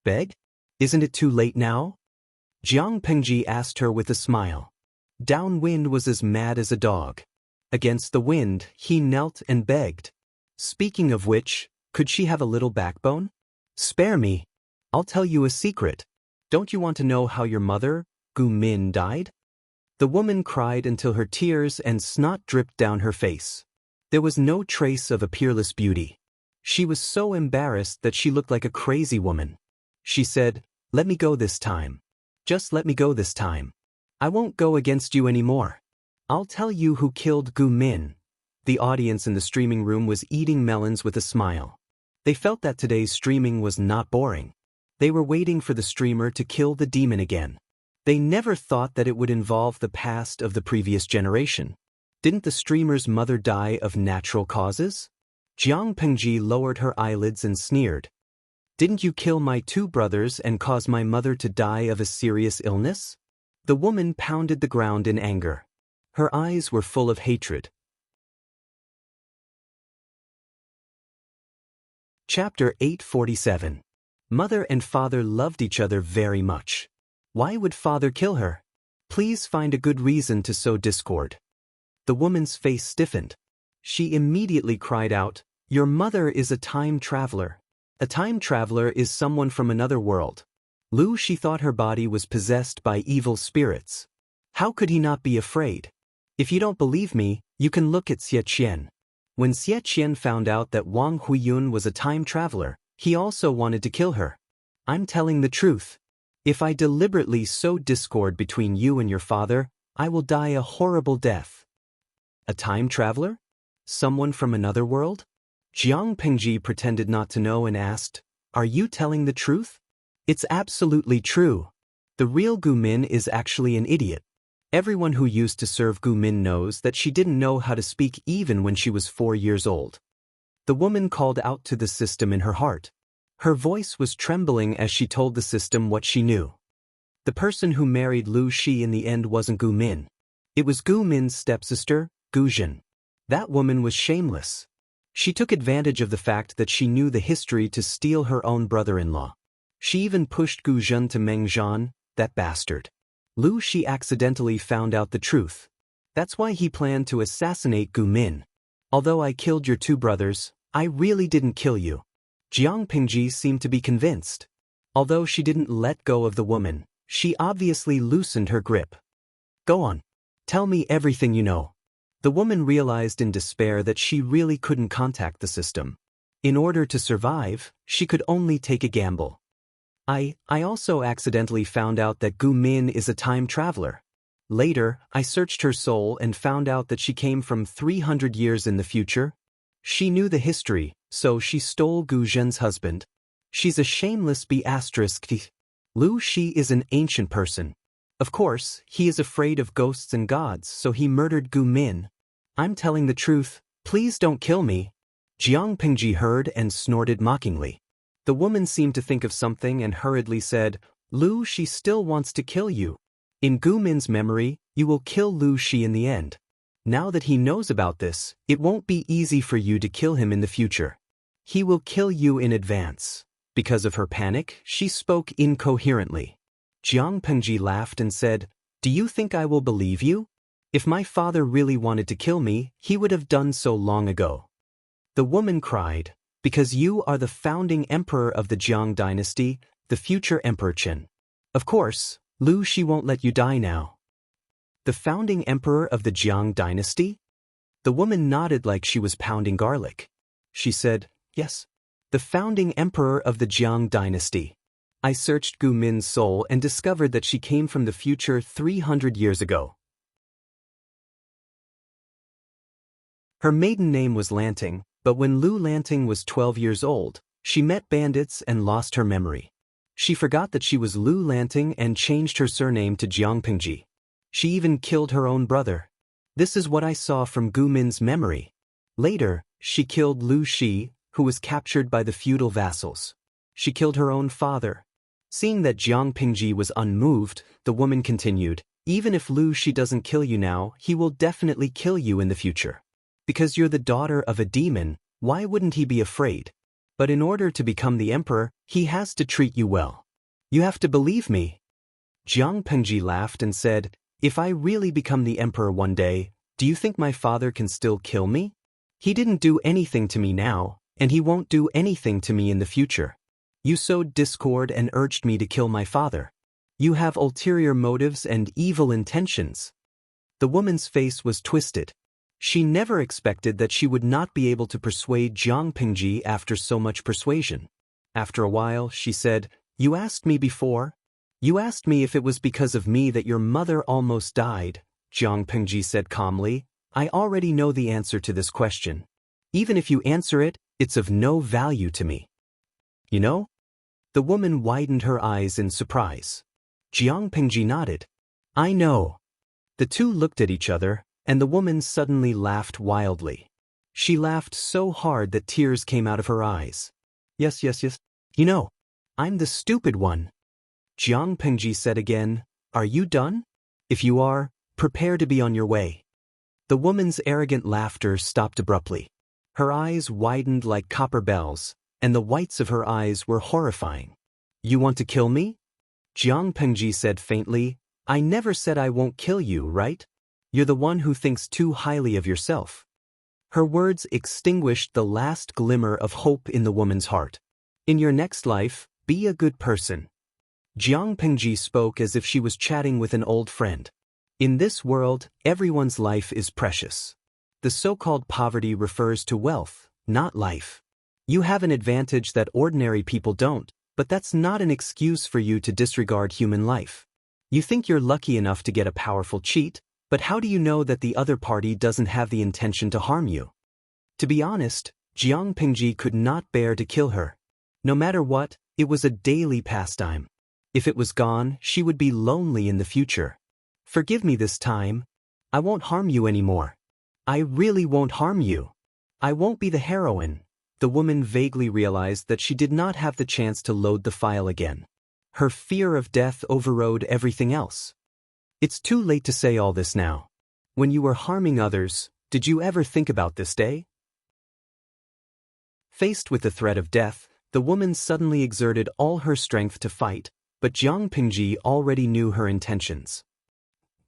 Beg? Isn't it too late now? Jiang Pengji asked her with a smile. Downwind was as mad as a dog. Against the wind, he knelt and begged. Speaking of which, could she have a little backbone? Spare me. I'll tell you a secret. Don't you want to know how your mother, Gu Min, died? The woman cried until her tears and snot dripped down her face. There was no trace of a peerless beauty. She was so embarrassed that she looked like a crazy woman. She said, "Let me go this time. Just let me go this time. I won't go against you anymore. I'll tell you who killed Gu Min." The audience in the streaming room was eating melons with a smile. They felt that today's streaming was not boring. They were waiting for the streamer to kill the demon again. They never thought that it would involve the past of the previous generation. Didn't the streamer's mother die of natural causes? Jiang Pengji lowered her eyelids and sneered. Didn't you kill my 2 brothers and cause my mother to die of a serious illness? The woman pounded the ground in anger. Her eyes were full of hatred. Chapter 847. Mother and father loved each other very much. Why would father kill her? Please find a good reason to sow discord. The woman's face stiffened. She immediately cried out, "Your mother is a time traveler. A time traveler is someone from another world." She thought her body was possessed by evil spirits. How could he not be afraid? If you don't believe me, you can look at Xie Qian. When Xie Qian found out that Wang Huiyun was a time traveler, he also wanted to kill her. I'm telling the truth. If I deliberately sow discord between you and your father, I will die a horrible death. A time traveler? Someone from another world? Jiang Pengji pretended not to know and asked, "Are you telling the truth?" It's absolutely true. The real Gu Min is actually an idiot. Everyone who used to serve Gu Min knows that she didn't know how to speak even when she was 4 years old. The woman called out to the system in her heart. Her voice was trembling as she told the system what she knew. The person who married Lu Shi in the end wasn't Gu Min. It was Gu Min's stepsister, Gu Zhen. That woman was shameless. She took advantage of the fact that she knew the history to steal her own brother-in-law. She even pushed Gu Zhen to Meng Zhan, that bastard. Lu Shi accidentally found out the truth. That's why he planned to assassinate Gu Min. Although I killed your 2 brothers, I really didn't kill you. Jiang Pengji seemed to be convinced. Although she didn't let go of the woman, she obviously loosened her grip. Go on. Tell me everything you know. The woman realized in despair that she really couldn't contact the system. In order to survive, she could only take a gamble. I also accidentally found out that Gu Min is a time traveler. Later, I searched her soul and found out that she came from 300 years in the future. She knew the history, so she stole Gu Zhen's husband. She's a shameless b***. Lu Shi is an ancient person. Of course, he is afraid of ghosts and gods, so he murdered Gu Min. I'm telling the truth, please don't kill me. Jiang Pengji heard and snorted mockingly. The woman seemed to think of something and hurriedly said, Lu Shi still wants to kill you. In Gu Min's memory, you will kill Lu Shi in the end. Now that he knows about this, it won't be easy for you to kill him in the future. He will kill you in advance. Because of her panic, she spoke incoherently. Jiang Pengji laughed and said, Do you think I will believe you? If my father really wanted to kill me, he would have done so long ago. The woman cried, Because you are the founding emperor of the Jiang dynasty, the future Emperor Chen. Of course, Lu Shi won't let you die now. The founding emperor of the Jiang dynasty? The woman nodded like she was pounding garlic. She said, Yes. The founding emperor of the Jiang dynasty. I searched Gu Min's soul and discovered that she came from the future 300 years ago. Her maiden name was Lanting, but when Lu Lanting was 12 years old, she met bandits and lost her memory. She forgot that she was Lu Lanting and changed her surname to Jiang Pengji. She even killed her own brother. This is what I saw from Gu Min's memory. Later, she killed Lu Shi, who was captured by the feudal vassals. She killed her own father. Seeing that Jiang Pengji was unmoved, the woman continued, Even if Lu Shi doesn't kill you now, he will definitely kill you in the future. Because you're the daughter of a demon, why wouldn't he be afraid? But in order to become the emperor, he has to treat you well. You have to believe me. Jiang Pengji laughed and said, if I really become the emperor one day, do you think my father can still kill me? He didn't do anything to me now, and he won't do anything to me in the future. You sowed discord and urged me to kill my father. You have ulterior motives and evil intentions. The woman's face was twisted. She never expected that she would not be able to persuade Jiang Pengji after so much persuasion. After a while, she said, you asked me before? You asked me if it was because of me that your mother almost died. Jiang Pengji said calmly, I already know the answer to this question. Even if you answer it, it's of no value to me. You know? The woman widened her eyes in surprise. Jiang Pengji nodded. I know. The two looked at each other, and the woman suddenly laughed wildly. She laughed so hard that tears came out of her eyes. Yes. You know, I'm the stupid one. Jiang Pengji said again, are you done? If you are, prepare to be on your way. The woman's arrogant laughter stopped abruptly. Her eyes widened like copper bells, and the whites of her eyes were horrifying. You want to kill me? Jiang Pengji said faintly, I never said I won't kill you, right? You're the one who thinks too highly of yourself. Her words extinguished the last glimmer of hope in the woman's heart. In your next life, be a good person. Jiang Pengji spoke as if she was chatting with an old friend. In this world, everyone's life is precious. The so-called poverty refers to wealth, not life. You have an advantage that ordinary people don't, but that's not an excuse for you to disregard human life. You think you're lucky enough to get a powerful cheat, but how do you know that the other party doesn't have the intention to harm you? To be honest, Jiang Pengji could not bear to kill her. No matter what, it was a daily pastime. If it was gone, she would be lonely in the future. Forgive me this time. I won't harm you anymore. I really won't harm you. I won't be the heroine. The woman vaguely realized that she did not have the chance to load the file again. Her fear of death overrode everything else. It's too late to say all this now. When you were harming others, did you ever think about this day? Faced with the threat of death, the woman suddenly exerted all her strength to fight, but Jiang Pengji already knew her intentions.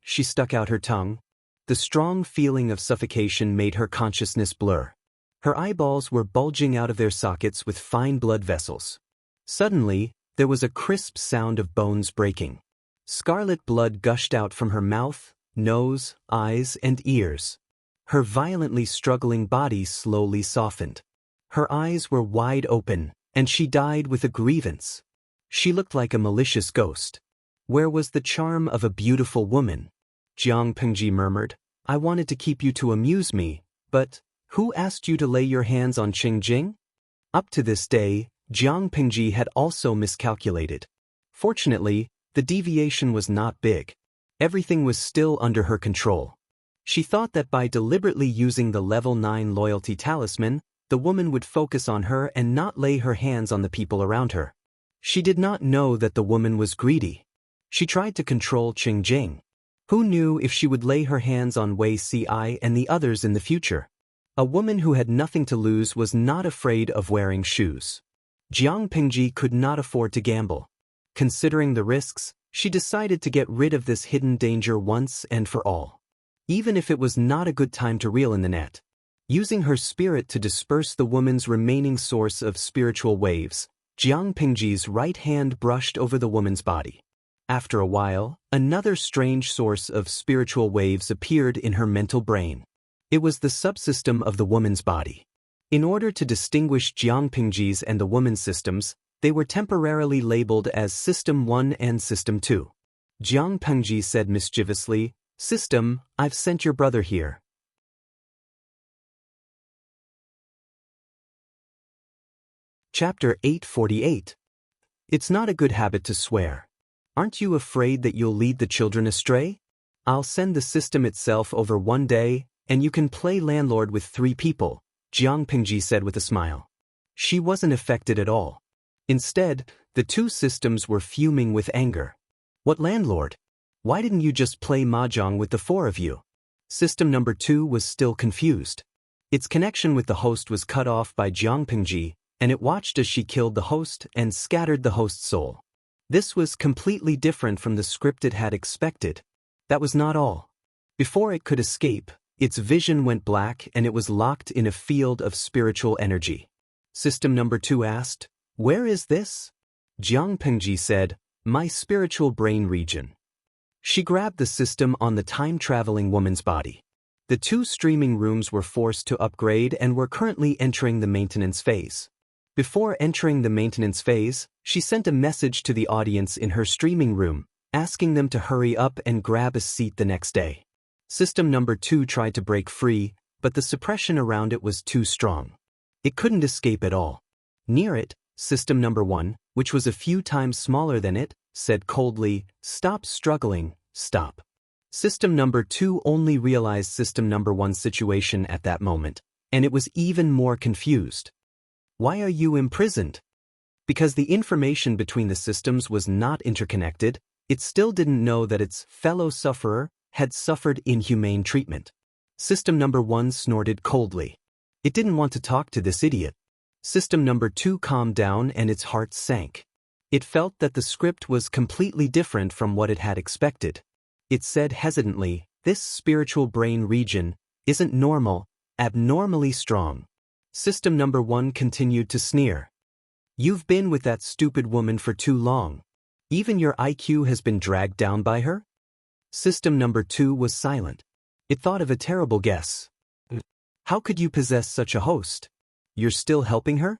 She stuck out her tongue. The strong feeling of suffocation made her consciousness blur. Her eyeballs were bulging out of their sockets with fine blood vessels. Suddenly, there was a crisp sound of bones breaking. Scarlet blood gushed out from her mouth, nose, eyes, and ears. Her violently struggling body slowly softened. Her eyes were wide open, and she died with a grievance. She looked like a malicious ghost. Where was the charm of a beautiful woman? Jiang Pengji murmured, I wanted to keep you to amuse me, but who asked you to lay your hands on Qingjing? Up to this day, Jiang Pengji had also miscalculated. Fortunately, the deviation was not big. Everything was still under her control. She thought that by deliberately using the level 9 loyalty talisman, the woman would focus on her and not lay her hands on the people around her. She did not know that the woman was greedy. She tried to control Qingjing. Who knew if she would lay her hands on Wei Ci and the others in the future? A woman who had nothing to lose was not afraid of wearing shoes. Jiang Pengji could not afford to gamble. Considering the risks, she decided to get rid of this hidden danger once and for all. Even if it was not a good time to reel in the net. Using her spirit to disperse the woman's remaining source of spiritual waves, Jiang Pengji's right hand brushed over the woman's body. After a while, another strange source of spiritual waves appeared in her mental brain. It was the subsystem of the woman's body. In order to distinguish Jiang Pengji's and the woman's systems, they were temporarily labeled as System 1 and System 2. Jiang Pengji said mischievously, System, I've sent your brother here. Chapter 848. It's not a good habit to swear. Aren't you afraid that you'll lead the children astray? I'll send the system itself over one day, and you can play landlord with 3 people, Jiang Pengji said with a smile. She wasn't affected at all. Instead, the 2 systems were fuming with anger. What landlord? Why didn't you just play mahjong with the 4 of you? System number 2 was still confused. Its connection with the host was cut off by Jiang Pengji, and it watched as she killed the host and scattered the host's soul. This was completely different from the script it had expected. That was not all. Before it could escape, its vision went black and it was locked in a field of spiritual energy. System number 2 asked, "Where is this?" Jiang Pengji said, "My spiritual brain region." She grabbed the system on the time-traveling woman's body. The 2 streaming rooms were forced to upgrade and were currently entering the maintenance phase. Before entering the maintenance phase, she sent a message to the audience in her streaming room, asking them to hurry up and grab a seat the next day. System number 2 tried to break free, but the suppression around it was too strong. It couldn't escape at all. Near it, system number 1, which was a few times smaller than it, said coldly, "Stop struggling, stop." System number 2 only realized system number 1's situation at that moment, and it was even more confused. "Why are you imprisoned?" Because the information between the systems was not interconnected, it still didn't know that its fellow sufferer had suffered inhumane treatment. System number 1 snorted coldly. It didn't want to talk to this idiot. System number 2 calmed down and its heart sank. It felt that the script was completely different from what it had expected. It said hesitantly, "This spiritual brain region isn't normal, abnormally strong." System number 1 continued to sneer. "You've been with that stupid woman for too long. Even your IQ has been dragged down by her?" System number 2 was silent. It thought of a terrible guess. "How could you possess such a host? You're still helping her?"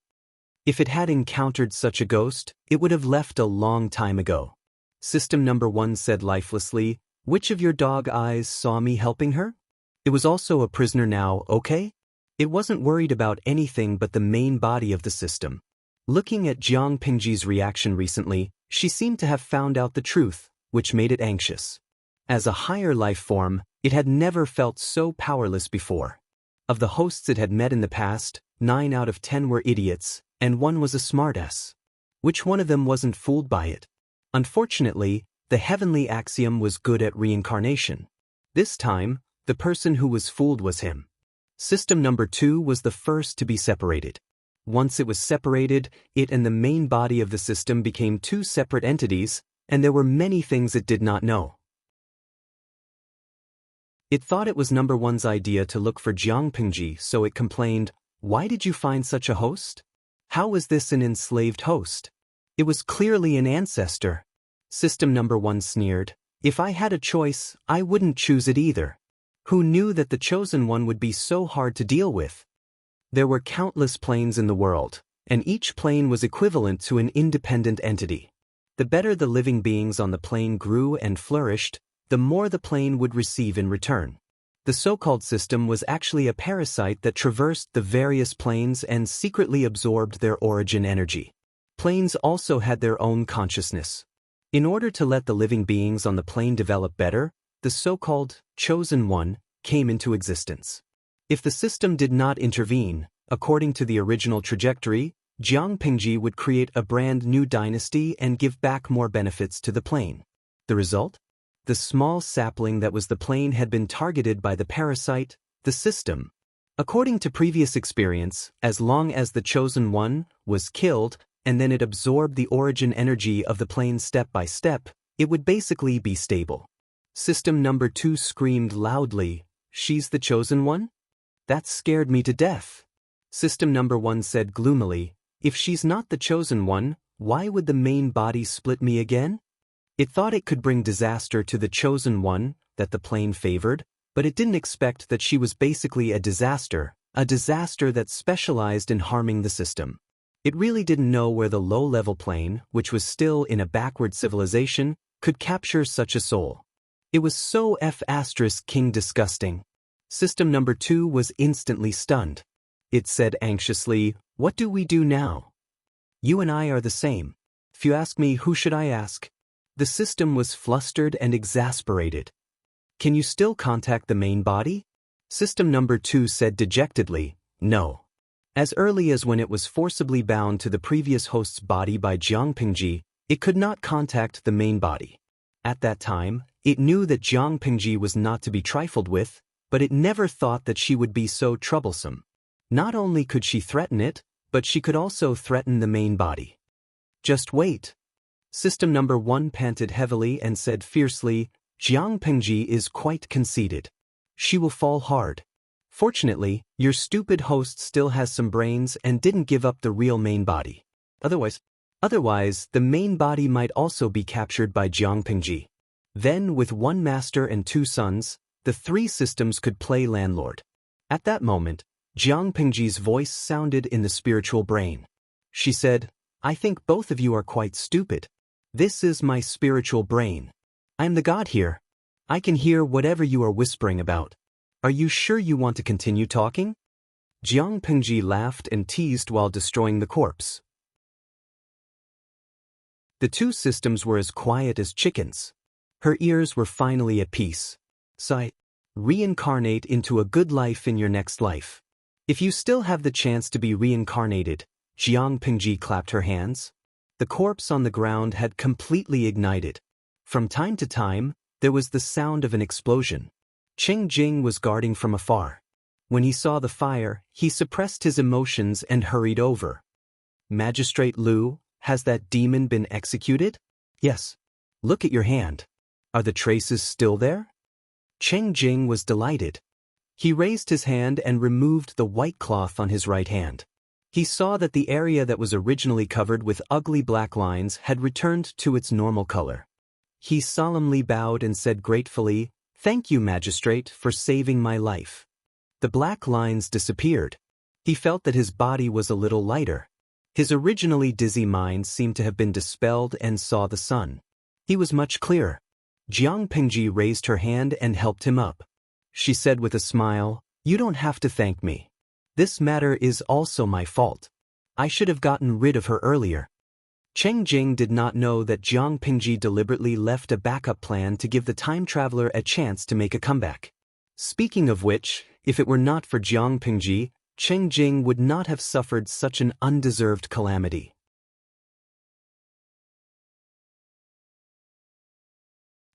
If it had encountered such a ghost, it would have left a long time ago. System number 1 said lifelessly, "Which of your dog eyes saw me helping her?" It was also a prisoner now, okay? It wasn't worried about anything but the main body of the system. Looking at Jiang Pingji's reaction recently, she seemed to have found out the truth, which made it anxious. As a higher life form, it had never felt so powerless before. Of the hosts it had met in the past, 9 out of 10 were idiots, and 1 was a smartass. Which one of them wasn't fooled by it? Unfortunately, the heavenly axiom was good at reincarnation. This time, the person who was fooled was him. System number 2 was the first to be separated. Once it was separated, it and the main body of the system became 2 separate entities, and there were many things it did not know. It thought it was number 1's idea to look for Jiang Pingji, so it complained, "Why did you find such a host? How was this an enslaved host? It was clearly an ancestor." System number 1 sneered, "If I had a choice, I wouldn't choose it either. Who knew that the chosen one would be so hard to deal with?" There were countless planes in the world, and each plane was equivalent to an independent entity. The better the living beings on the plane grew and flourished, the more the plane would receive in return. The so-called system was actually a parasite that traversed the various planes and secretly absorbed their origin energy. Planes also had their own consciousness. In order to let the living beings on the plane develop better, the so-called chosen one came into existence. If the system did not intervene, according to the original trajectory, Jiang Pingji would create a brand new dynasty and give back more benefits to the plane. The result? The small sapling that was the plane had been targeted by the parasite, the system. According to previous experience, as long as the chosen one was killed, and then it absorbed the origin energy of the plane step by step, it would basically be stable. System number 2 screamed loudly, "She's the chosen one? That scared me to death." System number 1 said gloomily, "If she's not the chosen one, why would the main body split me again?" It thought it could bring disaster to the chosen one that the plane favored, but it didn't expect that she was basically a disaster that specialized in harming the system. It really didn't know where the low-level plane, which was still in a backward civilization, could capture such a soul. It was so F***ing disgusting. System number 2 was instantly stunned. It said anxiously, "What do we do now? You and I are the same. If you ask me, who should I ask?" The system was flustered and exasperated. "Can you still contact the main body?" System number 2 said dejectedly, "No." As early as when it was forcibly bound to the previous host's body by Jiang Pingji, it could not contact the main body. At that time, it knew that Jiang Pingji was not to be trifled with, but it never thought that she would be so troublesome. Not only could she threaten it, but she could also threaten the main body. Just wait. System number 1 panted heavily and said fiercely, Jiang Pengji is quite conceited. She will fall hard. Fortunately, your stupid host still has some brains and didn't give up the real main body. Otherwise, the main body might also be captured by Jiang Pengji. Then, with one master and 2 sons, the 3 systems could play landlord. At that moment, Jiang Pengji's voice sounded in the spiritual brain. She said, I think both of you are quite stupid. This is my spiritual brain. I am the god here. I can hear whatever you are whispering about. Are you sure you want to continue talking? Jiang Pengji laughed and teased while destroying the corpse. The 2 systems were as quiet as chickens. Her ears were finally at peace. Sigh. Reincarnate into a good life in your next life. If you still have the chance to be reincarnated, Jiang Pengji clapped her hands. The corpse on the ground had completely ignited. From time to time, there was the sound of an explosion. Cheng Jing was guarding from afar. When he saw the fire, he suppressed his emotions and hurried over. Magistrate Liu, has that demon been executed? Yes. Look at your hand. Are the traces still there? Cheng Jing was delighted. He raised his hand and removed the white cloth on his right hand. He saw that the area that was originally covered with ugly black lines had returned to its normal color. He solemnly bowed and said gratefully, Thank you, Magistrate, for saving my life. The black lines disappeared. He felt that his body was a little lighter. His originally dizzy mind seemed to have been dispelled and saw the sun. He was much clearer. Jiang Pengji raised her hand and helped him up. She said with a smile, You don't have to thank me. This matter is also my fault. I should have gotten rid of her earlier. Cheng Jing did not know that Jiang Pengji deliberately left a backup plan to give the time traveler a chance to make a comeback. Speaking of which, if it were not for Jiang Pengji, Cheng Jing would not have suffered such an undeserved calamity.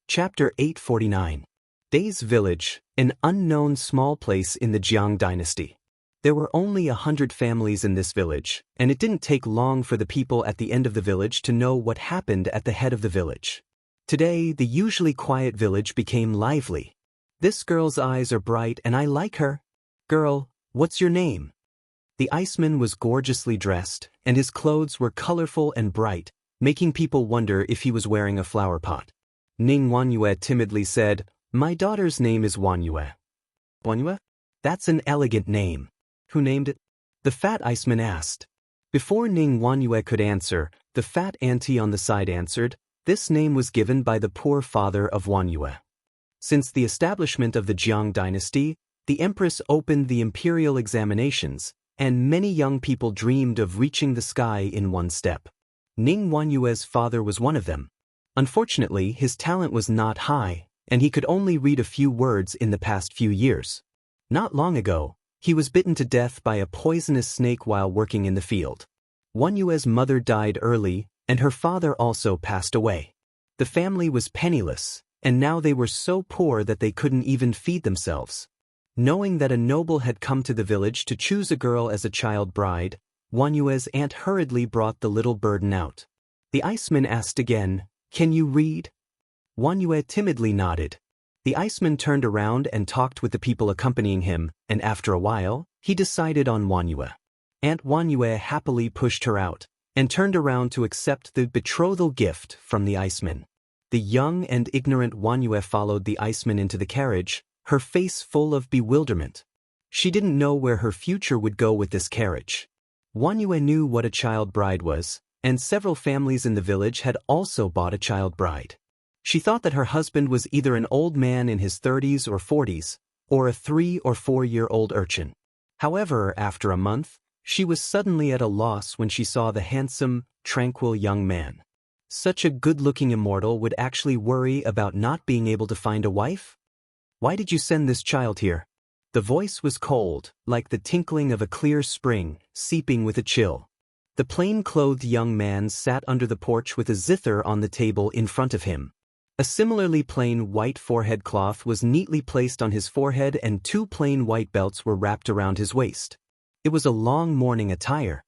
Chapter 849. Day's Village, an unknown small place in the Jiang dynasty. There were only 100 families in this village, and it didn't take long for the people at the end of the village to know what happened at the head of the village. Today, the usually quiet village became lively. This girl's eyes are bright and I like her. Girl, what's your name? The iceman was gorgeously dressed, and his clothes were colorful and bright, making people wonder if he was wearing a flower pot. Ning Wanyue timidly said, My daughter's name is Wanyue. Wanyue? That's an elegant name. Who named it? The fat iceman asked. Before Ning Wanyue could answer, the fat auntie on the side answered, This name was given by the poor father of Wanyue. Since the establishment of the Jiang dynasty, the Empress opened the imperial examinations, and many young people dreamed of reaching the sky in one step. Ning Wanyue's father was one of them. Unfortunately, his talent was not high, and he could only read a few words in the past few years. Not long ago, he was bitten to death by a poisonous snake while working in the field. Wanyue's mother died early, and her father also passed away. The family was penniless, and now they were so poor that they couldn't even feed themselves. Knowing that a noble had come to the village to choose a girl as a child bride, Wanyue's aunt hurriedly brought the little burden out. The iceman asked again, Can you read? Wanyue timidly nodded. The iceman turned around and talked with the people accompanying him, and after a while, he decided on Wanyue. Aunt Wanyue happily pushed her out, and turned around to accept the betrothal gift from the iceman. The young and ignorant Wanyue followed the iceman into the carriage, her face full of bewilderment. She didn't know where her future would go with this carriage. Wanyue knew what a child bride was, and several families in the village had also bought a child bride. She thought that her husband was either an old man in his 30s or 40s, or a 3 or 4-year-old urchin. However, after a month, she was suddenly at a loss when she saw the handsome, tranquil young man. Such a good-looking immortal would actually worry about not being able to find a wife? Why did you send this child here? The voice was cold, like the tinkling of a clear spring, seeping with a chill. The plain-clothed young man sat under the porch with a zither on the table in front of him. A similarly plain white forehead cloth was neatly placed on his forehead and 2 plain white belts were wrapped around his waist. It was a long morning attire.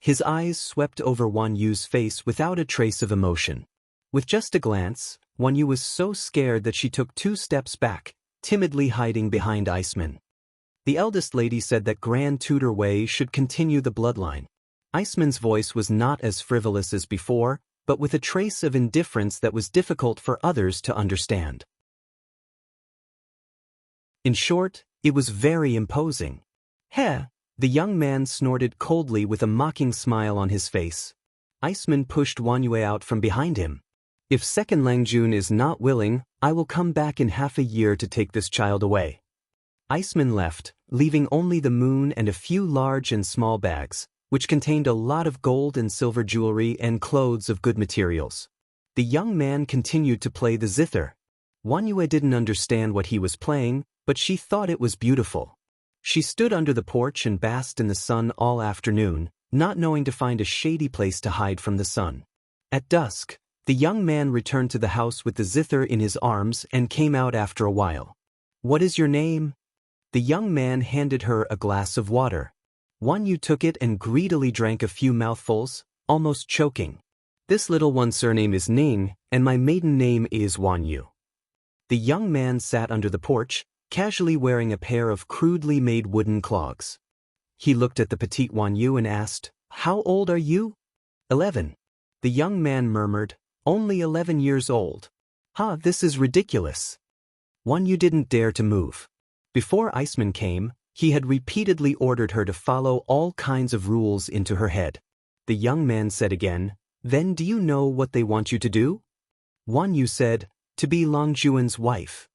His eyes swept over Wan Yu's face without a trace of emotion. With just a glance, Wan Yu was so scared that she took 2 steps back, timidly hiding behind Iceman. The eldest lady said that Grand Tutor Wei should continue the bloodline. Iceman's voice was not as frivolous as before, but with a trace of indifference that was difficult for others to understand. In short, it was very imposing. Heh! The young man snorted coldly with a mocking smile on his face. Iceman pushed Wan Yue out from behind him. If Second Langjun is not willing, I will come back in half a year to take this child away. Iceman left, leaving only the moon and a few large and small bags, which contained a lot of gold and silver jewelry and clothes of good materials. The young man continued to play the zither. Wan Yue didn't understand what he was playing, but she thought it was beautiful. She stood under the porch and basked in the sun all afternoon, not knowing to find a shady place to hide from the sun. At dusk, the young man returned to the house with the zither in his arms and came out after a while. What is your name? The young man handed her a glass of water. Wan Yu took it and greedily drank a few mouthfuls, almost choking. This little one's surname is Ning, and my maiden name is Wan Yu. The young man sat under the porch, casually wearing a pair of crudely made wooden clogs. He looked at the petite Wan Yu and asked, "How old are you?" 11. The young man murmured, "Only 11 years old. This is ridiculous." Wan Yu didn't dare to move. Before Iceman came, he had repeatedly ordered her to follow all kinds of rules into her head. The young man said again, "Then do you know what they want you to do?" Wan Yu said, "To be Longjuan's wife."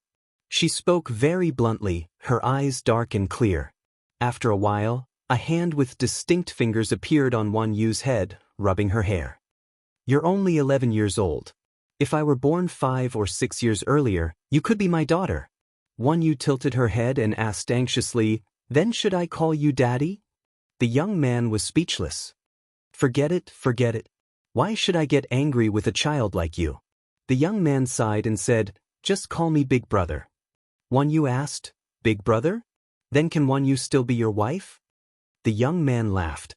She spoke very bluntly, her eyes dark and clear. After a while, a hand with distinct fingers appeared on Wan Yu's head, rubbing her hair. "You're only 11 years old. If I were born 5 or 6 years earlier, you could be my daughter." Wan Yu tilted her head and asked anxiously, "Then should I call you Daddy?" The young man was speechless. Forget it, forget it. Why should I get angry with a child like you?" The young man sighed and said, "Just call me Big Brother." Wan Yu asked, "Big Brother? Then can Wan Yu still be your wife?" The young man laughed.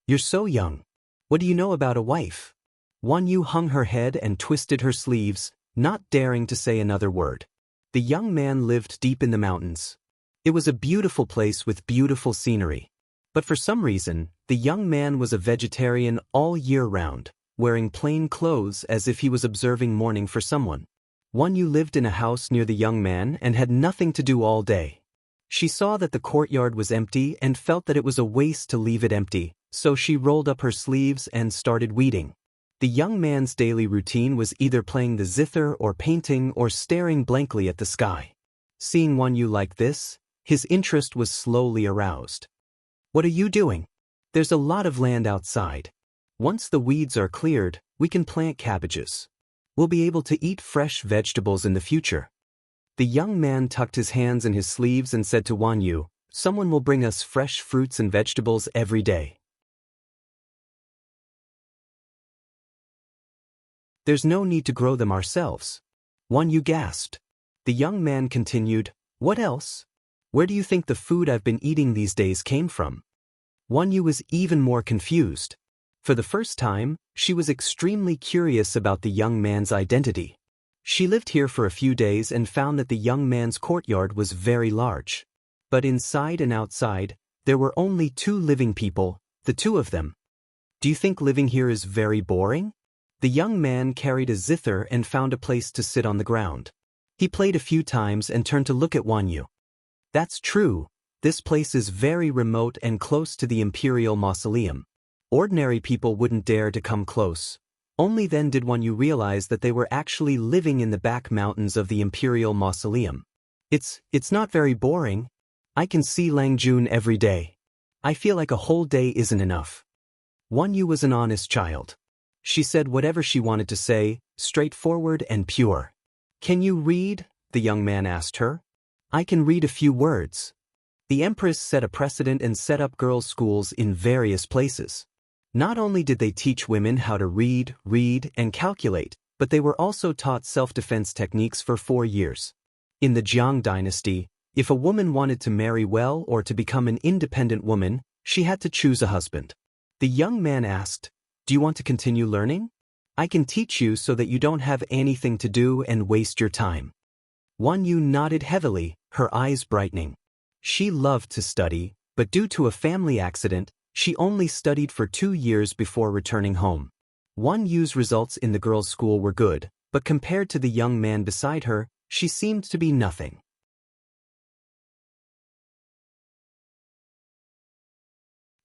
"You're so young. What do you know about a wife?" Wan Yu hung her head and twisted her sleeves, not daring to say another word. The young man lived deep in the mountains. It was a beautiful place with beautiful scenery. But for some reason, the young man was a vegetarian all year round, wearing plain clothes as if he was observing mourning for someone. Wan Yu lived in a house near the young man and had nothing to do all day. She saw that the courtyard was empty and felt that it was a waste to leave it empty, so she rolled up her sleeves and started weeding. The young man's daily routine was either playing the zither or painting or staring blankly at the sky. Seeing Wan Yu like this, his interest was slowly aroused. "What are you doing? There's a lot of land outside. Once the weeds are cleared, we can plant cabbages. We'll be able to eat fresh vegetables in the future." The young man tucked his hands in his sleeves and said to Wan Yu, "Someone will bring us fresh fruits and vegetables every day. There's no need to grow them ourselves." Wan Yu gasped. The young man continued, "What else? Where do you think the food I've been eating these days came from?" Wan Yu was even more confused. For the first time, she was extremely curious about the young man's identity. She lived here for a few days and found that the young man's courtyard was very large. But inside and outside, there were only 2 living people, the 2 of them. "Do you think living here is very boring?" The young man carried a zither and found a place to sit on the ground. He played a few times and turned to look at Wan Yu. "That's true. This place is very remote and close to the Imperial Mausoleum. Ordinary people wouldn't dare to come close." Only then did Wan Yu realize that they were actually living in the back mountains of the Imperial Mausoleum. It's not very boring. I can see Langjun every day. I feel like a whole day isn't enough." Wan Yu was an honest child. She said whatever she wanted to say, straightforward and pure. "Can you read?" the young man asked her. "I can read a few words." The Empress set a precedent and set up girls' schools in various places. Not only did they teach women how to read, and calculate, but they were also taught self-defense techniques for 4 years. In the Jiang dynasty, if a woman wanted to marry well or to become an independent woman, she had to choose a husband. The young man asked, "Do you want to continue learning? I can teach you so that you don't have anything to do and waste your time." Wan Yu nodded heavily, her eyes brightening. She loved to study, but due to a family accident, she only studied for 2 years before returning home. Wan Yu's results in the girls' school were good, but compared to the young man beside her, she seemed to be nothing.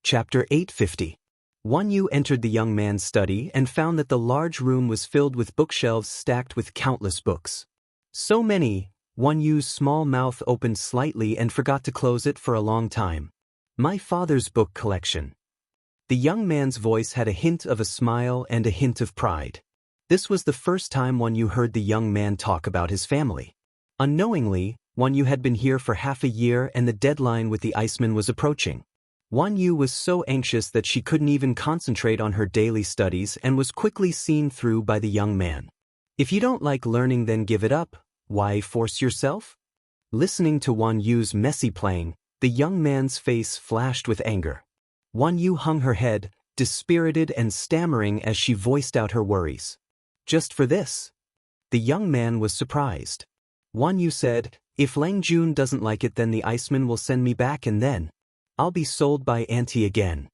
Chapter 850. Wan Yu entered the young man's study and found that the large room was filled with bookshelves stacked with countless books. So many, Wan Yu's small mouth opened slightly and forgot to close it for a long time. "My father's book collection." The young man's voice had a hint of a smile and a hint of pride. This was the first time Wan Yu heard the young man talk about his family. Unknowingly, Wan Yu had been here for half a year and the deadline with the Iceman was approaching. Wan Yu was so anxious that she couldn't even concentrate on her daily studies and was quickly seen through by the young man. "If you don't like learning, then give it up. Why force yourself?" Listening to Wan Yu's messy playing, the young man's face flashed with anger. Wan Yu hung her head, dispirited and stammering as she voiced out her worries. "Just for this?" The young man was surprised. Wan Yu said, "If Lang Jun doesn't like it, then the Iceman will send me back and then I'll be sold by Auntie again."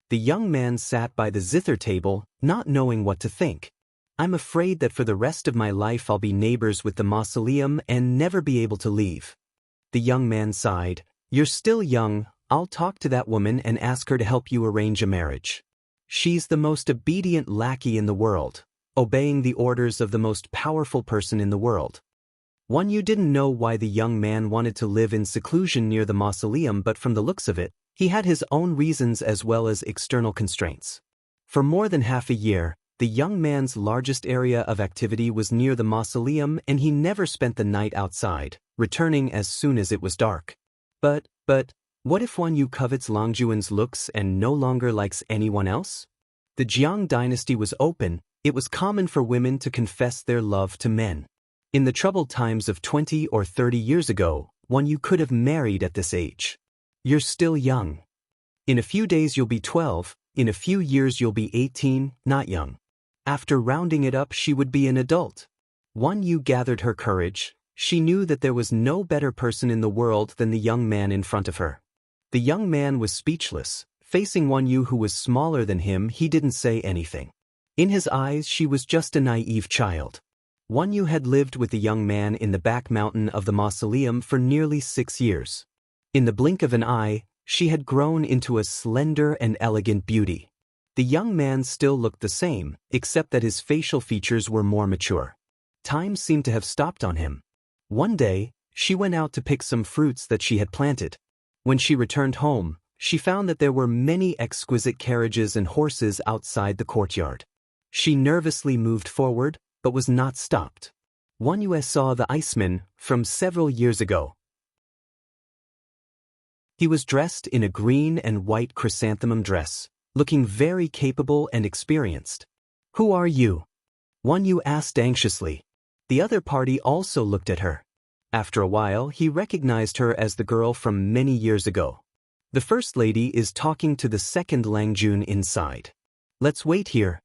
The young man sat by the zither table, not knowing what to think. "I'm afraid that for the rest of my life I'll be neighbors with the mausoleum and never be able to leave." The young man sighed. "You're still young. I'll talk to that woman and ask her to help you arrange a marriage. She's the most obedient lackey in the world, obeying the orders of the most powerful person in the world." Wan Yu didn't know why the young man wanted to live in seclusion near the mausoleum, but from the looks of it, he had his own reasons as well as external constraints. For more than half a year, the young man's largest area of activity was near the mausoleum and he never spent the night outside, returning as soon as it was dark. But, what if Wan Yu covets Langjuan's looks and no longer likes anyone else? The Jiang dynasty was open. It was common for women to confess their love to men. In the troubled times of 20 or 30 years ago, Wan Yu could have married at this age. "You're still young. In a few days you'll be 12, in a few years you'll be 18, not young." After rounding it up, she would be an adult. Wan Yu gathered her courage. She knew that there was no better person in the world than the young man in front of her. The young man was speechless. Facing Wan Yu, who was smaller than him, he didn't say anything. In his eyes, she was just a naive child. Wan Yu had lived with the young man in the back mountain of the mausoleum for nearly 6 years. In the blink of an eye, she had grown into a slender and elegant beauty. The young man still looked the same, except that his facial features were more mature. Time seemed to have stopped on him. One day, she went out to pick some fruits that she had planted. When she returned home, she found that there were many exquisite carriages and horses outside the courtyard. She nervously moved forward, but was not stopped. Wan Yu saw the Iceman from several years ago. He was dressed in a green and white chrysanthemum dress, looking very capable and experienced. "Who are you?" Wan Yu asked anxiously. The other party also looked at her. After a while, he recognized her as the girl from many years ago. "The first lady is talking to the second Lang Jun inside. Let's wait here."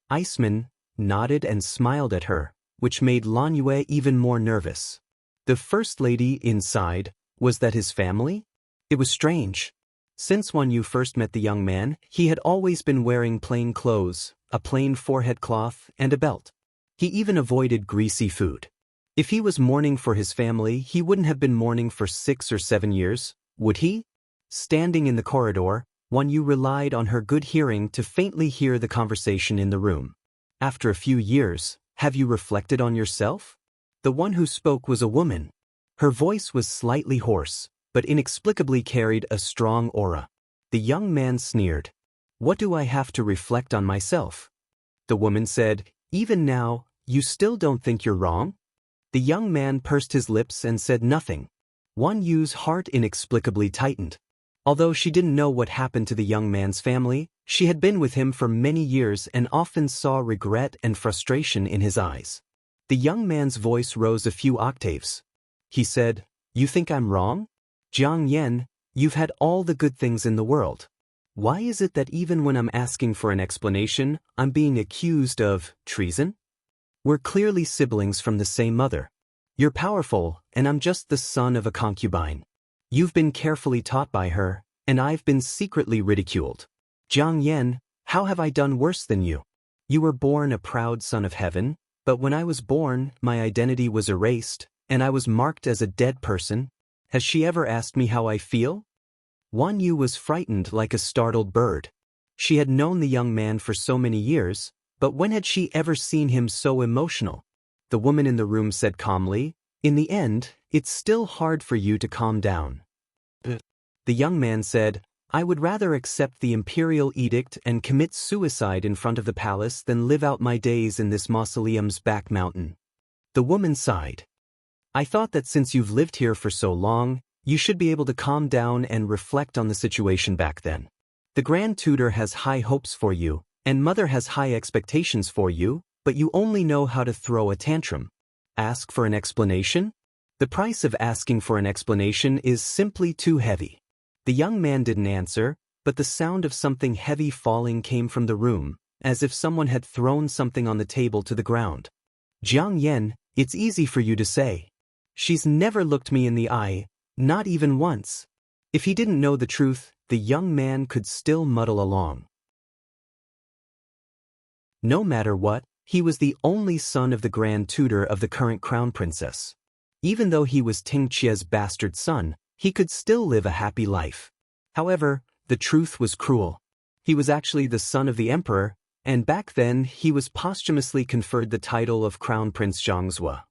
Iceman nodded and smiled at her, which made Lan Yue even more nervous. The first lady inside, was that his family? It was strange. Since Wan Yu first met the young man, he had always been wearing plain clothes, a plain forehead cloth, and a belt. He even avoided greasy food. If he was mourning for his family, he wouldn't have been mourning for 6 or 7 years, would he? Standing in the corridor, Wan Yu relied on her good hearing to faintly hear the conversation in the room. "After a few years, have you reflected on yourself?" The one who spoke was a woman. Her voice was slightly hoarse, but inexplicably carried a strong aura. The young man sneered. "What do I have to reflect on myself?" The woman said, "Even now, you still don't think you're wrong?" The young man pursed his lips and said nothing. Wan Yu's heart inexplicably tightened. Although she didn't know what happened to the young man's family, she had been with him for many years and often saw regret and frustration in his eyes. The young man's voice rose a few octaves. He said, "You think I'm wrong? Jiang Yan, you've had all the good things in the world. Why is it that even when I'm asking for an explanation, I'm being accused of treason? We're clearly siblings from the same mother. You're powerful, and I'm just the son of a concubine. You've been carefully taught by her, and I've been secretly ridiculed. Jiang Yan, how have I done worse than you? You were born a proud son of heaven, but when I was born, my identity was erased, and I was marked as a dead person. Has she ever asked me how I feel? Wan Yu was frightened like a startled bird. She had known the young man for so many years, but when had she ever seen him so emotional? The woman in the room said calmly, "In the end, it's still hard for you to calm down." The young man said, "I would rather accept the imperial edict and commit suicide in front of the palace than live out my days in this mausoleum's back mountain." The woman sighed. "I thought that since you've lived here for so long, you should be able to calm down and reflect on the situation back then. The Grand Tutor has high hopes for you, and Mother has high expectations for you, but you only know how to throw a tantrum. Ask for an explanation? The price of asking for an explanation is simply too heavy." The young man didn't answer, but the sound of something heavy falling came from the room, as if someone had thrown something on the table to the ground. "Jiang Yan, it's easy for you to say. She's never looked me in the eye, not even once." If he didn't know the truth, the young man could still muddle along. No matter what, he was the only son of the Grand Tutor of the current crown princess. Even though he was Ting Chia's bastard son, he could still live a happy life. However, the truth was cruel. He was actually the son of the emperor, and back then he was posthumously conferred the title of Crown Prince Zhangzhua.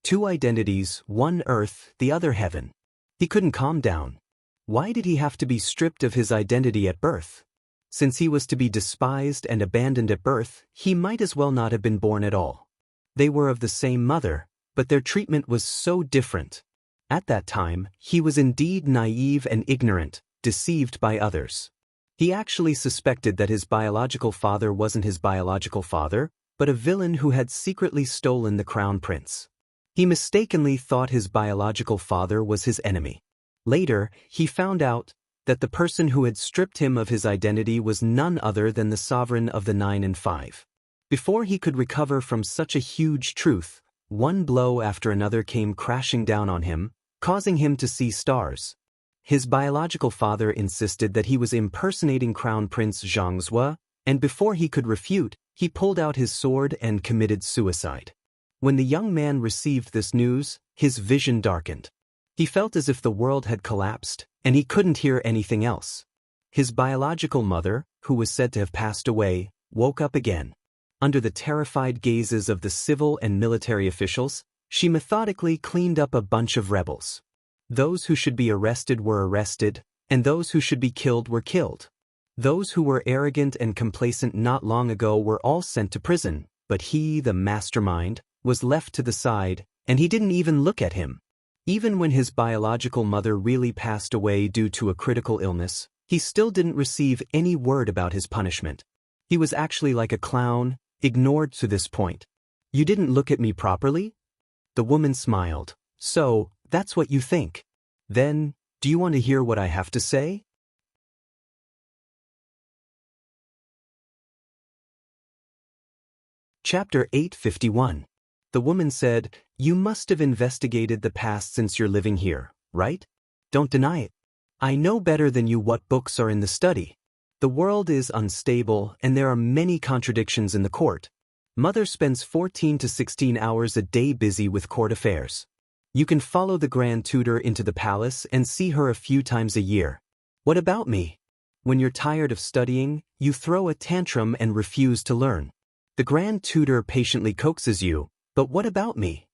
Two identities, one earth, the other heaven. He couldn't calm down. Why did he have to be stripped of his identity at birth? Since he was to be despised and abandoned at birth, he might as well not have been born at all. They were of the same mother, but their treatment was so different. At that time, he was indeed naive and ignorant, deceived by others. He actually suspected that his biological father wasn't his biological father, but a villain who had secretly stolen the crown prince. He mistakenly thought his biological father was his enemy. Later, he found out that the person who had stripped him of his identity was none other than the sovereign of the 9 and 5. Before he could recover from such a huge truth, one blow after another came crashing down on him, causing him to see stars. His biological father insisted that he was impersonating Crown Prince Zhangzhua, and before he could refute, he pulled out his sword and committed suicide. When the young man received this news, his vision darkened. He felt as if the world had collapsed, and he couldn't hear anything else. His biological mother, who was said to have passed away, woke up again. Under the terrified gazes of the civil and military officials, she methodically cleaned up a bunch of rebels. Those who should be arrested were arrested, and those who should be killed were killed. Those who were arrogant and complacent not long ago were all sent to prison, but he, the mastermind, was left to the side, and he didn't even look at him. Even when his biological mother really passed away due to a critical illness, he still didn't receive any word about his punishment. He was actually like a clown, ignored to this point. "You didn't look at me properly?" The woman smiled. "So, that's what you think. Then, do you want to hear what I have to say?" Chapter 851. The woman said, "You must have investigated the past since you're living here, right? Don't deny it. I know better than you what books are in the study. The world is unstable and there are many contradictions in the court. Mother spends 14 to 16 hours a day busy with court affairs. You can follow the Grand Tutor into the palace and see her a few times a year. What about me? When you're tired of studying, you throw a tantrum and refuse to learn. The Grand Tutor patiently coaxes you, but what about me?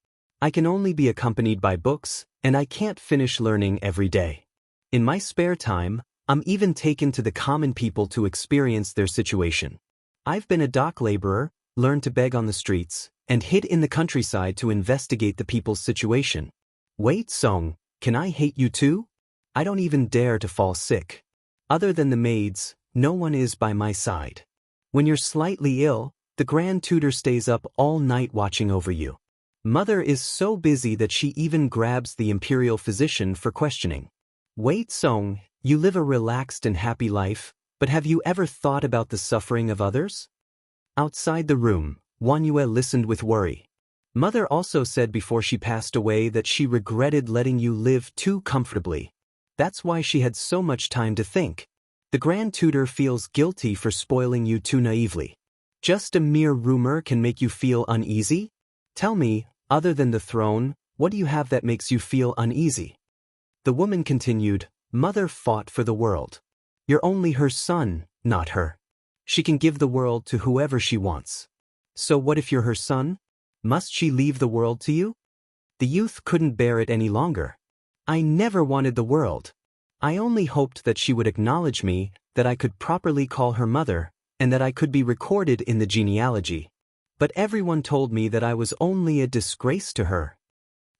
I can only be accompanied by books, and I can't finish learning every day. In my spare time, I'm even taken to the common people to experience their situation. I've been a dock laborer, learned to beg on the streets, and hid in the countryside to investigate the people's situation. Wait, Song, can I hate you too? I don't even dare to fall sick. Other than the maids, no one is by my side. When you're slightly ill, the Grand Tutor stays up all night watching over you. Mother is so busy that she even grabs the imperial physician for questioning. Wait, Song, you live a relaxed and happy life, But have you ever thought about the suffering of others? Outside the room, Wanyue listened with worry. Mother also said before she passed away that she regretted letting you live too comfortably. That's why she had so much time to think. The Grand Tutor feels guilty for spoiling you too naively. Just a mere rumor can make you feel uneasy? Tell me, other than the throne, what do you have that makes you feel uneasy? The woman continued, Mother fought for the world. You're only her son, not her. She can give the world to whoever she wants. So what if you're her son? Must she leave the world to you? The youth couldn't bear it any longer. I never wanted the world. I only hoped that she would acknowledge me, that I could properly call her mother, and that I could be recorded in the genealogy. But everyone told me that I was only a disgrace to her.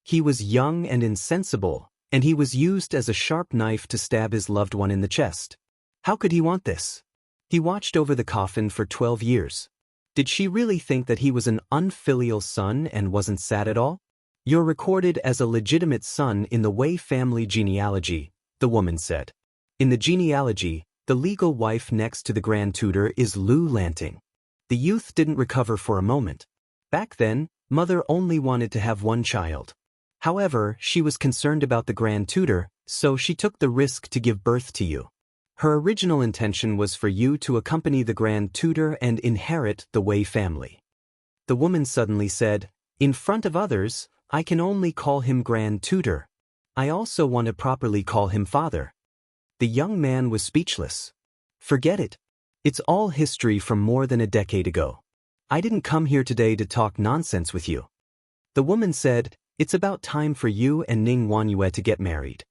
He was young and insensible, and he was used as a sharp knife to stab his loved one in the chest. How could he want this? He watched over the coffin for 12 years. Did she really think that he was an unfilial son and wasn't sad at all? You're recorded as a legitimate son in the Wei family genealogy, the woman said. In the genealogy, the legal wife next to the Grand Tutor is Lu Lanting. The youth didn't recover for a moment. Back then, Mother only wanted to have one child. However, she was concerned about the Grand Tutor, so she took the risk to give birth to you. Her original intention was for you to accompany the Grand Tutor and inherit the Wei family. The woman suddenly said, In front of others, I can only call him Grand Tutor. I also want to properly call him father. The young man was speechless. Forget it. It's all history from more than a decade ago. I didn't come here today to talk nonsense with you. The woman said, It's about time for you and Ning Wanyue to get married.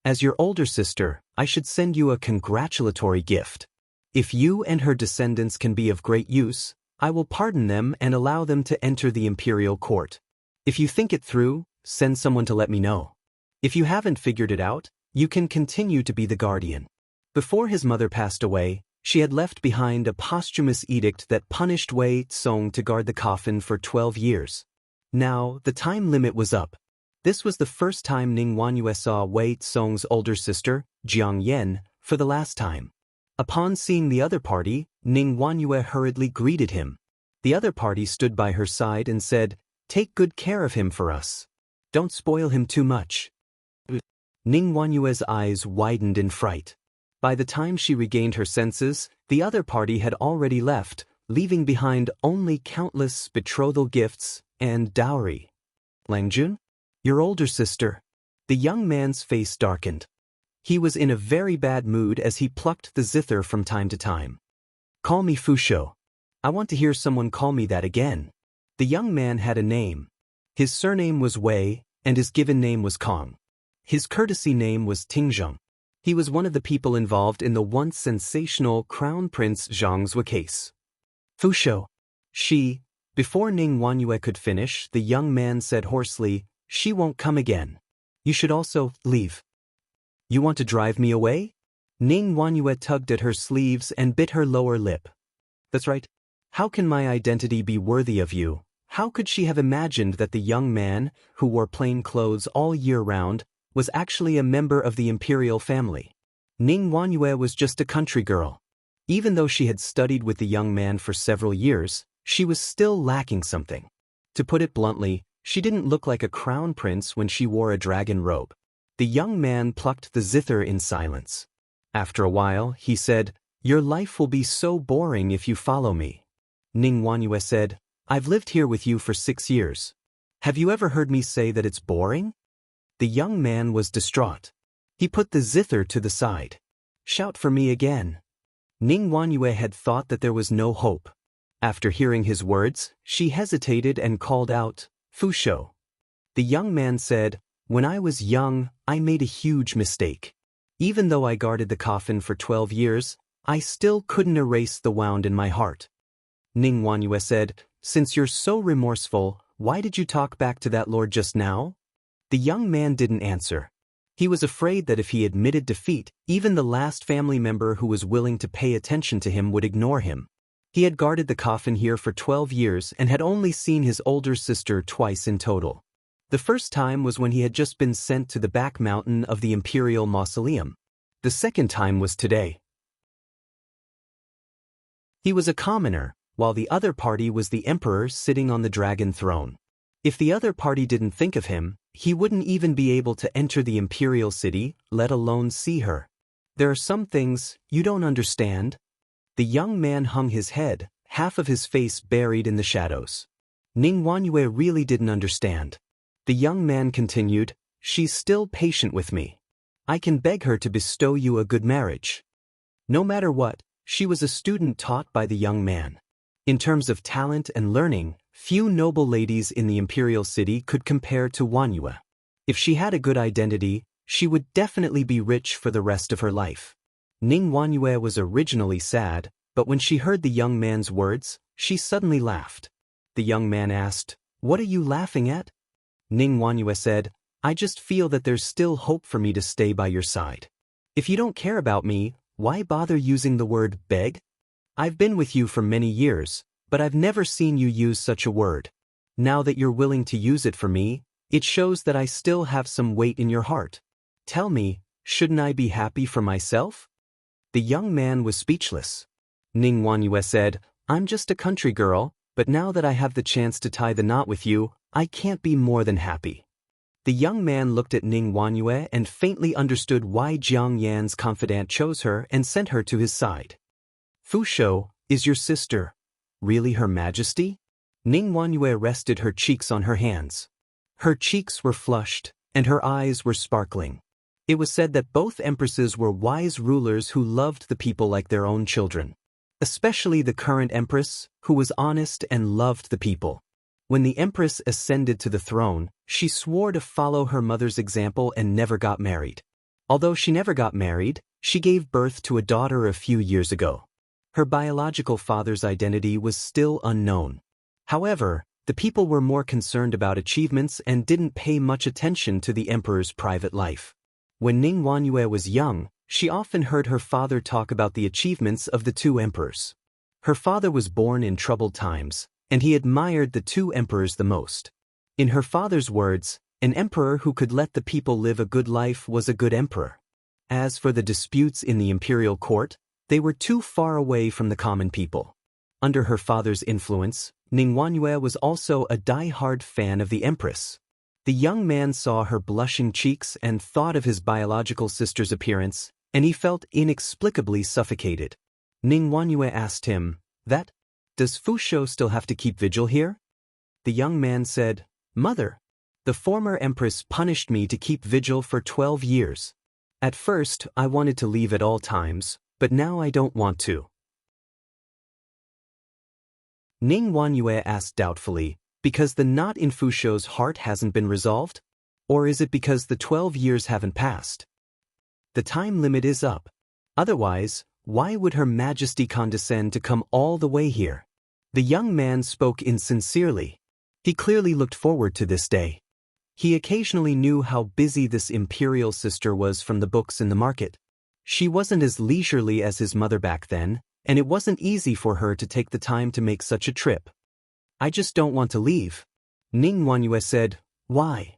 As your older sister, I should send you a congratulatory gift. If you and her descendants can be of great use, I will pardon them and allow them to enter the imperial court. If you think it through, send someone to let me know. If you haven't figured it out, you can continue to be the guardian. Before his mother passed away, she had left behind a posthumous edict that punished Wei Tsong to guard the coffin for 12 years. Now, the time limit was up. This was the first time Ning Wanyue saw Wei Tsong's older sister, Jiang Yan, for the last time. Upon seeing the other party, Ning Wanyue hurriedly greeted him. The other party stood by her side and said, Take good care of him for us. Don't spoil him too much. Ning Wanyue's eyes widened in fright. By the time she regained her senses, the other party had already left, leaving behind only countless betrothal gifts and dowry. Langjun? Your older sister. The young man's face darkened. He was in a very bad mood as he plucked the zither from time to time. Call me Fusho. I want to hear someone call me that again. The young man had a name. His surname was Wei, and his given name was Kong. His courtesy name was Tingzheng. He was one of the people involved in the once sensational Crown Prince Zhangzhou case. Fusho. Before Ning Wanyue could finish, the young man said hoarsely, She won't come again. You should also leave. You want to drive me away? Ning Wanyue tugged at her sleeves and bit her lower lip. That's right. How can my identity be worthy of you? How could she have imagined that the young man, who wore plain clothes all year round, was actually a member of the imperial family? Ning Wanyue was just a country girl. Even though she had studied with the young man for several years, she was still lacking something. To put it bluntly, she didn't look like a crown prince when she wore a dragon robe. The young man plucked the zither in silence. After a while, he said, Your life will be so boring if you follow me. Ning Wanyue said, I've lived here with you for 6 years. Have you ever heard me say that it's boring? The young man was distraught. He put the zither to the side. Shout for me again. Ning Wanyue had thought that there was no hope. After hearing his words, she hesitated and called out, Fusho. The young man said, When I was young, I made a huge mistake. Even though I guarded the coffin for 12 years, I still couldn't erase the wound in my heart. Ning Wanyue said, Since you're so remorseful, why did you talk back to that lord just now? The young man didn't answer. He was afraid that if he admitted defeat, even the last family member who was willing to pay attention to him would ignore him. He had guarded the coffin here for 12 years and had only seen his older sister twice in total. The first time was when he had just been sent to the back mountain of the imperial mausoleum. The second time was today. He was a commoner, while the other party was the emperor sitting on the dragon throne. If the other party didn't think of him, he wouldn't even be able to enter the imperial city, let alone see her. There are some things you don't understand. The young man hung his head, half of his face buried in the shadows. Ning Wanyue really didn't understand. The young man continued, "She's still patient with me. I can beg her to bestow you a good marriage." No matter what, she was a student taught by the young man. In terms of talent and learning, few noble ladies in the imperial city could compare to Wanyue. If she had a good identity, she would definitely be rich for the rest of her life. Ning Wanyue was originally sad, but when she heard the young man's words, she suddenly laughed. The young man asked, "What are you laughing at?" Ning Wanyue said, "I just feel that there's still hope for me to stay by your side. If you don't care about me, why bother using the word beg? I've been with you for many years, but I've never seen you use such a word. Now that you're willing to use it for me, it shows that I still have some weight in your heart. Tell me, shouldn't I be happy for myself?" The young man was speechless. Ning Wanyue said, "I'm just a country girl, but now that I have the chance to tie the knot with you, I can't be more than happy." The young man looked at Ning Wanyue and faintly understood why Jiang Yan's confidant chose her and sent her to his side. "Fusho, is your sister really Her Majesty?" Ning Wanyue rested her cheeks on her hands. Her cheeks were flushed, and her eyes were sparkling. It was said that both empresses were wise rulers who loved the people like their own children. Especially the current empress, who was honest and loved the people. When the empress ascended to the throne, she swore to follow her mother's example and never got married. Although she never got married, she gave birth to a daughter a few years ago. Her biological father's identity was still unknown. However, the people were more concerned about achievements and didn't pay much attention to the emperor's private life. When Ning Wanyue was young, she often heard her father talk about the achievements of the two emperors. Her father was born in troubled times, and he admired the two emperors the most. In her father's words, an emperor who could let the people live a good life was a good emperor. As for the disputes in the imperial court, they were too far away from the common people. Under her father's influence, Ning Wanyue was also a die-hard fan of the Empress. The young man saw her blushing cheeks and thought of his biological sister's appearance, and he felt inexplicably suffocated. Ning Wanyue asked him, Does Fusho still have to keep vigil here?" The young man said, "Mother, the former Empress punished me to keep vigil for 12 years. At first, I wanted to leave at all times, but now I don't want to." Ning Wanyue asked doubtfully, "Because the knot in Fusho's heart hasn't been resolved? Or is it because the 12 years haven't passed? The time limit is up. Otherwise, why would Her Majesty condescend to come all the way here?" The young man spoke insincerely. He clearly looked forward to this day. He occasionally knew how busy this imperial sister was from the books in the market. She wasn't as leisurely as his mother back then, and it wasn't easy for her to take the time to make such a trip. "I just don't want to leave." Ning Wanyue said, "Why?"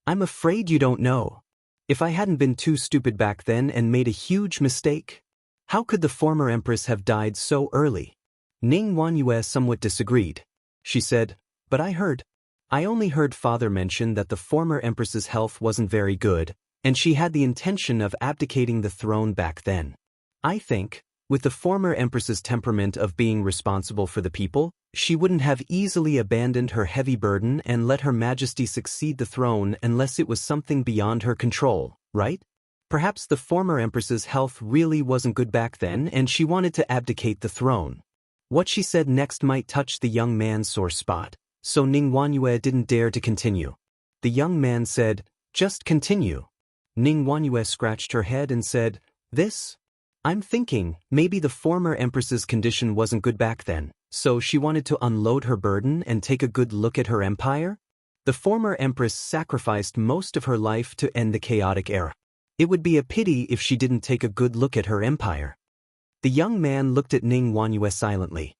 "I'm afraid you don't know. If I hadn't been too stupid back then and made a huge mistake, how could the former empress have died so early?" Ning Wanyue somewhat disagreed. She said, "But I only heard father mention that the former empress's health wasn't very good, and she had the intention of abdicating the throne back then. I think, with the former empress's temperament of being responsible for the people, she wouldn't have easily abandoned her heavy burden and let Her Majesty succeed the throne unless it was something beyond her control, right? Perhaps the former empress's health really wasn't good back then and she wanted to abdicate the throne." What she said next might touch the young man's sore spot, so Ning Wanyue didn't dare to continue. The young man said, "Just continue." Ning Wanyue scratched her head and said, I'm thinking, maybe the former empress's condition wasn't good back then, so she wanted to unload her burden and take a good look at her empire? The former empress sacrificed most of her life to end the chaotic era. It would be a pity if she didn't take a good look at her empire. The young man looked at Ning Wanyue silently.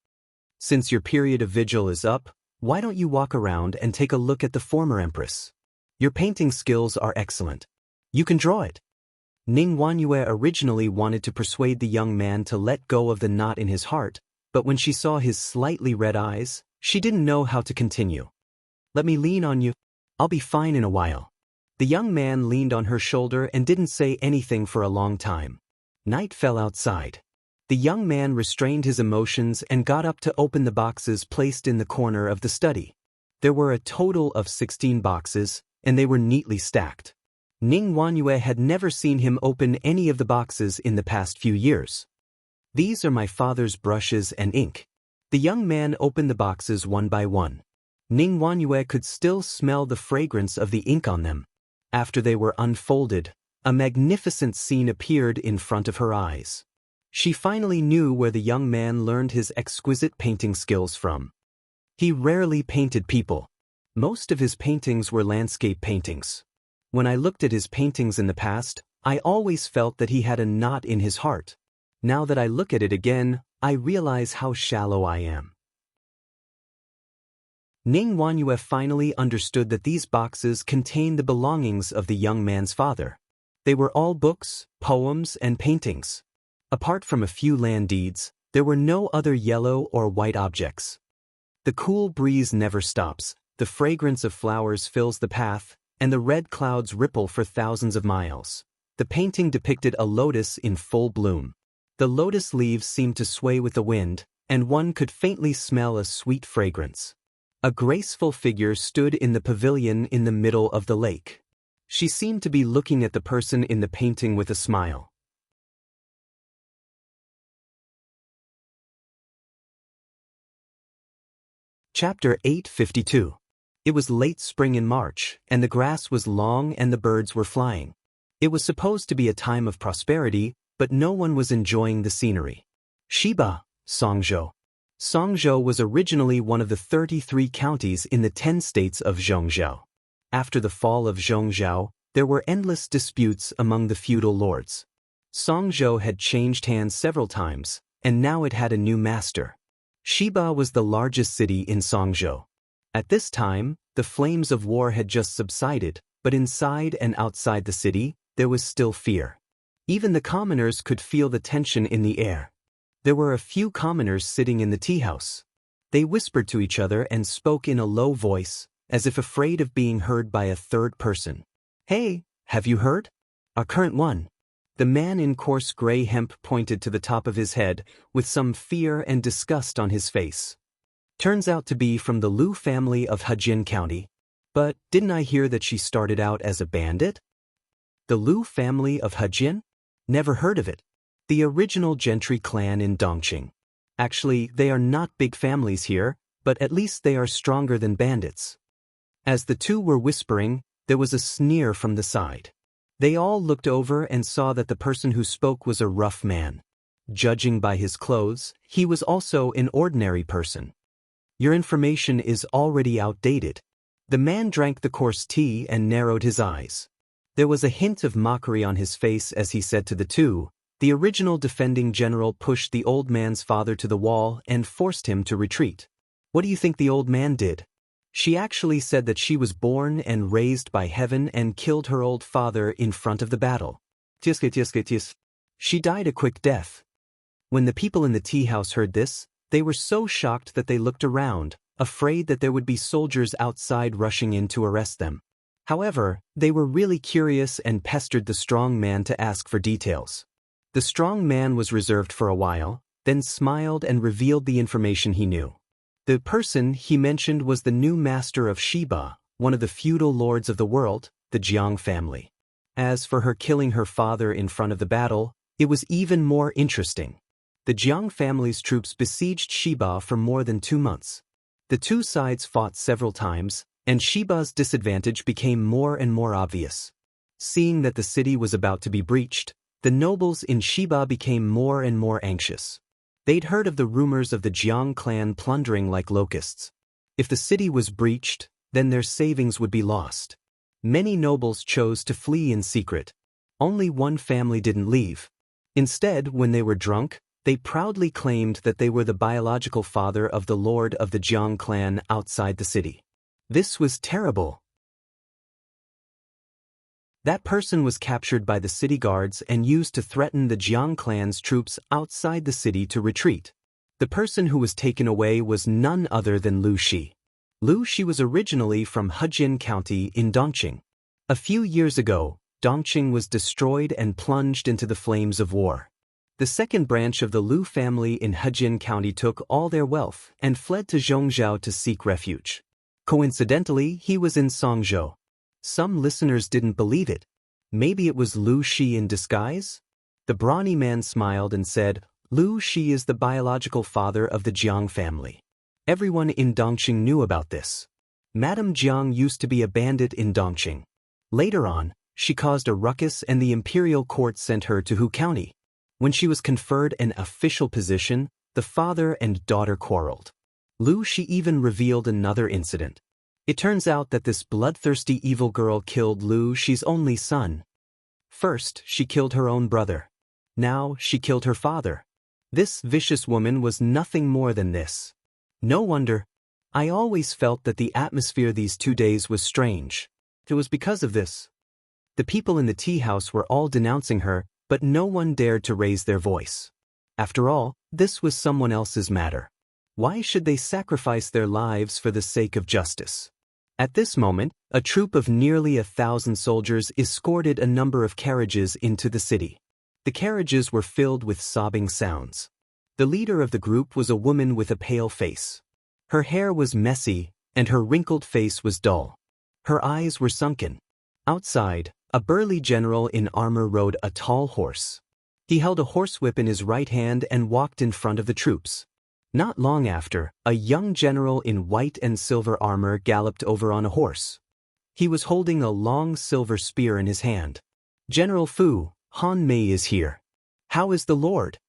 "Since your period of vigil is up, why don't you walk around and take a look at the former empress? Your painting skills are excellent. You can draw it." Ning Wanyue originally wanted to persuade the young man to let go of the knot in his heart, but when she saw his slightly red eyes, she didn't know how to continue. "Let me lean on you. I'll be fine in a while." The young man leaned on her shoulder and didn't say anything for a long time. Night fell outside. The young man restrained his emotions and got up to open the boxes placed in the corner of the study. There were a total of 16 boxes, and they were neatly stacked. Ning Wanyue had never seen him open any of the boxes in the past few years. "These are my father's brushes and ink." The young man opened the boxes one by one. Ning Wanyue could still smell the fragrance of the ink on them. After they were unfolded, a magnificent scene appeared in front of her eyes. She finally knew where the young man learned his exquisite painting skills from. He rarely painted people. Most of his paintings were landscape paintings. When I looked at his paintings in the past, I always felt that he had a knot in his heart. Now that I look at it again, I realize how shallow I am. Ning Wanyue finally understood that these boxes contained the belongings of the young man's father. They were all books, poems, and paintings. Apart from a few land deeds, there were no other yellow or white objects. The cool breeze never stops, the fragrance of flowers fills the path, and the red clouds ripple for thousands of miles. The painting depicted a lotus in full bloom. The lotus leaves seemed to sway with the wind, and one could faintly smell a sweet fragrance. A graceful figure stood in the pavilion in the middle of the lake. She seemed to be looking at the person in the painting with a smile. Chapter 852. It was late spring in March, and the grass was long and the birds were flying. It was supposed to be a time of prosperity, but no one was enjoying the scenery. Shiba, Songzhou. Songzhou was originally one of the 33 counties in the 10 states of Zhongzhou. After the fall of Zhongzhou, there were endless disputes among the feudal lords. Songzhou had changed hands several times, and now it had a new master. Shiba was the largest city in Songzhou. At this time, the flames of war had just subsided, but inside and outside the city, there was still fear. Even the commoners could feel the tension in the air. There were a few commoners sitting in the tea house. They whispered to each other and spoke in a low voice, as if afraid of being heard by a third person. "Hey, have you heard? Our current one." The man in coarse gray hemp pointed to the top of his head, with some fear and disgust on his face. "Turns out to be from the Liu family of Hejin County. But didn't I hear that she started out as a bandit?" "The Liu family of Hejin? Never heard of it. The original gentry clan in Dongqing. Actually, they are not big families here, but at least they are stronger than bandits." As the two were whispering, there was a sneer from the side. They all looked over and saw that the person who spoke was a rough man. Judging by his clothes, he was also an ordinary person. "Your information is already outdated." The man drank the coarse tea and narrowed his eyes. There was a hint of mockery on his face as he said to the two, "The original defending general pushed the old man's father to the wall and forced him to retreat. What do you think the old man did? She actually said that she was born and raised by heaven and killed her old father in front of the battle. She died a quick death." When the people in the tea house heard this, they were so shocked that they looked around, afraid that there would be soldiers outside rushing in to arrest them. However, they were really curious and pestered the strong man to ask for details. The strong man was reserved for a while, then smiled and revealed the information he knew. The person he mentioned was the new master of Shiba, one of the feudal lords of the world, the Jiang family. As for her killing her father in front of the battle, it was even more interesting. The Jiang family's troops besieged Shiba for more than 2 months. The two sides fought several times, and Shiba's disadvantage became more and more obvious. Seeing that the city was about to be breached, the nobles in Shiba became more and more anxious. They'd heard of the rumors of the Jiang clan plundering like locusts. If the city was breached, then their savings would be lost. Many nobles chose to flee in secret. Only one family didn't leave. Instead, when they were drunk, they proudly claimed that they were the biological father of the lord of the Jiang clan outside the city. This was terrible. That person was captured by the city guards and used to threaten the Jiang clan's troops outside the city to retreat. The person who was taken away was none other than Lu Shi. Lu Shi was originally from Hejin County in Dongqing. A few years ago, Dongqing was destroyed and plunged into the flames of war. The second branch of the Lu family in Hejin County took all their wealth and fled to Zhongzhou to seek refuge. Coincidentally, he was in Songzhou. Some listeners didn't believe it. Maybe it was Lu Shi in disguise? The brawny man smiled and said, Lu Shi is the biological father of the Jiang family. Everyone in Dongqing knew about this. Madame Jiang used to be a bandit in Dongqing. Later on, she caused a ruckus and the imperial court sent her to Hu County. When she was conferred an official position, the father and daughter quarreled. Lu Shi even revealed another incident. It turns out that this bloodthirsty evil girl killed Lu Shi's only son. First, she killed her own brother. Now, she killed her father. This vicious woman was nothing more than this. No wonder. I always felt that the atmosphere these 2 days was strange. It was because of this. The people in the tea house were all denouncing her, but no one dared to raise their voice. After all, this was someone else's matter. Why should they sacrifice their lives for the sake of justice? At this moment, a troop of nearly 1,000 soldiers escorted a number of carriages into the city. The carriages were filled with sobbing sounds. The leader of the group was a woman with a pale face. Her hair was messy, and her wrinkled face was dull. Her eyes were sunken. Outside, a burly general in armor rode a tall horse. He held a horsewhip in his right hand and walked in front of the troops. Not long after, a young general in white and silver armor galloped over on a horse. He was holding a long silver spear in his hand. General Fu, Han Mei is here. How is the Lord?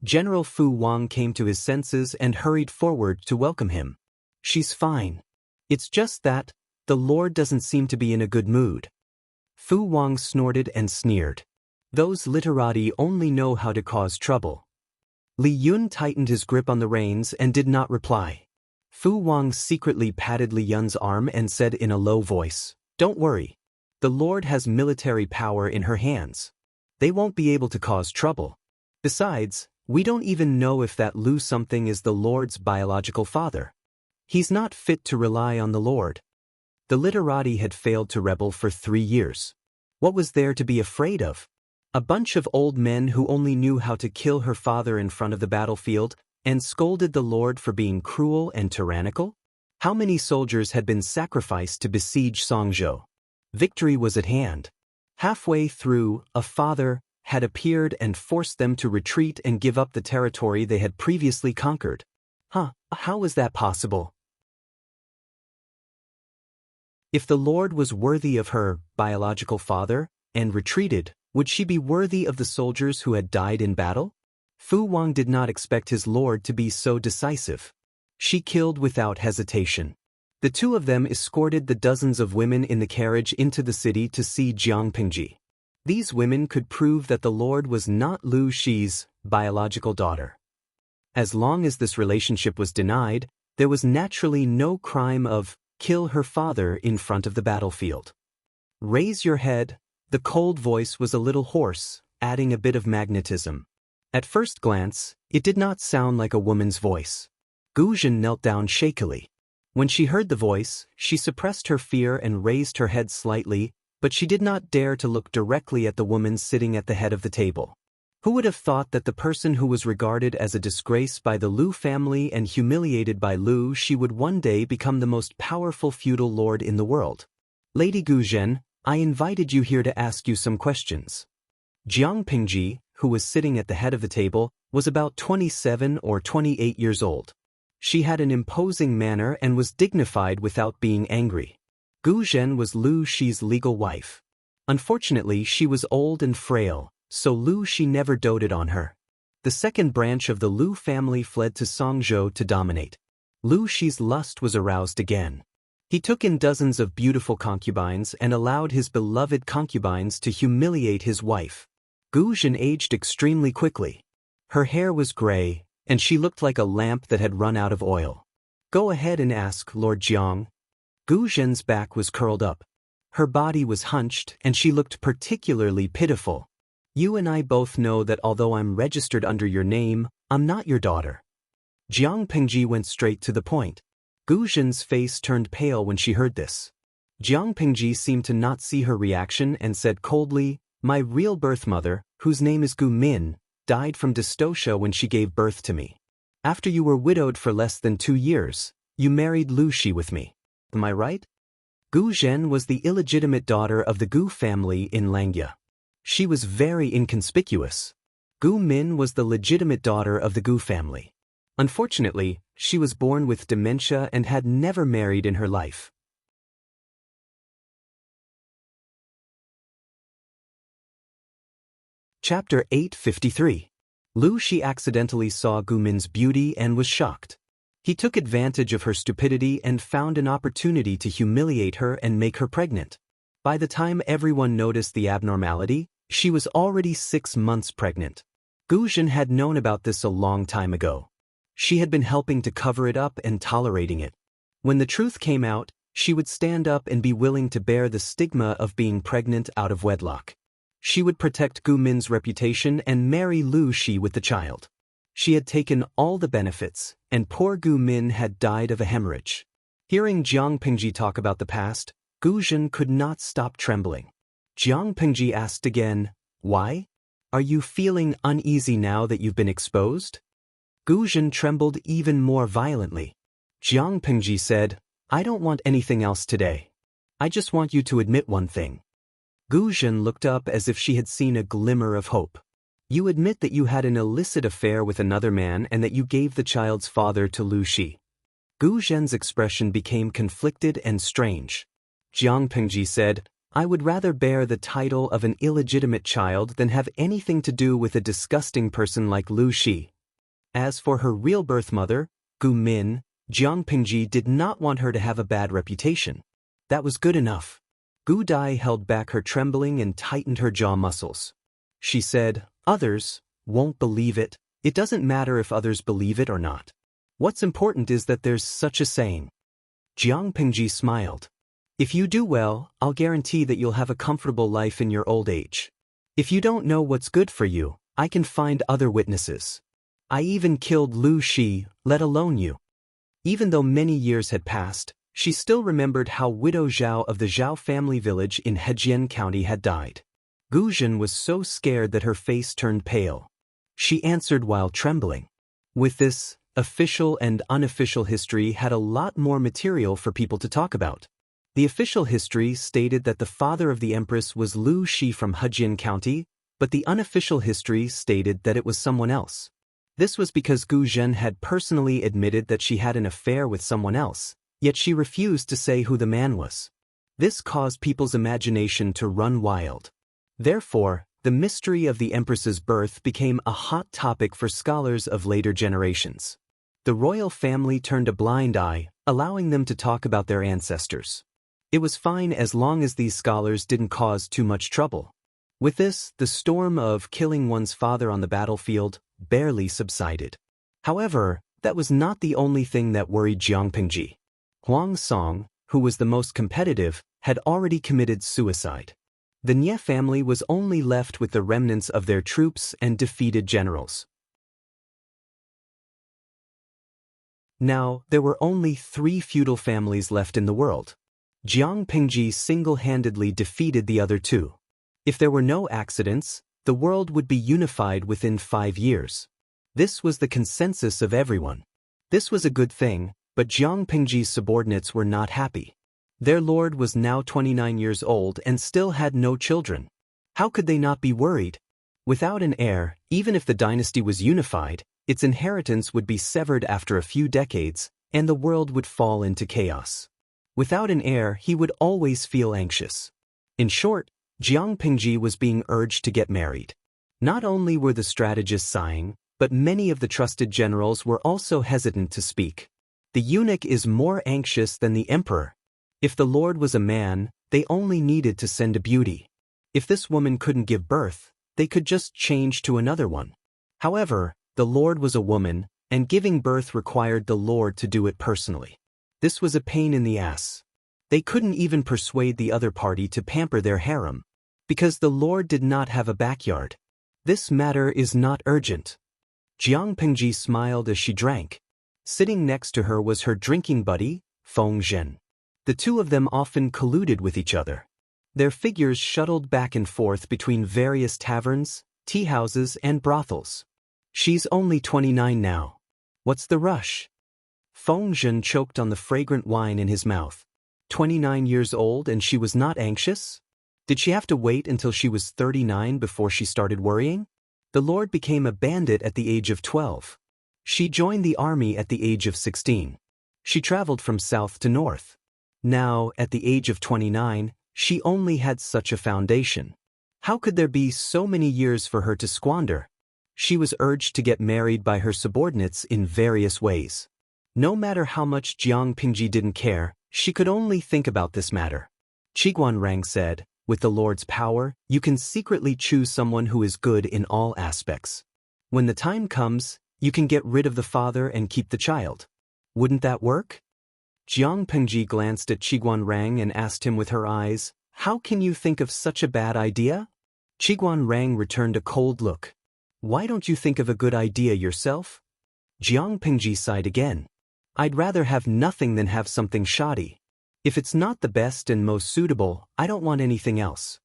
General Fu Wang came to his senses and hurried forward to welcome him. She's fine. It's just that, the Lord doesn't seem to be in a good mood. Fu Wang snorted and sneered. Those literati only know how to cause trouble. Li Yun tightened his grip on the reins and did not reply. Fu Wang secretly patted Li Yun's arm and said in a low voice, Don't worry. The Lord has military power in her hands. They won't be able to cause trouble. Besides, we don't even know if that Lu something is the Lord's biological father. He's not fit to rely on the Lord. The literati had failed to rebel for 3 years. What was there to be afraid of? A bunch of old men who only knew how to kill her father in front of the battlefield and scolded the Lord for being cruel and tyrannical? How many soldiers had been sacrificed to besiege Songzhou? Victory was at hand. Halfway through, a father had appeared and forced them to retreat and give up the territory they had previously conquered. How was that possible? If the Lord was worthy of her biological father and retreated, would she be worthy of the soldiers who had died in battle? Fu Wang did not expect his Lord to be so decisive. She killed without hesitation. The two of them escorted the dozens of women in the carriage into the city to see Jiang Pingji. These women could prove that the Lord was not Lu Shi's biological daughter. As long as this relationship was denied, there was naturally no crime of kill her father in front of the battlefield. Raise your head. The cold voice was a little hoarse, adding a bit of magnetism. At first glance, it did not sound like a woman's voice. Gu Zhen knelt down shakily. When she heard the voice, she suppressed her fear and raised her head slightly, but she did not dare to look directly at the woman sitting at the head of the table. Who would have thought that the person who was regarded as a disgrace by the Lu family and humiliated by Lu Shi would one day become the most powerful feudal lord in the world? Lady Gu Zhen, I invited you here to ask you some questions. Jiang Pingji, who was sitting at the head of the table, was about 27 or 28 years old. She had an imposing manner and was dignified without being angry. Gu Zhen was Lu Shi's legal wife. Unfortunately, she was old and frail, so Lu Shi never doted on her. The second branch of the Lu family fled to Songzhou to dominate. Lu Shi's lust was aroused again. He took in dozens of beautiful concubines and allowed his beloved concubines to humiliate his wife. Gu Zhen aged extremely quickly. Her hair was gray, and she looked like a lamp that had run out of oil. Go ahead and ask, Lord Jiang. Gu Zhen's back was curled up. Her body was hunched and she looked particularly pitiful. You and I both know that although I'm registered under your name, I'm not your daughter. Jiang Pingji went straight to the point. Gu Zhen's face turned pale when she heard this. Jiang Pingji seemed to not see her reaction and said coldly, "My real birth mother, whose name is Gu Min, died from dystocia when she gave birth to me. After you were widowed for less than 2 years, you married Lu Shi with me. Am I right?" Gu Zhen was the illegitimate daughter of the Gu family in Langya. She was very inconspicuous. Gu Min was the legitimate daughter of the Gu family. Unfortunately, she was born with dementia and had never married in her life. Chapter 853. Lu Shi accidentally saw Gu Min's beauty and was shocked. He took advantage of her stupidity and found an opportunity to humiliate her and make her pregnant. By the time everyone noticed the abnormality, she was already 6 months pregnant. Gu Zhen had known about this a long time ago. She had been helping to cover it up and tolerating it. When the truth came out, she would stand up and be willing to bear the stigma of being pregnant out of wedlock. She would protect Gu Min's reputation and marry Lu Shi with the child. She had taken all the benefits, and poor Gu Min had died of a hemorrhage. Hearing Jiang Pingji talk about the past, Gu Zhen could not stop trembling. Jiang Pingji asked again, "Why? Are you feeling uneasy now that you've been exposed?" Gu Zhen trembled even more violently. Jiang Pingji said, "I don't want anything else today. I just want you to admit one thing." Gu Zhen looked up as if she had seen a glimmer of hope. "You admit that you had an illicit affair with another man and that you gave the child's father to Lu Shi." Gu Zhen's expression became conflicted and strange. Jiang Pingji said, "I would rather bear the title of an illegitimate child than have anything to do with a disgusting person like Lu Shi." As for her real birth mother, Gu Min, Jiang Pingji did not want her to have a bad reputation. That was good enough. Gu Dai held back her trembling and tightened her jaw muscles. She said, "Others won't believe it. It doesn't matter if others believe it or not. What's important is that there's such a saying." Jiang Pingji smiled. "If you do well, I'll guarantee that you'll have a comfortable life in your old age. If you don't know what's good for you, I can find other witnesses. I even killed Lu Shi, let alone you." Even though many years had passed, she still remembered how Widow Zhao of the Zhao family village in Hejian County had died. Gu Zhen was so scared that her face turned pale. She answered while trembling. With this, official and unofficial history had a lot more material for people to talk about. The official history stated that the father of the Empress was Lu Shi from Hejian County, but the unofficial history stated that it was someone else. This was because Gu Zhen had personally admitted that she had an affair with someone else, yet she refused to say who the man was. This caused people's imagination to run wild. Therefore, the mystery of the Empress's birth became a hot topic for scholars of later generations. The royal family turned a blind eye, allowing them to talk about their ancestors. It was fine as long as these scholars didn't cause too much trouble. With this, the storm of killing one's father on the battlefield barely subsided. However, that was not the only thing that worried Jiang Pingji. Huang Song, who was the most competitive, had already committed suicide. The Nie family was only left with the remnants of their troops and defeated generals. Now, there were only 3 feudal families left in the world. Jiang Pingji single-handedly defeated the other 2. If there were no accidents, the world would be unified within 5 years. This was the consensus of everyone. This was a good thing, but Jiang Pingji's subordinates were not happy. Their lord was now 29 years old and still had no children. How could they not be worried? Without an heir, even if the dynasty was unified, its inheritance would be severed after a few decades, and the world would fall into chaos. Without an heir, he would always feel anxious. In short, Jiang Pingji was being urged to get married. Not only were the strategists sighing, but many of the trusted generals were also hesitant to speak. The eunuch is more anxious than the emperor. If the lord was a man, they only needed to send a beauty. If this woman couldn't give birth, they could just change to another one. However, the lord was a woman, and giving birth required the lord to do it personally. This was a pain in the ass. They couldn't even persuade the other party to pamper their harem, because the lord did not have a backyard. This matter is not urgent. Jiang Pengji smiled as she drank. Sitting next to her was her drinking buddy, Feng Zhen. The two of them often colluded with each other. Their figures shuttled back and forth between various taverns, tea houses, and brothels. She's only 29 now. What's the rush? Feng Zhen choked on the fragrant wine in his mouth. 29 years old and she was not anxious? Did she have to wait until she was 39 before she started worrying? The lord became a bandit at the age of 12. She joined the army at the age of 16. She traveled from south to north. Now, at the age of 29, she only had such a foundation. How could there be so many years for her to squander? She was urged to get married by her subordinates in various ways. No matter how much Jiang Pingji didn't care, she could only think about this matter. Qiguanrang said, with the Lord's power, you can secretly choose someone who is good in all aspects. When the time comes, you can get rid of the father and keep the child. Wouldn't that work? Jiang Pengji glanced at Qiguanrang and asked him with her eyes, how can you think of such a bad idea? Qiguanrang returned a cold look. Why don't you think of a good idea yourself? Jiang Pengji sighed again. I'd rather have nothing than have something shoddy. If it's not the best and most suitable, I don't want anything else.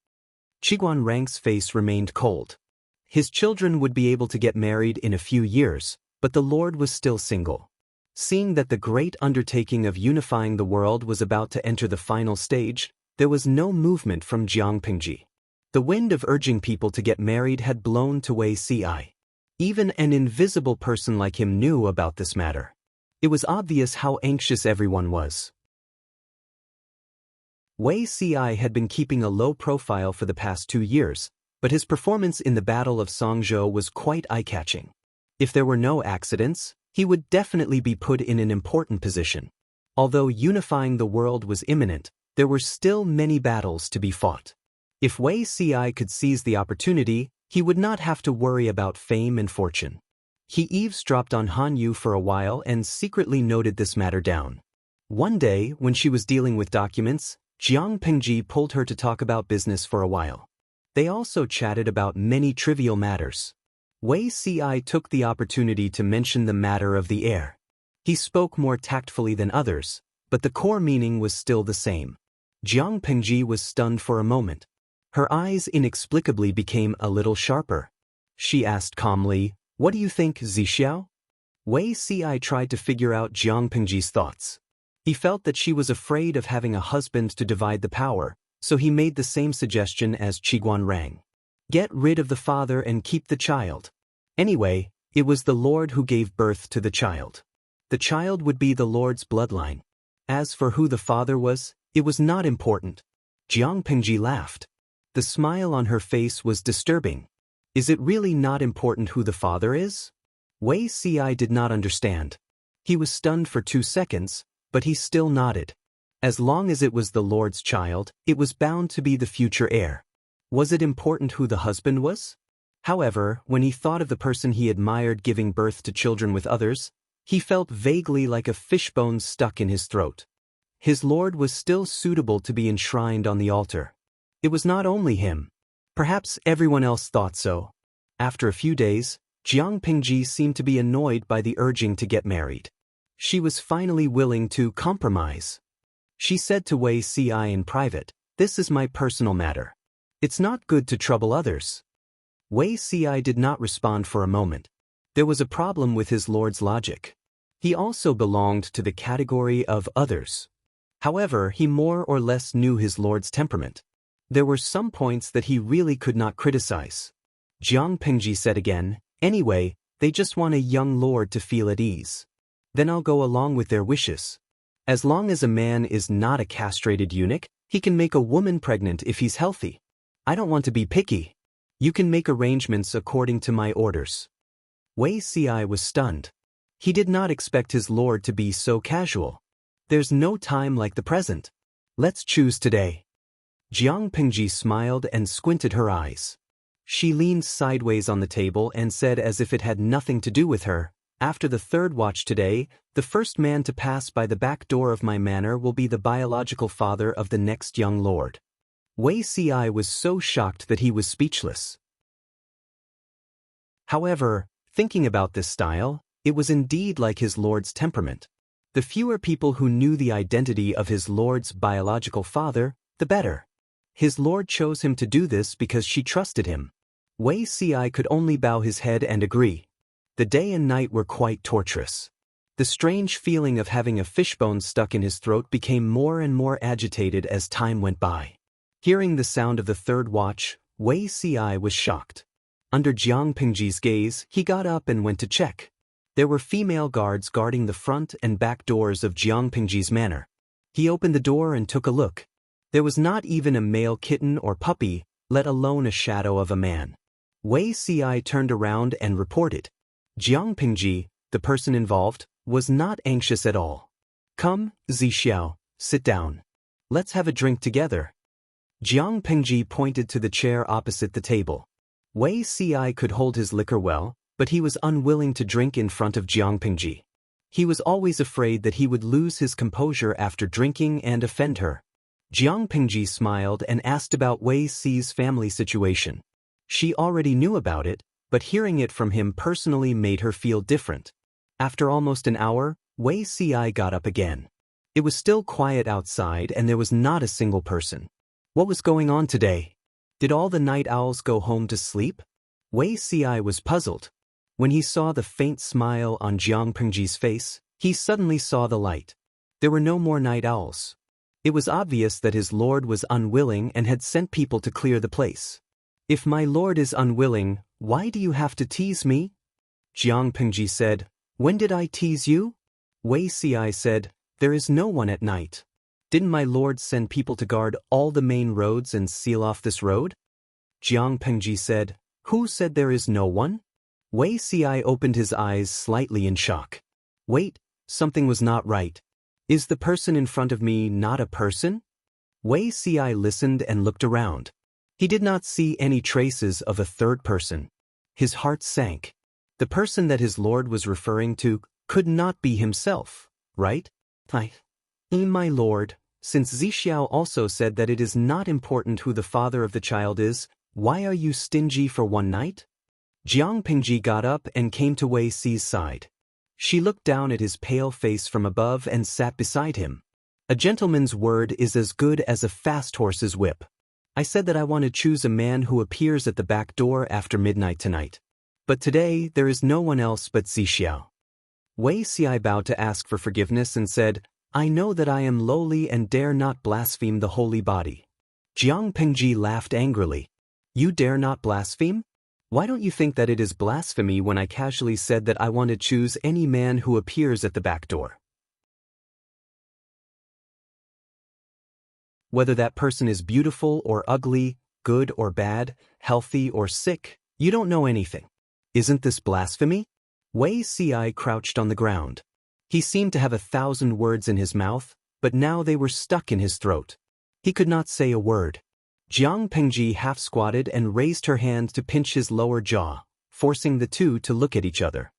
Qiguanrang's face remained cold. His children would be able to get married in a few years, but the Lord was still single. Seeing that the great undertaking of unifying the world was about to enter the final stage, there was no movement from Jiang Pengji. The wind of urging people to get married had blown to Wei Ci. Even an invisible person like him knew about this matter. It was obvious how anxious everyone was. Wei Ci had been keeping a low profile for the past 2 years, but his performance in the Battle of Songzhou was quite eye-catching. If there were no accidents, he would definitely be put in an important position. Although unifying the world was imminent, there were still many battles to be fought. If Wei Ci could seize the opportunity, he would not have to worry about fame and fortune. He eavesdropped on Han Yu for a while and secretly noted this matter down. One day, when she was dealing with documents, Jiang Pengji pulled her to talk about business for a while. They also chatted about many trivial matters. Wei Ci took the opportunity to mention the matter of the heir. He spoke more tactfully than others, but the core meaning was still the same. Jiang Pengji was stunned for a moment. Her eyes inexplicably became a little sharper. She asked calmly, "What do you think, Zixiao?" Wei Ci tried to figure out Jiang Pengji's thoughts. He felt that she was afraid of having a husband to divide the power, so he made the same suggestion as Qiguanrang. Get rid of the father and keep the child. Anyway, it was the Lord who gave birth to the child. The child would be the Lord's bloodline. As for who the father was, it was not important. Jiang Pengji laughed. The smile on her face was disturbing. Is it really not important who the father is? Wei Ci did not understand. He was stunned for 2 seconds, but he still nodded. As long as it was the Lord's child, it was bound to be the future heir. Was it important who the husband was? However, when he thought of the person he admired giving birth to children with others, he felt vaguely like a fishbone stuck in his throat. His Lord was still suitable to be enshrined on the altar. It was not only him. Perhaps everyone else thought so. After a few days, Jiang Pengji seemed to be annoyed by the urging to get married. She was finally willing to compromise. She said to Wei Ci in private, "This is my personal matter. It's not good to trouble others." Wei Ci did not respond for a moment. There was a problem with his lord's logic. He also belonged to the category of others. However, he more or less knew his lord's temperament. There were some points that he really could not criticize. Jiang Pengji said again, "Anyway, they just want a young lord to feel at ease. Then I'll go along with their wishes. As long as a man is not a castrated eunuch, he can make a woman pregnant if he's healthy. I don't want to be picky. You can make arrangements according to my orders." Wei Ci was stunned. He did not expect his lord to be so casual. There's no time like the present. Let's choose today. Jiang Pengji smiled and squinted her eyes. She leaned sideways on the table and said as if it had nothing to do with her, After the third watch today, the first man to pass by the back door of my manor will be the biological father of the next young lord. Wei Ci was so shocked that he was speechless. However, thinking about this style, it was indeed like his lord's temperament. The fewer people who knew the identity of his lord's biological father, the better. His lord chose him to do this because she trusted him. Wei Ci could only bow his head and agree. The day and night were quite torturous. The strange feeling of having a fishbone stuck in his throat became more and more agitated as time went by. Hearing the sound of the third watch, Wei Ci was shocked. Under Jiang Pingji's gaze, he got up and went to check. There were female guards guarding the front and back doors of Jiang Pingji's manor. He opened the door and took a look. There was not even a male kitten or puppy, let alone a shadow of a man. Wei Ci turned around and reported. Jiang Pingji, the person involved, was not anxious at all. Come, Zixiao, sit down. Let's have a drink together. Jiang Pingji pointed to the chair opposite the table. Wei Ci could hold his liquor well, but he was unwilling to drink in front of Jiang Pingji. He was always afraid that he would lose his composure after drinking and offend her. Jiang Pingji smiled and asked about Wei Ci's family situation. She already knew about it, but hearing it from him personally made her feel different. After almost an hour, Wei Ci got up again. It was still quiet outside and there was not a single person. What was going on today? Did all the night owls go home to sleep? Wei Ci was puzzled. When he saw the faint smile on Jiang Pingji's face, he suddenly saw the light. There were no more night owls. It was obvious that his lord was unwilling and had sent people to clear the place. If my lord is unwilling, why do you have to tease me? Jiang Pingji said, When did I tease you? Wei Ci said, There is no one at night. Didn't my lord send people to guard all the main roads and seal off this road? Jiang Pingji said, Who said there is no one? Wei Ci opened his eyes slightly in shock. Wait, something was not right. Is the person in front of me not a person? Wei Ci listened and looked around. He did not see any traces of a third person. His heart sank. The person that his lord was referring to could not be himself, right? My lord, since Zixiao also said that it is not important who the father of the child is, why are you stingy for one night? Jiang Pingji got up and came to Wei Ci's side. She looked down at his pale face from above and sat beside him. A gentleman's word is as good as a fast horse's whip. I said that I want to choose a man who appears at the back door after midnight tonight. But today there is no one else but Zixiao. Wei Ci bowed to ask for forgiveness and said, I know that I am lowly and dare not blaspheme the holy body. Jiang Pingji laughed angrily. You dare not blaspheme? Why don't you think that it is blasphemy when I casually said that I want to choose any man who appears at the back door? Whether that person is beautiful or ugly, good or bad, healthy or sick, you don't know anything. Isn't this blasphemy? Wei Ci crouched on the ground. He seemed to have 1,000 words in his mouth, but now they were stuck in his throat. He could not say a word. Jiang Pingji half-squatted and raised her hand to pinch his lower jaw, forcing the two to look at each other.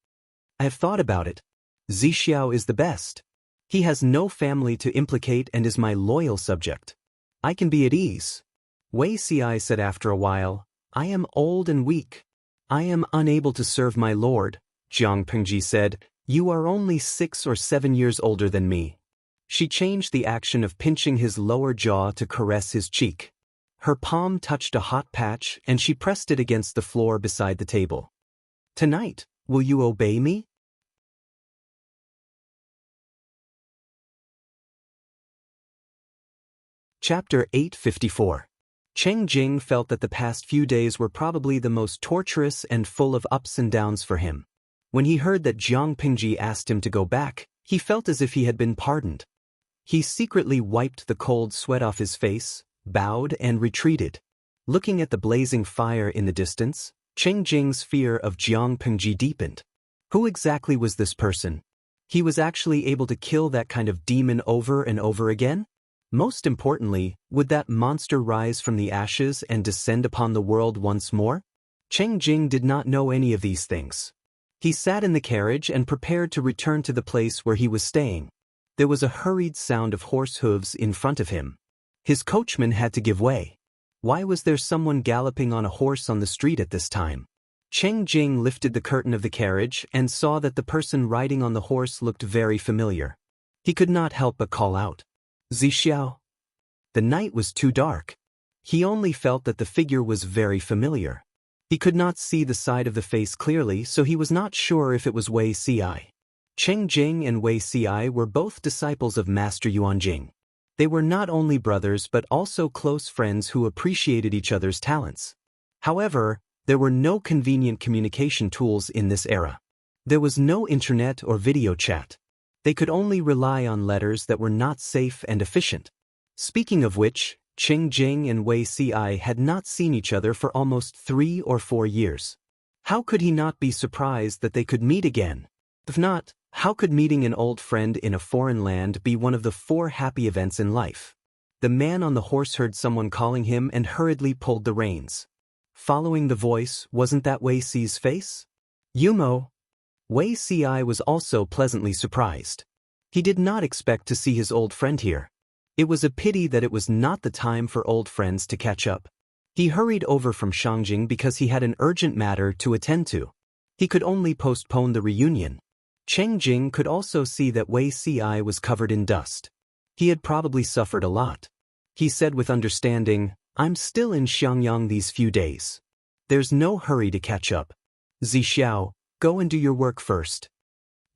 I have thought about it. Zixiao is the best. He has no family to implicate and is my loyal subject. I can be at ease. Wei Ci said after a while, I am old and weak. I am unable to serve my lord. Jiang Pingji said, You are only 6 or 7 years older than me. She changed the action of pinching his lower jaw to caress his cheek. Her palm touched a hot patch and she pressed it against the floor beside the table. Tonight, will you obey me? Chapter 854. Cheng Jing felt that the past few days were probably the most torturous and full of ups and downs for him. When he heard that Jiang Pingji asked him to go back, he felt as if he had been pardoned. He secretly wiped the cold sweat off his face, bowed and retreated. Looking at the blazing fire in the distance, Cheng Jing's fear of Jiang Pingji deepened. Who exactly was this person? He was actually able to kill that kind of demon over and over again? Most importantly, would that monster rise from the ashes and descend upon the world once more? Cheng Jing did not know any of these things. He sat in the carriage and prepared to return to the place where he was staying. There was a hurried sound of horse hooves in front of him. His coachman had to give way. Why was there someone galloping on a horse on the street at this time? Cheng Jing lifted the curtain of the carriage and saw that the person riding on the horse looked very familiar. He could not help but call out, "Zixiao." The night was too dark. He only felt that the figure was very familiar. He could not see the side of the face clearly, so he was not sure if it was Wei Ci. Cheng Jing and Wei Ci were both disciples of Master Yuan Jing. They were not only brothers but also close friends who appreciated each other's talents. However, there were no convenient communication tools in this era. There was no internet or video chat. They could only rely on letters that were not safe and efficient. Speaking of which, Cheng Jing and Wei Ci had not seen each other for almost 3 or 4 years. How could he not be surprised that they could meet again? If not, how could meeting an old friend in a foreign land be one of the 4 happy events in life? The man on the horse heard someone calling him and hurriedly pulled the reins. Following the voice, wasn't that Wei Ci's face? Yumo. Wei Ci was also pleasantly surprised. He did not expect to see his old friend here. It was a pity that it was not the time for old friends to catch up. He hurried over from Shangjing because he had an urgent matter to attend to. He could only postpone the reunion. Cheng Jing could also see that Wei Ci was covered in dust. He had probably suffered a lot. He said with understanding, "I'm still in Xiangyang these few days. There's no hurry to catch up. Zixiao, go and do your work first."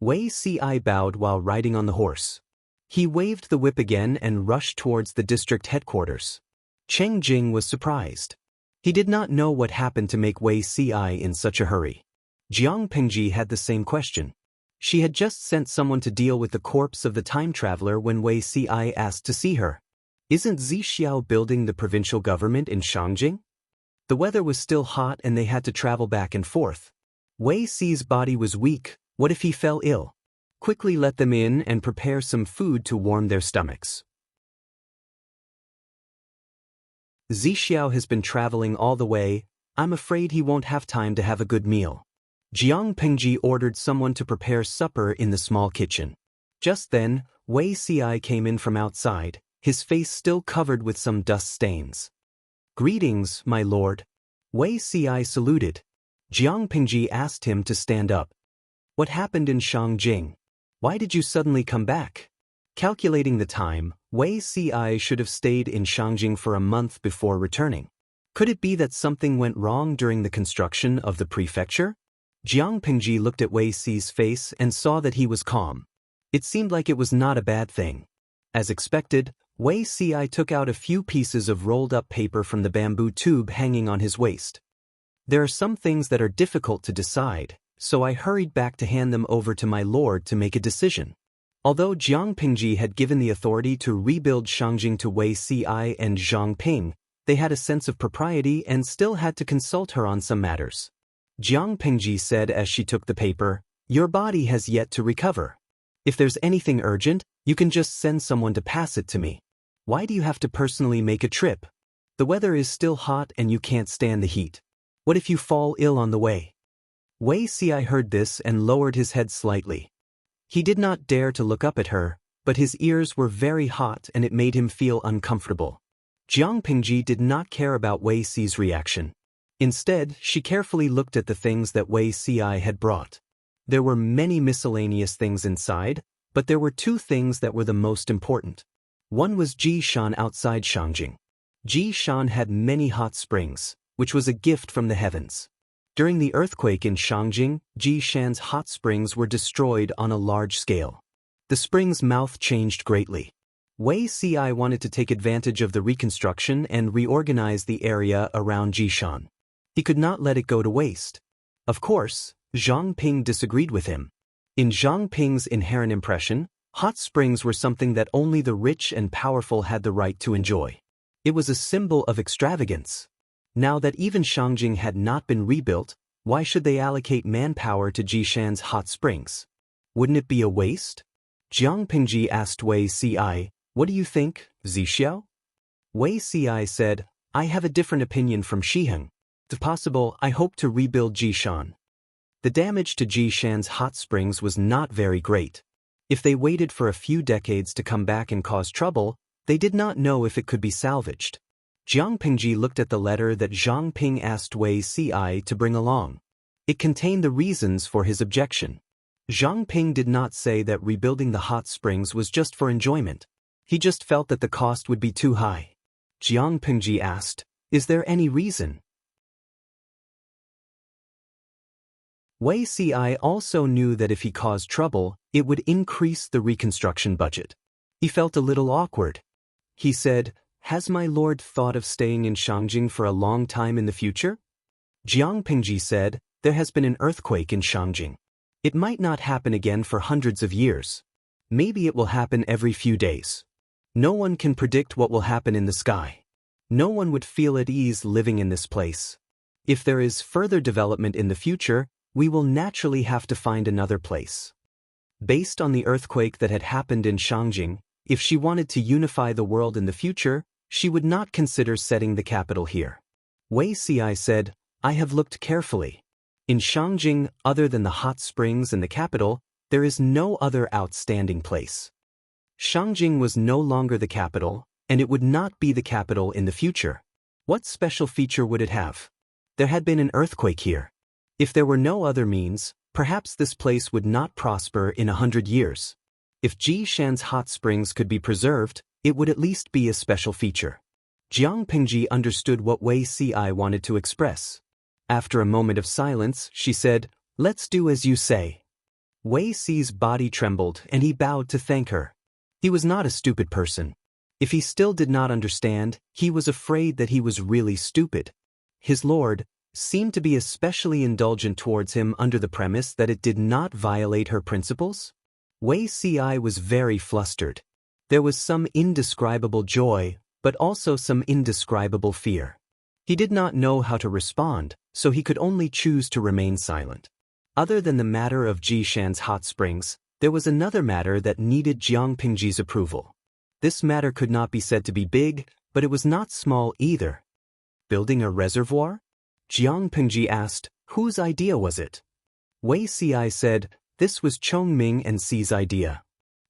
Wei Ci bowed while riding on the horse. He waved the whip again and rushed towards the district headquarters. Cheng Jing was surprised. He did not know what happened to make Wei Ci in such a hurry. Jiang Pingji had the same question. She had just sent someone to deal with the corpse of the time traveler when Wei Ci asked to see her. Isn't Zixiao building the provincial government in Shangjing? The weather was still hot and they had to travel back and forth. Wei Ci's body was weak. What if he fell ill? Quickly let them in and prepare some food to warm their stomachs. Zixiao has been traveling all the way. I'm afraid he won't have time to have a good meal. Jiang Pingji ordered someone to prepare supper in the small kitchen. Just then, Wei Ci came in from outside, his face still covered with some dust stains. "Greetings, my lord." Wei Ci saluted. Jiang Pingji asked him to stand up. "What happened in Shangjing? Why did you suddenly come back?" Calculating the time, Wei Ci should have stayed in Shangjing for a month before returning. Could it be that something went wrong during the construction of the prefecture? Jiang Pingji looked at Wei Ci's face and saw that he was calm. It seemed like it was not a bad thing. As expected, Wei Ci took out a few pieces of rolled-up paper from the bamboo tube hanging on his waist. "There are some things that are difficult to decide, so I hurried back to hand them over to my lord to make a decision." Although Jiang Pingji had given the authority to rebuild Shangjing to Wei Ci and Zhang Ping, they had a sense of propriety and still had to consult her on some matters. Jiang Pingji said as she took the paper, "Your body has yet to recover. If there's anything urgent, you can just send someone to pass it to me. Why do you have to personally make a trip? The weather is still hot and you can't stand the heat. What if you fall ill on the way?" Wei Ci heard this and lowered his head slightly. He did not dare to look up at her, but his ears were very hot and it made him feel uncomfortable. Jiang Pingji did not care about Wei Ci's reaction. Instead, she carefully looked at the things that Wei Ci had brought. There were many miscellaneous things inside, but there were 2 things that were the most important. One was Jishan outside Shangjing. Jishan had many hot springs, which was a gift from the heavens. During the earthquake in Shangjing, Jishan's hot springs were destroyed on a large scale. The spring's mouth changed greatly. Wei Ci wanted to take advantage of the reconstruction and reorganize the area around Jishan. He could not let it go to waste. Of course, Zhang Ping disagreed with him. In Zhang Ping's inherent impression, hot springs were something that only the rich and powerful had the right to enjoy. It was a symbol of extravagance. Now that even Shangjing had not been rebuilt, why should they allocate manpower to Jishan's hot springs? Wouldn't it be a waste? Jiang Pingji asked Wei Ci, "What do you think, Zixiao?" Wei Ci said, "I have a different opinion from Shiheng. If possible, I hope to rebuild Jishan." The damage to Jishan's hot springs was not very great. If they waited for a few decades to come back and cause trouble, they did not know if it could be salvaged. Jiang Pingji looked at the letter that Zhang Ping asked Wei Ci to bring along. It contained the reasons for his objection. Zhang Ping did not say that rebuilding the hot springs was just for enjoyment. He just felt that the cost would be too high. Jiang Pingji asked, "Is there any reason?" Wei Ci also knew that if he caused trouble, it would increase the reconstruction budget. He felt a little awkward. He said, "Has my lord thought of staying in Shangjing for a long time in the future?" Jiang Pingji said, "There has been an earthquake in Shangjing. It might not happen again for hundreds of years. Maybe it will happen every few days. No one can predict what will happen in the sky. No one would feel at ease living in this place. If there is further development in the future, we will naturally have to find another place." Based on the earthquake that had happened in Shangjing, if she wanted to unify the world in the future, she would not consider setting the capital here. Wei Ci said, "I have looked carefully. In Shangjing, other than the hot springs and the capital, there is no other outstanding place. Shangjing was no longer the capital, and it would not be the capital in the future. What special feature would it have? There had been an earthquake here. If there were no other means, perhaps this place would not prosper in 100 years. If Jishan's hot springs could be preserved, it would at least be a special feature." Jiang Pingji understood what Wei Ci wanted to express. After a moment of silence, she said, "Let's do as you say." Wei Ci's body trembled and he bowed to thank her. He was not a stupid person. If he still did not understand, he was afraid that he was really stupid. His lord seemed to be especially indulgent towards him under the premise that it did not violate her principles. Wei Ci was very flustered. There was some indescribable joy, but also some indescribable fear. He did not know how to respond, so he could only choose to remain silent. Other than the matter of Jishan's hot springs, there was another matter that needed Jiang Pingji's approval. This matter could not be said to be big, but it was not small either. Building a reservoir? Jiang Pingji asked, "Whose idea was it?" Wei Ci said, "This was Chongming and Xi's idea.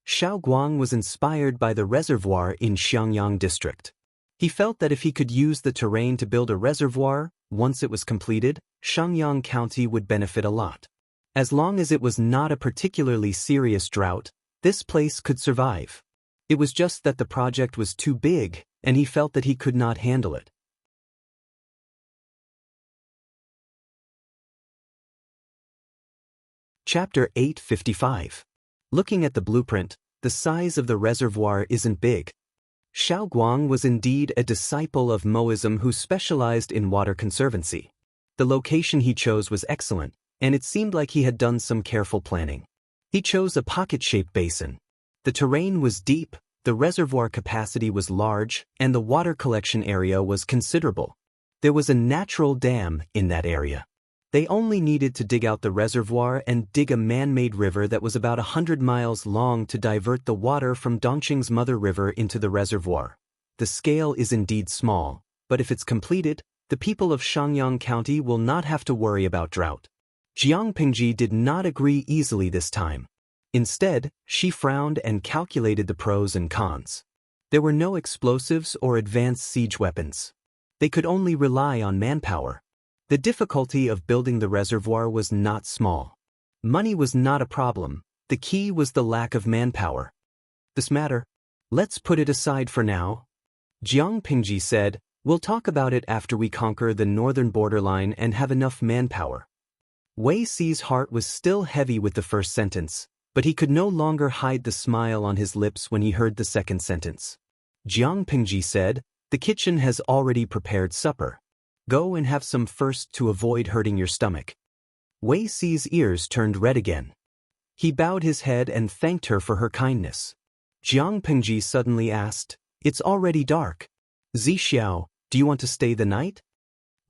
Xiao Guang was inspired by the reservoir in Xiangyang district. He felt that if he could use the terrain to build a reservoir, once it was completed, Xiangyang County would benefit a lot. As long as it was not a particularly serious drought, this place could survive. It was just that the project was too big, and he felt that he could not handle it." Chapter 855. Looking at the blueprint, the size of the reservoir isn't big. Xiao Guang was indeed a disciple of Moism who specialized in water conservancy. The location he chose was excellent, and it seemed like he had done some careful planning. He chose a pocket-shaped basin. The terrain was deep, the reservoir capacity was large, and the water collection area was considerable. There was a natural dam in that area. They only needed to dig out the reservoir and dig a man-made river that was about 100 miles long to divert the water from Dongqing's mother river into the reservoir. The scale is indeed small, but if it's completed, the people of Xiangyang County will not have to worry about drought. Jiang Pingji did not agree easily this time. Instead, she frowned and calculated the pros and cons. There were no explosives or advanced siege weapons. They could only rely on manpower. The difficulty of building the reservoir was not small. Money was not a problem. The key was the lack of manpower. "This matter, let's put it aside for now." Jiang Pingji said, "We'll talk about it after we conquer the northern borderline and have enough manpower." Wei Ci's heart was still heavy with the first sentence, but he could no longer hide the smile on his lips when he heard the second sentence. Jiang Pingji said, "The kitchen has already prepared supper. Go and have some first to avoid hurting your stomach." Wei Ci's ears turned red again. He bowed his head and thanked her for her kindness. Jiang Pingji suddenly asked, "It's already dark. Zixiao, do you want to stay the night?"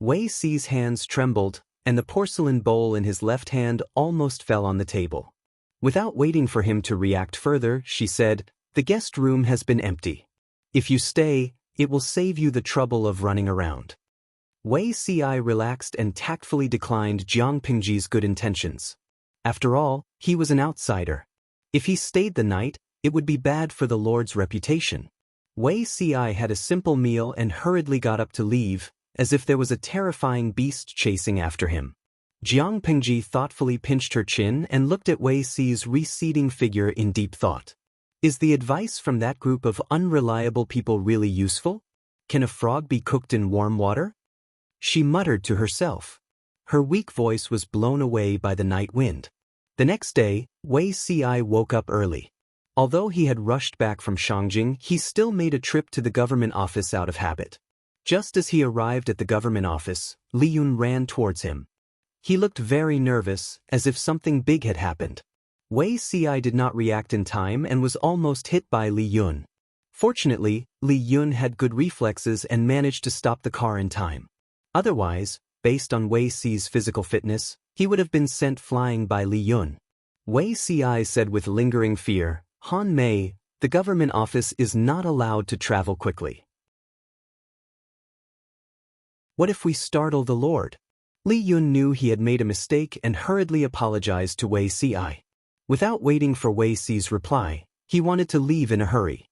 Wei Ci's hands trembled, and the porcelain bowl in his left hand almost fell on the table. Without waiting for him to react further, she said, "The guest room has been empty. If you stay, it will save you the trouble of running around." Wei Si relaxed and tactfully declined Jiang Pingji's good intentions. After all, he was an outsider. If he stayed the night, it would be bad for the Lord's reputation. Wei Si had a simple meal and hurriedly got up to leave, as if there was a terrifying beast chasing after him. Jiang Pingji thoughtfully pinched her chin and looked at Wei Si's receding figure in deep thought. Is the advice from that group of unreliable people really useful? Can a frog be cooked in warm water? She muttered to herself. Her weak voice was blown away by the night wind. The next day, Wei Si woke up early. Although he had rushed back from Shangjing, he still made a trip to the government office out of habit. Just as he arrived at the government office, Li Yun ran towards him. He looked very nervous, as if something big had happened. Wei Si did not react in time and was almost hit by Li Yun. Fortunately, Li Yun had good reflexes and managed to stop the car in time. Otherwise, based on Wei Si's physical fitness, he would have been sent flying by Li Yun. Wei Si said with lingering fear, Han Mei, the government office is not allowed to travel quickly. What if we startle the Lord? Li Yun knew he had made a mistake and hurriedly apologized to Wei Si. Without waiting for Wei Si's reply, he wanted to leave in a hurry.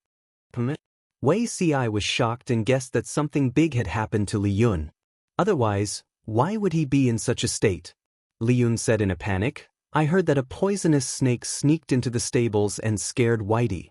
Wei Si was shocked and guessed that something big had happened to Li Yun. Otherwise, why would he be in such a state? Li Yun said in a panic, I heard that a poisonous snake sneaked into the stables and scared Whitey.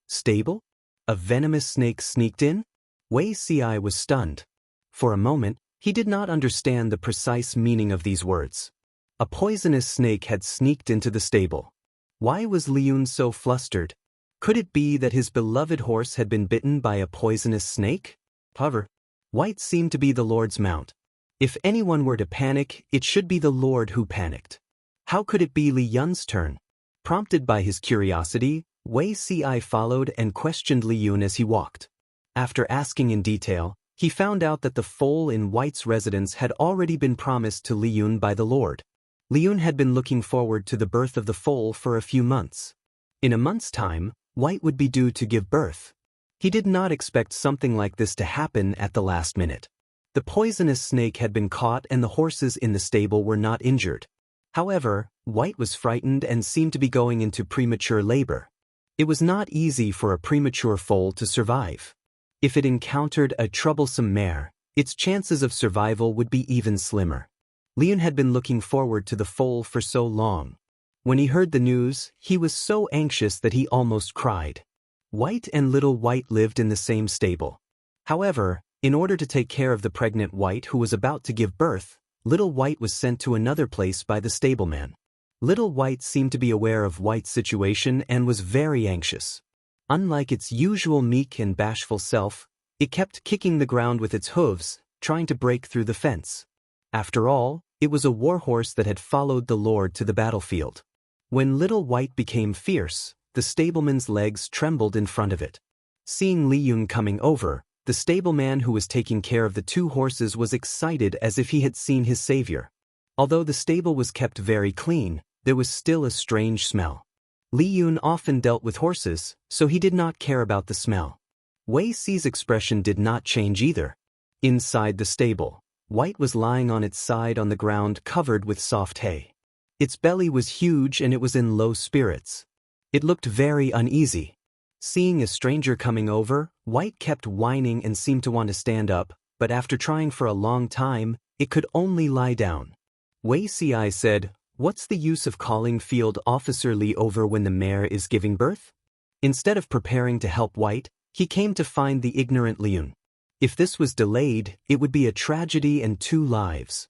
Stable? A venomous snake sneaked in? Wei Si was stunned. For a moment, he did not understand the precise meaning of these words. A poisonous snake had sneaked into the stable. Why was Li Yun so flustered? Could it be that his beloved horse had been bitten by a poisonous snake? However, White seemed to be the Lord's mount. If anyone were to panic, it should be the Lord who panicked. How could it be Li Yun's turn? Prompted by his curiosity, Wei Si followed and questioned Li Yun as he walked. After asking in detail, he found out that the foal in White's residence had already been promised to Li Yun by the Lord. Li Yun had been looking forward to the birth of the foal for a few months. In a month's time, White would be due to give birth. He did not expect something like this to happen at the last minute. The poisonous snake had been caught and the horses in the stable were not injured. However, White was frightened and seemed to be going into premature labor. It was not easy for a premature foal to survive. If it encountered a troublesome mare, its chances of survival would be even slimmer. Li Yun had been looking forward to the foal for so long. When he heard the news, he was so anxious that he almost cried. White and Little White lived in the same stable. However, in order to take care of the pregnant White who was about to give birth, Little White was sent to another place by the stableman. Little White seemed to be aware of White's situation and was very anxious. Unlike its usual meek and bashful self, it kept kicking the ground with its hooves, trying to break through the fence. After all, it was a warhorse that had followed the Lord to the battlefield. When Little White became fierce, the stableman's legs trembled in front of it. Seeing Li Yun coming over, the stableman who was taking care of the two horses was excited as if he had seen his savior. Although the stable was kept very clean, there was still a strange smell. Li Yun often dealt with horses, so he did not care about the smell. Wei Si's expression did not change either. Inside the stable, White was lying on its side on the ground covered with soft hay. Its belly was huge and it was in low spirits. It looked very uneasy. Seeing a stranger coming over, White kept whining and seemed to want to stand up, but after trying for a long time, it could only lie down. Wei Si said, "What's the use of calling Field Officer Li over when the mare is giving birth?" Instead of preparing to help White, he came to find the ignorant Li Yun. If this was delayed, it would be a tragedy and 2 lives.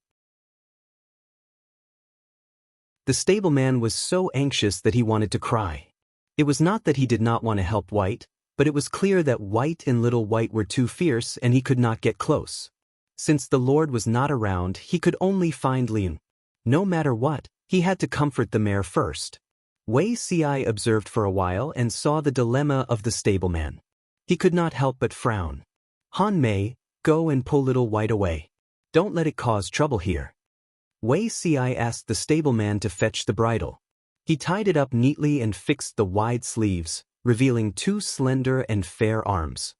The stableman was so anxious that he wanted to cry. It was not that he did not want to help White, but it was clear that White and Little White were too fierce and he could not get close. Since the Lord was not around, he could only find Li Yun. No matter what, he had to comfort the mare first. Wei Si observed for a while and saw the dilemma of the stableman. He could not help but frown. "Han Mei, go and pull Little White away. Don't let it cause trouble here." Wei Si asked the stableman to fetch the bridle. He tied it up neatly and fixed the wide sleeves, revealing 2 slender and fair arms.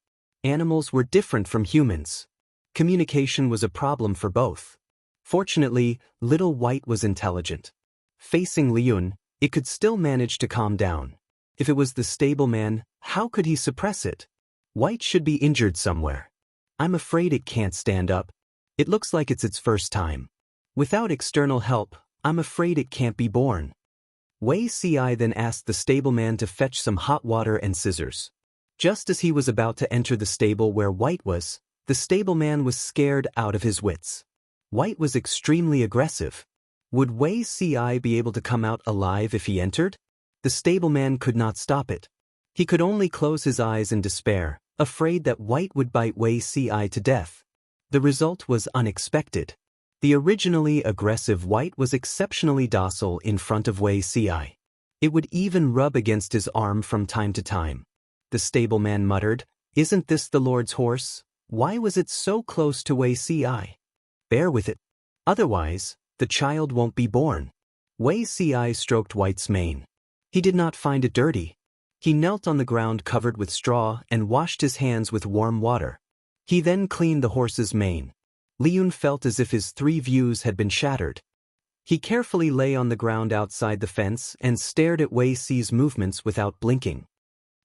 Animals were different from humans. Communication was a problem for both. Fortunately, little White was intelligent. Facing Liyun, it could still manage to calm down. If it was the stableman, how could he suppress it? White should be injured somewhere. I'm afraid it can't stand up. It looks like it's its first time. Without external help, I'm afraid it can't be born. Wei Ci then asked the stableman to fetch some hot water and scissors. Just as he was about to enter the stable where White was, the stableman was scared out of his wits. White was extremely aggressive. Would Wei Ci be able to come out alive if he entered? The stableman could not stop it. He could only close his eyes in despair, afraid that White would bite Wei Ci to death. The result was unexpected. The originally aggressive White was exceptionally docile in front of Wei Ci. It would even rub against his arm from time to time. The stableman muttered, "Isn't this the Lord's horse? Why was it so close to Wei Ci? Bear with it. Otherwise, the child won't be born." Wei Ci stroked White's mane. He did not find it dirty. He knelt on the ground covered with straw and washed his hands with warm water. He then cleaned the horse's mane. Liyun felt as if his 3 views had been shattered. He carefully lay on the ground outside the fence and stared at Wei Ci's movements without blinking.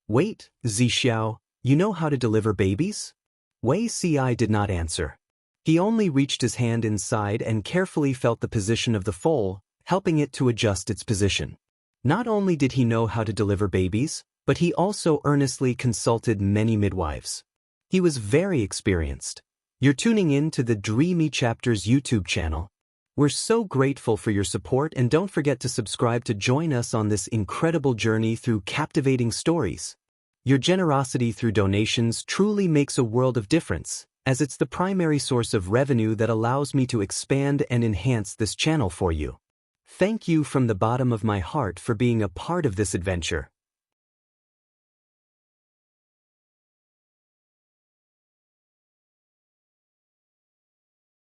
"Wait, Zixiao, you know how to deliver babies?" Wei Ci did not answer. He only reached his hand inside and carefully felt the position of the foal, helping it to adjust its position. Not only did he know how to deliver babies, but he also earnestly consulted many midwives. He was very experienced. You're tuning in to the Dreamy Chapters YouTube channel. We're so grateful for your support, and don't forget to subscribe to join us on this incredible journey through captivating stories. Your generosity through donations truly makes a world of difference, as it's the primary source of revenue that allows me to expand and enhance this channel for you. Thank you from the bottom of my heart for being a part of this adventure.